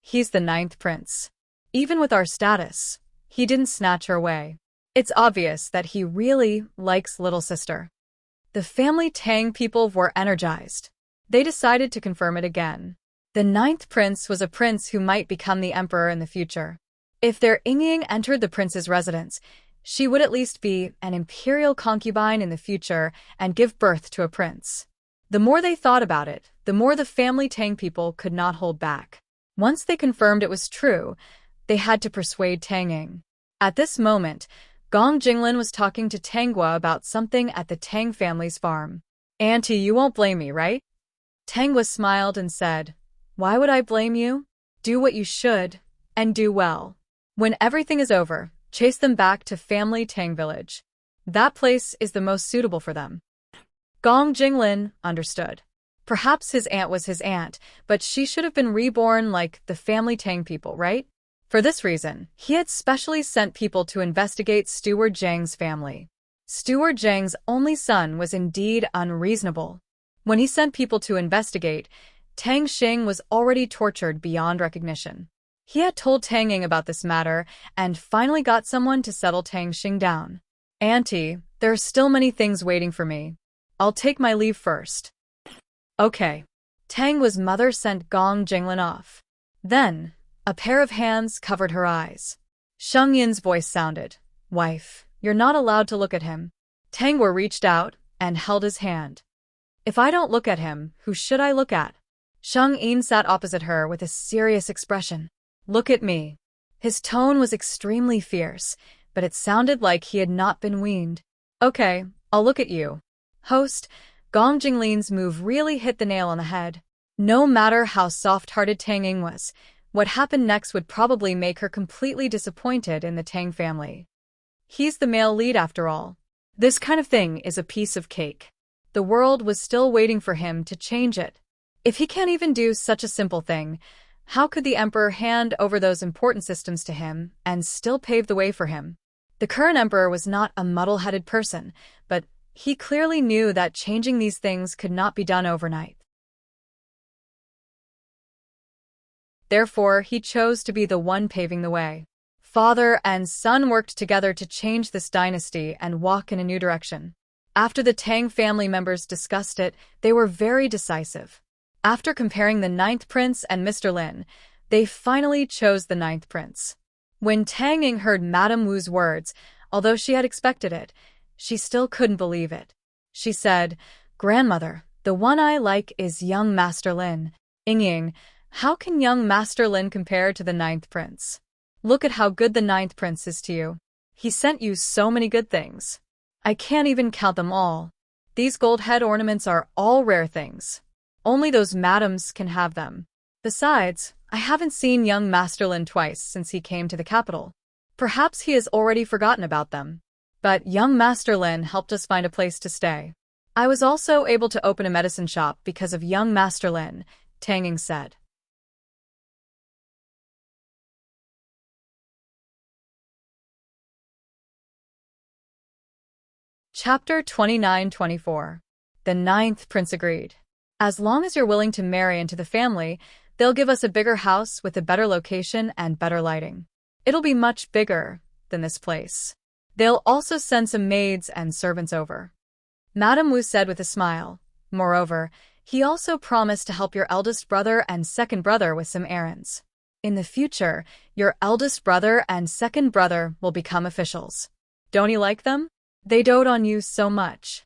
He's the 9th prince. Even with our status, he didn't snatch her away. It's obvious that he really likes little sister. The family Tang people were energized. They decided to confirm it again. The 9th prince was a prince who might become the emperor in the future. If their Ying entered the prince's residence, she would at least be an imperial concubine in the future and give birth to a prince. The more they thought about it, the more the family Tang people could not hold back. Once they confirmed it was true, they had to persuade Tang Ying. At this moment, Gong Jinglin was talking to Tanghua about something at the Tang family's farm. Auntie, you won't blame me, right? Tanghua smiled and said, why would I blame you? Do what you should, and do well. When everything is over, chase them back to family Tang village. That place is the most suitable for them. Gong Jinglin understood. Perhaps his aunt was his aunt, but she should have been reborn like the family Tang people, right? For this reason, he had specially sent people to investigate Steward Zhang's family. Steward Zhang's only son was indeed unreasonable. When he sent people to investigate, Tang Xing was already tortured beyond recognition. He had told Tang Ying about this matter and finally got someone to settle Tang Xing down. Auntie, there are still many things waiting for me. I'll take my leave first. Okay. Tanghua's mother sent Gong Jinglin off. Then, a pair of hands covered her eyes. Sheng Yin's voice sounded, wife, you're not allowed to look at him. Tanghua reached out and held his hand. If I don't look at him, who should I look at? Sheng Yin sat opposite her with a serious expression. Look at me. His tone was extremely fierce, but it sounded like he had not been weaned. Okay, I'll look at you. Host, Gong Jinglin's move really hit the nail on the head. No matter how soft-hearted Tang Ying was, what happened next would probably make her completely disappointed in the Tang family. He's the male lead after all. This kind of thing is a piece of cake. The world was still waiting for him to change it. If he can't even do such a simple thing, how could the emperor hand over those important systems to him and still pave the way for him? The current emperor was not a muddle-headed person, but he clearly knew that changing these things could not be done overnight. Therefore, he chose to be the one paving the way. Father and son worked together to change this dynasty and walk in a new direction. After the Tang family members discussed it, they were very decisive. After comparing the 9th prince and Mr. Lin, they finally chose the 9th prince. When Tang Ying heard Madame Wu's words, although she had expected it, she still couldn't believe it. She said, Grandmother, the one I like is young Master Lin. Ying, how can young Master Lin compare to the 9th prince? Look at how good the 9th prince is to you. He sent you so many good things. I can't even count them all. These gold head ornaments are all rare things. Only those madams can have them. Besides, I haven't seen young Master Lin twice since he came to the capital. Perhaps he has already forgotten about them. But young Master Lin helped us find a place to stay. I was also able to open a medicine shop because of young Master Lin, Tang Ying said. Chapter 29-24. The 9th prince agreed. As long as you're willing to marry into the family, they'll give us a bigger house with a better location and better lighting. It'll be much bigger than this place. They'll also send some maids and servants over. Madame Wu said with a smile. Moreover, he also promised to help your eldest brother and second brother with some errands. In the future, your eldest brother and second brother will become officials. Don't you like them? They dote on you so much.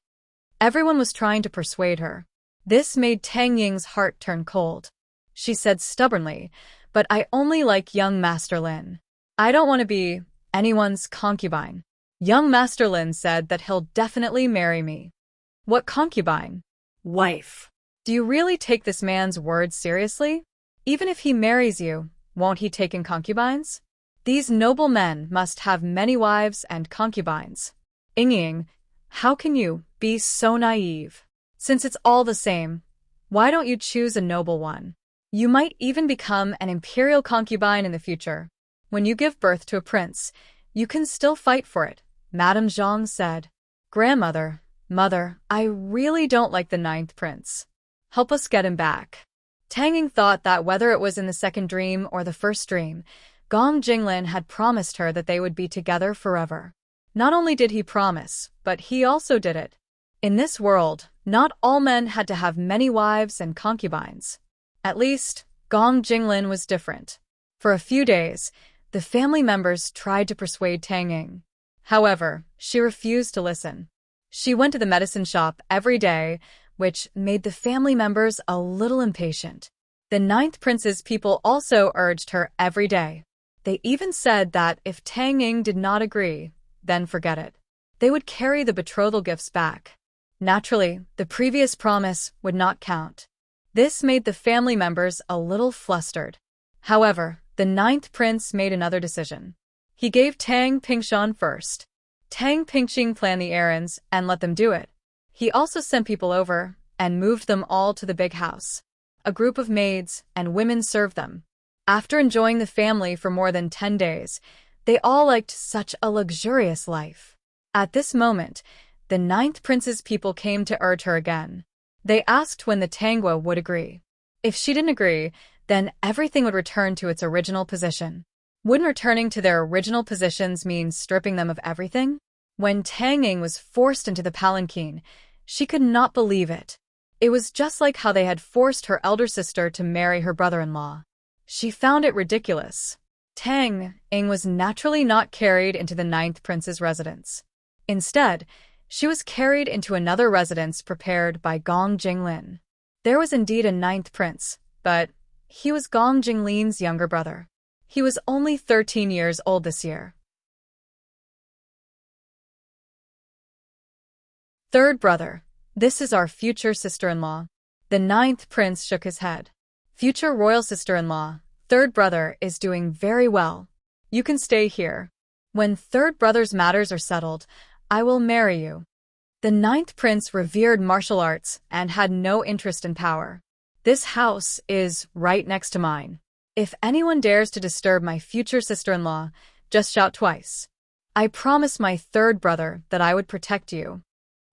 Everyone was trying to persuade her. This made Tang Ying's heart turn cold. She said stubbornly, "But I only like young Master Lin. I don't want to be anyone's concubine." Young Master Lin said that he'll definitely marry me. What concubine? Wife. Do you really take this man's words seriously? Even if he marries you, won't he take in concubines? These noble men must have many wives and concubines. Ying, how can you be so naive? Since it's all the same, why don't you choose a noble one? You might even become an imperial concubine in the future. When you give birth to a prince, you can still fight for it, Madame Zhang said. Grandmother, Mother, I really don't like the 9th prince. Help us get him back. Tang Ying thought that whether it was in the second dream or the first dream, Gong Jinglin had promised her that they would be together forever. Not only did he promise, but he also did it. In this world, not all men had to have many wives and concubines. At least, Gong Jinglin was different. For a few days, the family members tried to persuade Tang Ying. However, she refused to listen. She went to the medicine shop every day, which made the family members a little impatient. The 9th prince's people also urged her every day. They even said that if Tang Ying did not agree, then forget it. They would carry the betrothal gifts back. Naturally, the previous promise would not count. This made the family members a little flustered. However, the 9th prince made another decision. He gave Tang Pingshan first. Tang Pingxing planned the errands and let them do it. He also sent people over and moved them all to the big house. A group of maids and women served them. After enjoying the family for more than 10 days, they all liked such a luxurious life. At this moment, the 9th prince's people came to urge her again. They asked when the Tangua would agree. If she didn't agree, then everything would return to its original position. Wouldn't returning to their original positions mean stripping them of everything? When Tang Ying was forced into the palanquin, she could not believe it. It was just like how they had forced her elder sister to marry her brother-in-law. She found it ridiculous. Tang Ying was naturally not carried into the 9th prince's residence. Instead, she was carried into another residence prepared by Gong Jinglin. There was indeed a 9th prince, but he was Gong Jinglin's younger brother. He was only 13 years old this year. Third brother, this is our future sister-in-law. The 9th prince shook his head. Future royal sister-in-law, third brother is doing very well. You can stay here. When third brother's matters are settled, I will marry you. The 9th prince revered martial arts and had no interest in power. This house is right next to mine. If anyone dares to disturb my future sister-in-law, just shout twice. I promised my third brother that I would protect you.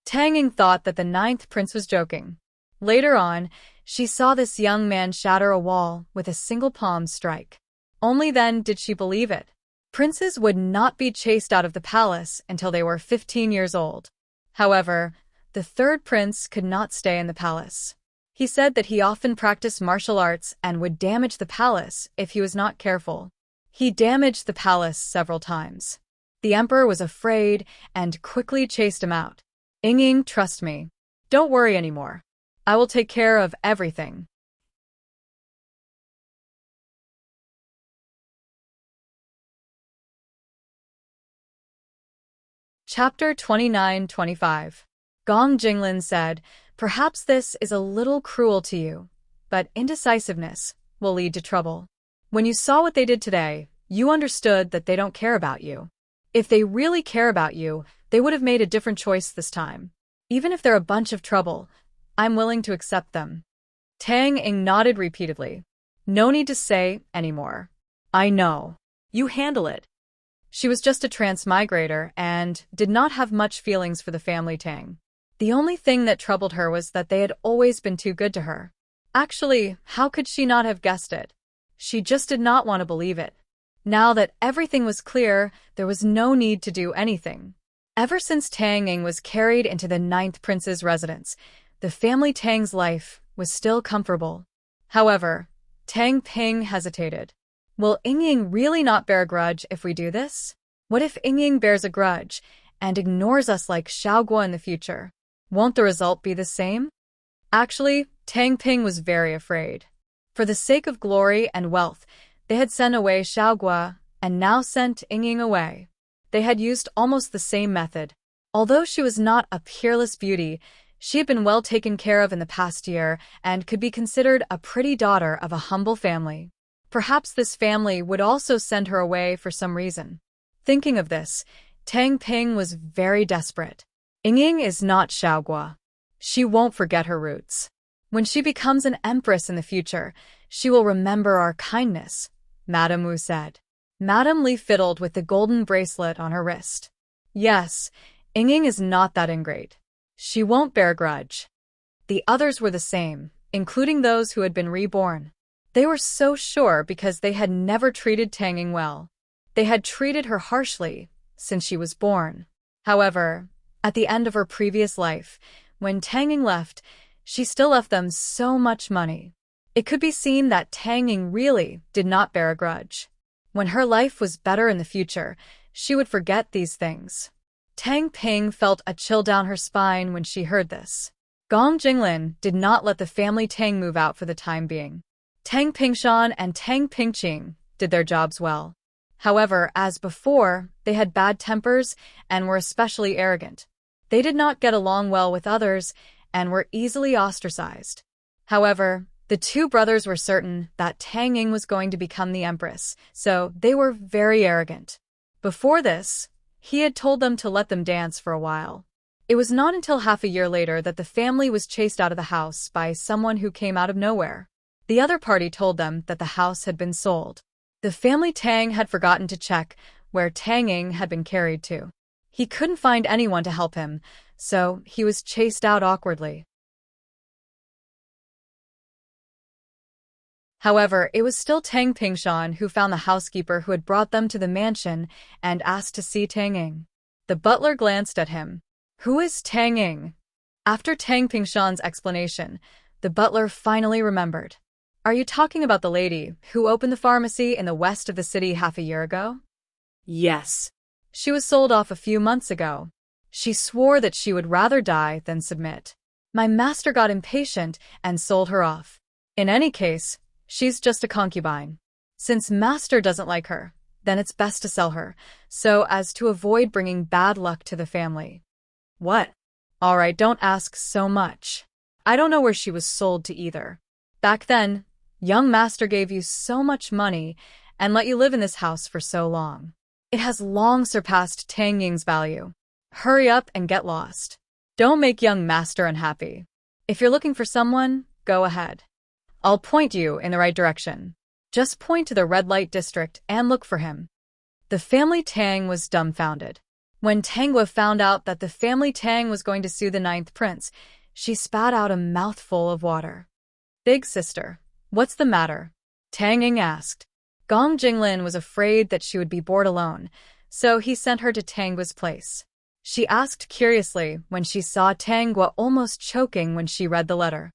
Tang Ying thought that the 9th prince was joking. Later on, she saw this young man shatter a wall with a single palm strike. Only then did she believe it. Princes would not be chased out of the palace until they were 15 years old. However, the third prince could not stay in the palace. He said that he often practiced martial arts and would damage the palace if he was not careful. He damaged the palace several times. The emperor was afraid and quickly chased him out. Ying, trust me. Don't worry anymore. I will take care of everything. Chapter 29-25. Gong Jinglin said, "Perhaps this is a little cruel to you, but indecisiveness will lead to trouble. When you saw what they did today, you understood that they don't care about you. If they really care about you, they would have made a different choice this time. Even if they're a bunch of trouble, I'm willing to accept them." Tang Ying nodded repeatedly. No need to say anymore. I know. You handle it. She was just a transmigrator and did not have much feelings for the family Tang. The only thing that troubled her was that they had always been too good to her. Actually, how could she not have guessed it? She just did not want to believe it. Now that everything was clear, there was no need to do anything. Ever since Tang Ying was carried into the 9th prince's residence, the family Tang's life was still comfortable. However, Tang Ping hesitated. Will Ying really not bear a grudge if we do this? What if Ying bears a grudge, and ignores us like Xiaogua in the future. Won't the result be the same? Actually, Tang Ping was very afraid. For the sake of glory and wealth, they had sent away Xiaogua and now sent Yingying away. They had used almost the same method. Although she was not a peerless beauty, she had been well taken care of in the past year and could be considered a pretty daughter of a humble family. Perhaps this family would also send her away for some reason. Thinking of this, Tang Ping was very desperate. Yingying is not Xiaogua. She won't forget her roots. When she becomes an empress in the future, she will remember our kindness, Madame Wu said. Madame Li fiddled with the golden bracelet on her wrist. Yes, Yingying is not that ingrate. She won't bear a grudge. The others were the same, including those who had been reborn. They were so sure because they had never treated Tang Ying well. They had treated her harshly since she was born. However, at the end of her previous life, when Tang Ying left, she still left them so much money. It could be seen that Tang Ying really did not bear a grudge. When her life was better in the future, she would forget these things. Tang Ping felt a chill down her spine when she heard this. Gong Jinglin did not let the family Tang move out for the time being. Tang Pingshan and Tang Pingqing did their jobs well. However, as before, they had bad tempers and were especially arrogant. They did not get along well with others and were easily ostracized. However, the two brothers were certain that Tang Ying was going to become the empress, so they were very arrogant. Before this, he had told them to let them dance for a while. It was not until half a year later that the family was chased out of the house by someone who came out of nowhere. The other party told them that the house had been sold. The family Tang had forgotten to check where Tang Ying had been carried to. He couldn't find anyone to help him, so he was chased out awkwardly. However, it was still Tang Pingshan who found the housekeeper who had brought them to the mansion and asked to see Tang Ying. The butler glanced at him. Who is Tang Ying? After Tang Pingshan's explanation, the butler finally remembered. Are you talking about the lady who opened the pharmacy in the west of the city half a year ago? Yes. She was sold off a few months ago. She swore that she would rather die than submit. My master got impatient and sold her off. In any case, she's just a concubine. Since master doesn't like her, then it's best to sell her, so as to avoid bringing bad luck to the family. What? All right, don't ask so much. I don't know where she was sold to either. Back then, young master gave you so much money and let you live in this house for so long. It has long surpassed Tang Ying's value. Hurry up and get lost. Don't make young master unhappy. If you're looking for someone, go ahead. I'll point you in the right direction. Just point to the red light district and look for him. The family Tang was dumbfounded. When Tangwa found out that the family Tang was going to sue the 9th prince, she spat out a mouthful of water. Big sister, what's the matter? Tang Ying asked. Gong Jinglin was afraid that she would be bored alone, so he sent her to Tangwa's place. She asked curiously when she saw Tangwa almost choking when she read the letter.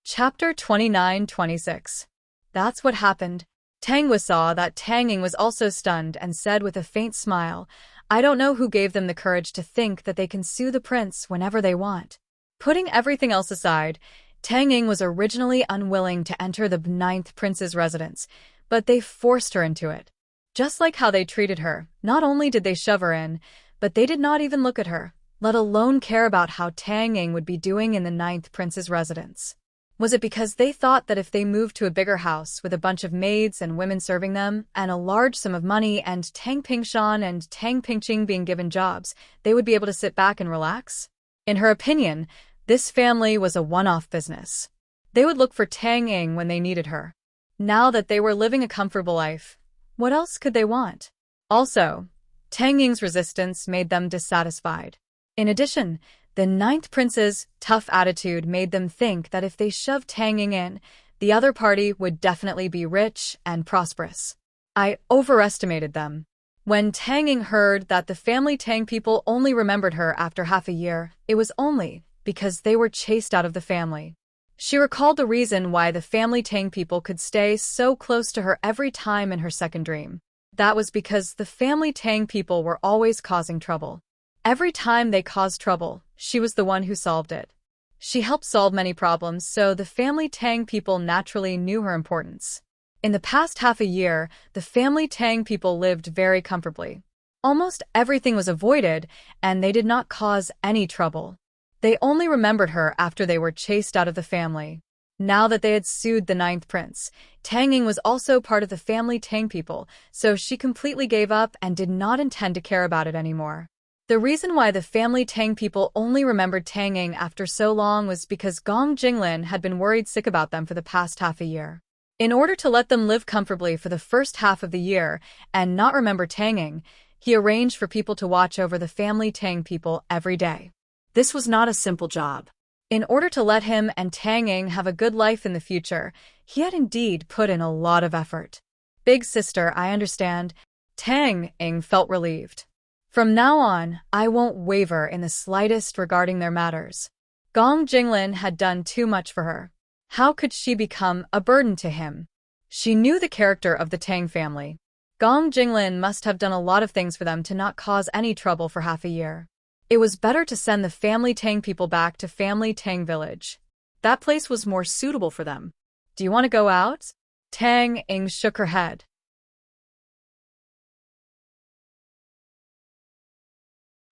Chapter 29-26. That's what happened. Tangwa saw that Tang Ying was also stunned and said with a faint smile, I don't know who gave them the courage to think that they can sue the prince whenever they want. Putting everything else aside, Tang Ying was originally unwilling to enter the 9th prince's residence, but they forced her into it. Just like how they treated her, not only did they shove her in, but they did not even look at her, let alone care about how Tang Ying would be doing in the 9th prince's residence. Was it because they thought that if they moved to a bigger house with a bunch of maids and women serving them, and a large sum of money and Tang Pingshan and Tang Pingqing being given jobs, they would be able to sit back and relax? In her opinion, this family was a one-off business. They would look for Tang Ying when they needed her. Now that they were living a comfortable life, what else could they want? Also, Tang Ying's resistance made them dissatisfied. In addition, the 9th prince's tough attitude made them think that if they shoved Tang Ying in, the other party would definitely be rich and prosperous. I overestimated them. When Tang Ying heard that the family Tang people only remembered her after half a year, it was only because they were chased out of the family. She recalled the reason why the family Tang people could stay so close to her every time in her second dream. That was because the family Tang people were always causing trouble. Every time they caused trouble, she was the one who solved it. She helped solve many problems, so the family Tang people naturally knew her importance. In the past half a year, the family Tang people lived very comfortably. Almost everything was avoided, and they did not cause any trouble. They only remembered her after they were chased out of the family. Now that they had sued the ninth prince, Tanging was also part of the family Tang people, so she completely gave up and did not intend to care about it anymore. The reason why the family Tang people only remembered Tanging after so long was because Gong Jinglin had been worried sick about them for the past half a year. In order to let them live comfortably for the first half of the year and not remember Tanging, he arranged for people to watch over the family Tang people every day. This was not a simple job. In order to let him and Tanging have a good life in the future, he had indeed put in a lot of effort. Big sister, I understand. Tanging felt relieved. From now on, I won't waver in the slightest regarding their matters. Gong Jinglin had done too much for her. How could she become a burden to him? She knew the character of the Tang family. Gong Jinglin must have done a lot of things for them to not cause any trouble for half a year. It was better to send the family Tang people back to family Tang village. That place was more suitable for them. Do you want to go out? Tanging shook her head.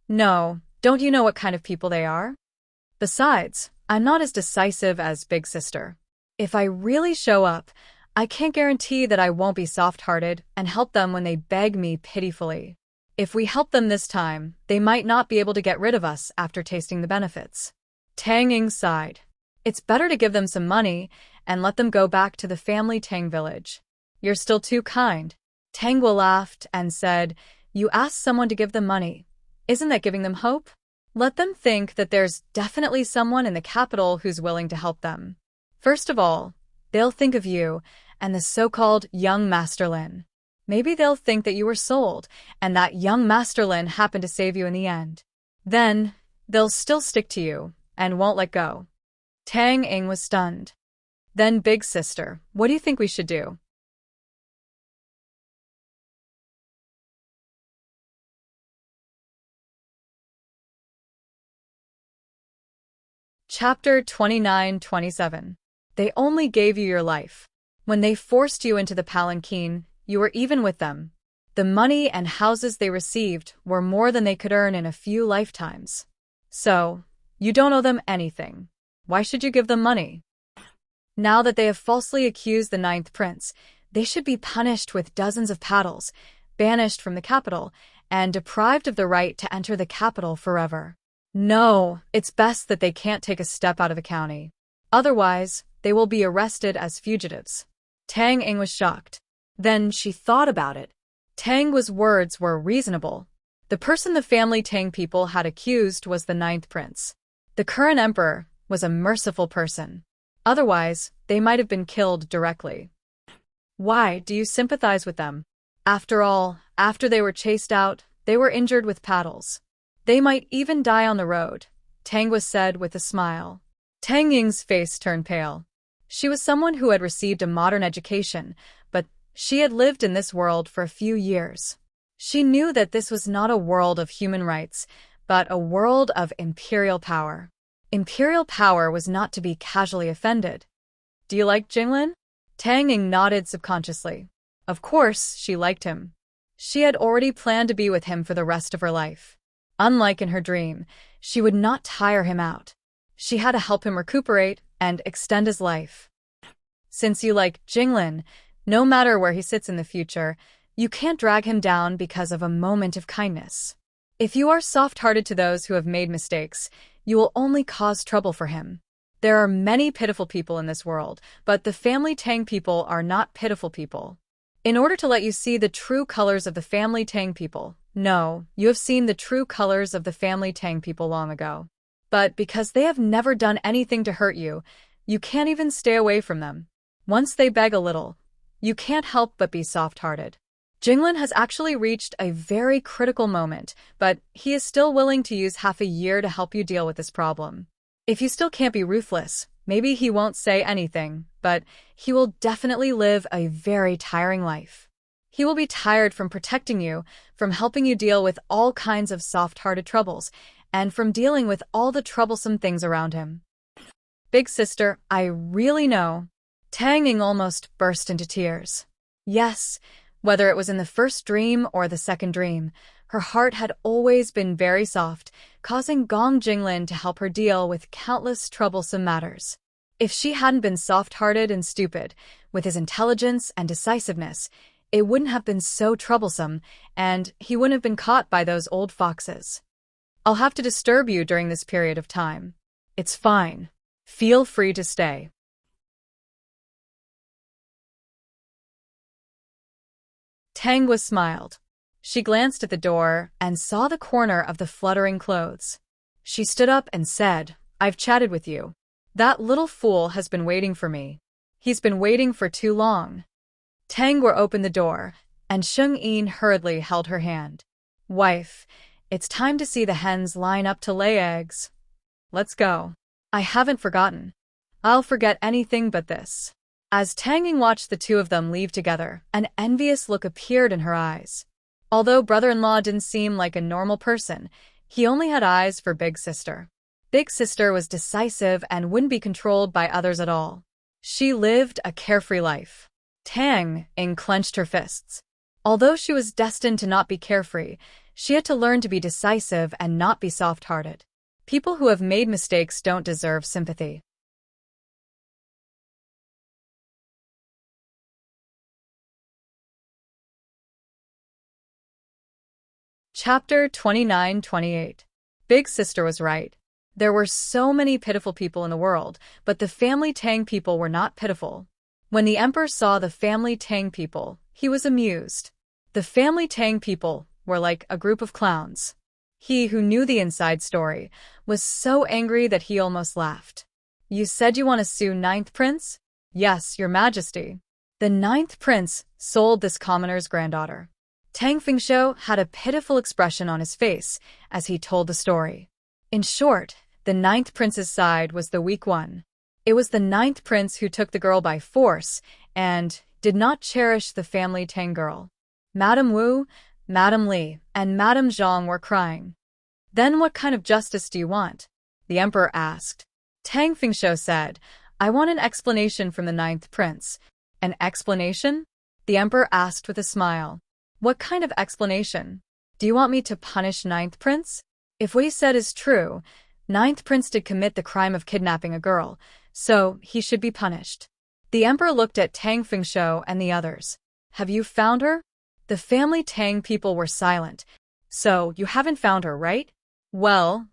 No, don't you know what kind of people they are? Besides, I'm not as decisive as Big Sister. If I really show up, I can't guarantee that I won't be soft-hearted and help them when they beg me pitifully. If we help them this time, they might not be able to get rid of us after tasting the benefits. Tanging sighed. It's better to give them some money and let them go back to the family Tang village. You're still too kind. Tangwa laughed and said, You asked someone to give them money. Isn't that giving them hope? Let them think that there's definitely someone in the capital who's willing to help them. First of all, they'll think of you and the so-called young Master Lin. Maybe they'll think that you were sold and that young Master Lin happened to save you in the end. Then, they'll still stick to you and won't let go. Tanging was stunned. Then, Big Sister, what do you think we should do? Chapter 29-27. They only gave you your life. When they forced you into the palanquin, you were even with them. The money and houses they received were more than they could earn in a few lifetimes. So, you don't owe them anything. Why should you give them money? Now that they have falsely accused the ninth prince, they should be punished with dozens of paddles, banished from the capital, and deprived of the right to enter the capital forever. No, it's best that they can't take a step out of the county. Otherwise, they will be arrested as fugitives. Tanging was shocked. Then she thought about it. Tangwa's words were reasonable. The person the family Tang people had accused was the ninth prince. The current emperor was a merciful person. Otherwise, they might have been killed directly. Why do you sympathize with them? After all, after they were chased out, they were injured with paddles. They might even die on the road, Tangwa said with a smile. Tanging's face turned pale. She was someone who had received a modern education, but she had lived in this world for a few years. She knew that this was not a world of human rights, but a world of imperial power. Imperial power was not to be casually offended. Do you like Jinglin? Tanging nodded subconsciously. Of course, she liked him. She had already planned to be with him for the rest of her life. Unlike in her dream, she would not tire him out. She had to help him recuperate and extend his life. Since you like Jinglin, no matter where he sits in the future, you can't drag him down because of a moment of kindness. If you are soft-hearted to those who have made mistakes, you will only cause trouble for him. There are many pitiful people in this world, but the family Tang people are not pitiful people. In order to let you see the true colors of the family Tang people, no, you have seen the true colors of the family Tang people long ago. But because they have never done anything to hurt you, you can't even stay away from them. Once they beg a little, you can't help but be soft-hearted. Jinglin has actually reached a very critical moment, but he is still willing to use half a year to help you deal with this problem. If you still can't be ruthless, Maybe he won't say anything, but he will definitely live a very tiring life. He will be tired from protecting you, from helping you deal with all kinds of soft-hearted troubles, and from dealing with all the troublesome things around him. Big sister, I really know. Tang Ning almost burst into tears. Yes, whether it was in the first dream or the second dream, her heart had always been very soft, causing Gong Jinglin to help her deal with countless troublesome matters. If she hadn't been soft-hearted and stupid, with his intelligence and decisiveness, it wouldn't have been so troublesome, and he wouldn't have been caught by those old foxes. I'll have to disturb you during this period of time. It's fine. Feel free to stay. Tang was smiled. She glanced at the door and saw the corner of the fluttering clothes. She stood up and said, I've chatted with you. That little fool has been waiting for me. He's been waiting for too long. Tang opened the door, and Sheng Yin hurriedly held her hand. Wife, it's time to see the hens line up to lay eggs. Let's go. I haven't forgotten. I'll forget anything but this. As Tang Ning watched the two of them leave together, an envious look appeared in her eyes. Although brother-in-law didn't seem like a normal person, he only had eyes for Big Sister. Big Sister was decisive and wouldn't be controlled by others at all. She lived a carefree life. Tang Ning clenched her fists. Although she was destined to not be carefree, she had to learn to be decisive and not be soft-hearted. People who have made mistakes don't deserve sympathy. Chapter 29-28. Big Sister was right. There were so many pitiful people in the world, but the family Tang people were not pitiful. When the emperor saw the family Tang people, he was amused. The family Tang people were like a group of clowns. He, who knew the inside story, was so angry that he almost laughed. You said you want to sue Ninth Prince? Yes, Your Majesty. The Ninth Prince sold this commoner's granddaughter. Tang Fingshou had a pitiful expression on his face as he told the story. In short, the Ninth Prince's side was the weak one. It was the Ninth Prince who took the girl by force and did not cherish the family Tang girl. Madame Wu, Madame Li, and Madame Zhang were crying. Then what kind of justice do you want? The emperor asked. Tang Fingshou said, I want an explanation from the Ninth Prince. An explanation? The emperor asked with a smile. What kind of explanation? Do you want me to punish Ninth Prince? If what he said is true, Ninth Prince did commit the crime of kidnapping a girl, so he should be punished. The emperor looked at Tang Fingshou and the others. Have you found her? The family Tang people were silent. So, you haven't found her, right? Well,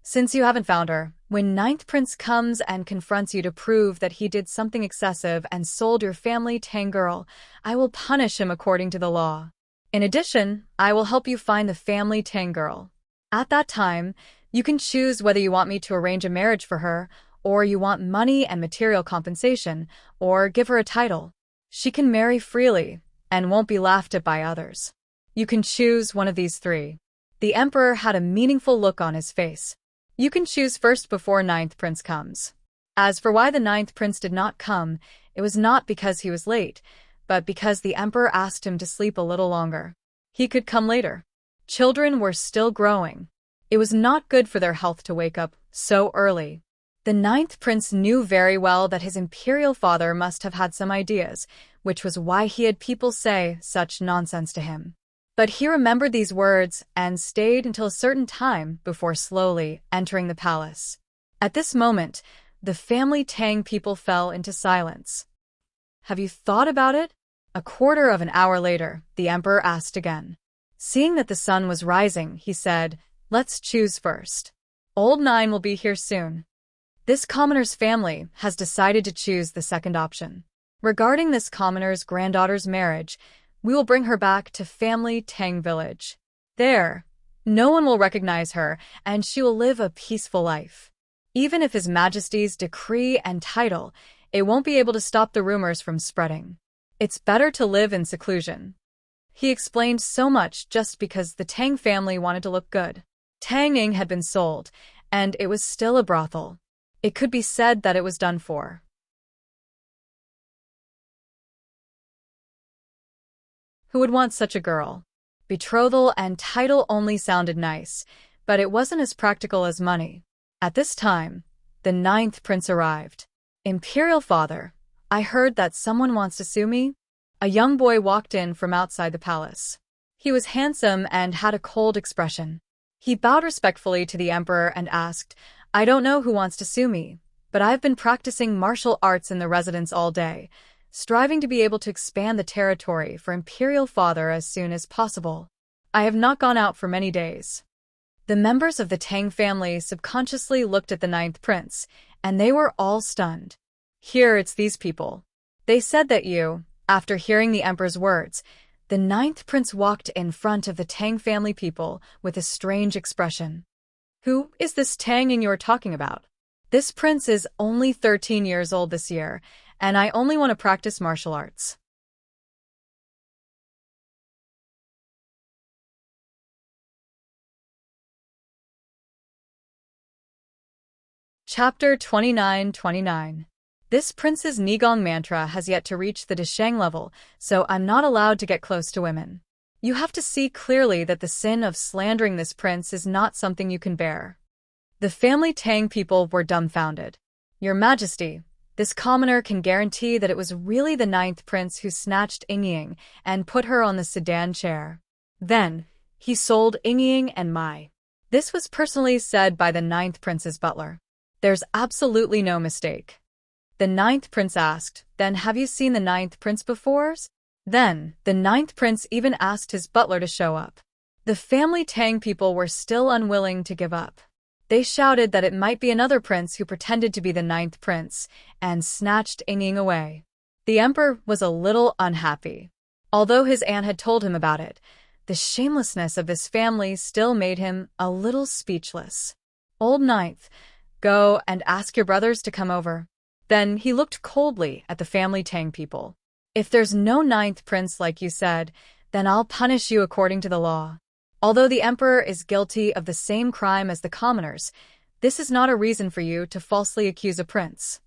since you haven't found her, when Ninth Prince comes and confronts you to prove that he did something excessive and sold your family Tang girl, I will punish him according to the law. In addition, I will help you find the family Tang girl. At that time, you can choose whether you want me to arrange a marriage for her, or you want money and material compensation, or give her a title. She can marry freely, and won't be laughed at by others. You can choose one of these three. The emperor had a meaningful look on his face. You can choose first before Ninth Prince comes. As for why the Ninth Prince did not come, it was not because he was late, but because the emperor asked him to sleep a little longer. He could come later. Children were still growing. It was not good for their health to wake up so early. The Ninth Prince knew very well that his imperial father must have had some ideas, which was why he had people say such nonsense to him. But he remembered these words and stayed until a certain time before slowly entering the palace. At this moment, the family Tang people fell into silence. Have you thought about it? A quarter of an hour later, the emperor asked again. Seeing that the sun was rising, he said, Let's choose first. Old Nine will be here soon. This commoner's family has decided to choose the second option. Regarding this commoner's granddaughter's marriage, we will bring her back to family Tang village. There, no one will recognize her, and she will live a peaceful life. Even if His Majesty's decree and title, it won't be able to stop the rumors from spreading. It's better to live in seclusion. He explained so much just because the Tang family wanted to look good. Tang Ning had been sold, and it was still a brothel. It could be said that it was done for. Who would want such a girl? Betrothal and title only sounded nice, but it wasn't as practical as money. At this time, the 9th prince arrived. Imperial father, I heard that someone wants to sue me. A young boy walked in from outside the palace. He was handsome and had a cold expression. He bowed respectfully to the emperor and asked, I don't know who wants to sue me, but I've been practicing martial arts in the residence all day, striving to be able to expand the territory for Imperial Father as soon as possible. I have not gone out for many days. The members of the Tang family subconsciously looked at the 9th prince, and they were all stunned. Here it's these people. They said that you, after hearing the emperor's words, the 9th prince walked in front of the Tang family people with a strange expression. Who is this Tang you're talking about? This prince is only 13 years old this year, and I only want to practice martial arts. Chapter 29:29. This prince's Nigong mantra has yet to reach the Desheng level, so I'm not allowed to get close to women. You have to see clearly that the sin of slandering this prince is not something you can bear. The family Tang people were dumbfounded. Your Majesty, this commoner can guarantee that it was really the 9th prince who snatched Yingying and put her on the sedan chair. Then, he sold Yingying and Mai. This was personally said by the 9th prince's butler. There's absolutely no mistake. The 9th prince asked, then have you seen the 9th prince before? Then, the 9th prince even asked his butler to show up. The family Tang people were still unwilling to give up. They shouted that it might be another prince who pretended to be the 9th prince and snatched Yingying away. The emperor was a little unhappy. Although his aunt had told him about it, the shamelessness of this family still made him a little speechless. Old 9th, go and ask your brothers to come over. Then he looked coldly at the family Tang people. If there's no 9th prince like you said, then I'll punish you according to the law. Although the emperor is guilty of the same crime as the commoners, this is not a reason for you to falsely accuse a prince.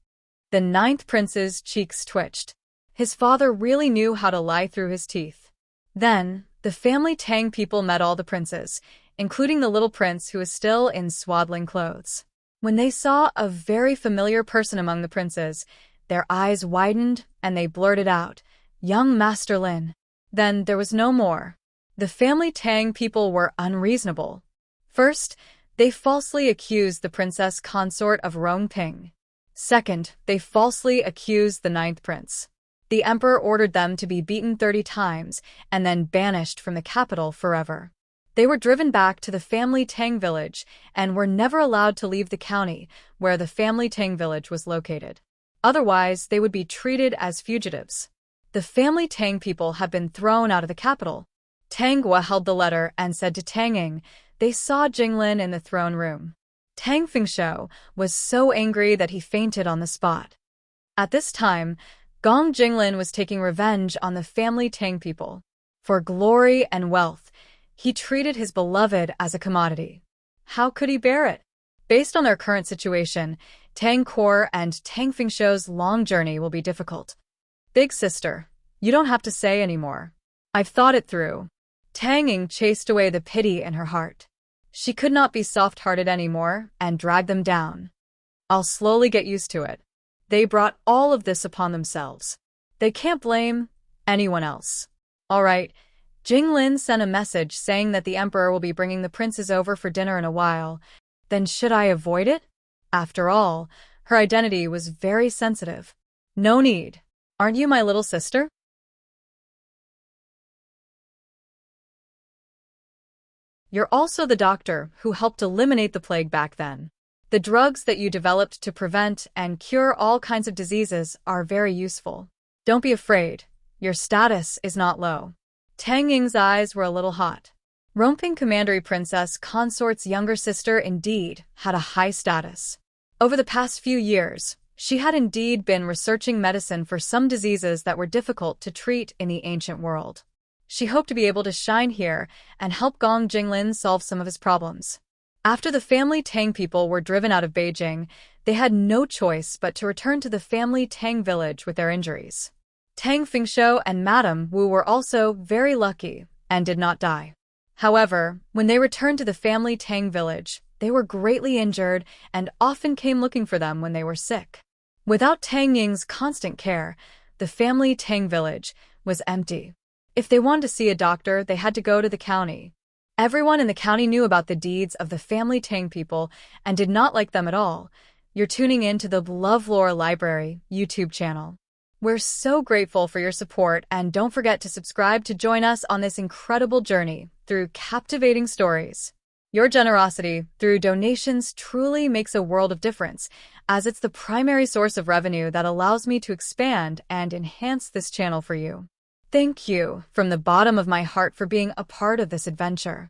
The 9th prince's cheeks twitched. His father really knew how to lie through his teeth. Then, the family Tang people met all the princes, including the little prince who was still in swaddling clothes. When they saw a very familiar person among the princes, their eyes widened and they blurted out, Young Master Lin. Then there was no more. The family Tang people were unreasonable. First, they falsely accused the princess consort of Rongping. Second, they falsely accused the 9th prince. The emperor ordered them to be beaten 30 times and then banished from the capital forever. They were driven back to the family Tang village and were never allowed to leave the county where the family Tang village was located. Otherwise, they would be treated as fugitives. The family Tang people have been thrown out of the capital. Tang Gua held the letter and said to Tang Ying, they saw Jinglin in the throne room. Tang Fingshou was so angry that he fainted on the spot. At this time, Gong Jinglin was taking revenge on the family Tang people. For glory and wealth, he treated his beloved as a commodity. How could he bear it? Based on their current situation, Tang Kor and Tang Fingshou's long journey will be difficult. Big sister, you don't have to say anymore. I've thought it through. Tang Ying chased away the pity in her heart. She could not be soft-hearted anymore and dragged them down. I'll slowly get used to it. They brought all of this upon themselves. They can't blame anyone else. All right. Jinglin sent a message saying that the emperor will be bringing the princes over for dinner in a while. Then should I avoid it? After all, her identity was very sensitive. No need. Aren't you my little sister? You're also the doctor who helped eliminate the plague back then. The drugs that you developed to prevent and cure all kinds of diseases are very useful. Don't be afraid. Your status is not low. Tang Ying's eyes were a little hot. Rongping Commandery Princess Consort's younger sister indeed had a high status. Over the past few years, she had indeed been researching medicine for some diseases that were difficult to treat in the ancient world. She hoped to be able to shine here and help Gong Jinglin solve some of his problems. After the family Tang people were driven out of Beijing, They had no choice but to return to the family Tang village with their injuries. Tang Fingshou and Madame Wu were also very lucky and did not die. However, when they returned to the family Tang village, they were greatly injured and often came looking for them when they were sick. Without Tang Ying's constant care, the family Tang village was empty. If they wanted to see a doctor, they had to go to the county. Everyone in the county knew about the deeds of the family Tang people and did not like them at all. You're tuning in to the LoveLore Library YouTube channel. We're so grateful for your support, and don't forget to subscribe to join us on this incredible journey through captivating stories. Your generosity through donations truly makes a world of difference, as it's the primary source of revenue that allows me to expand and enhance this channel for you. Thank you from the bottom of my heart for being a part of this adventure.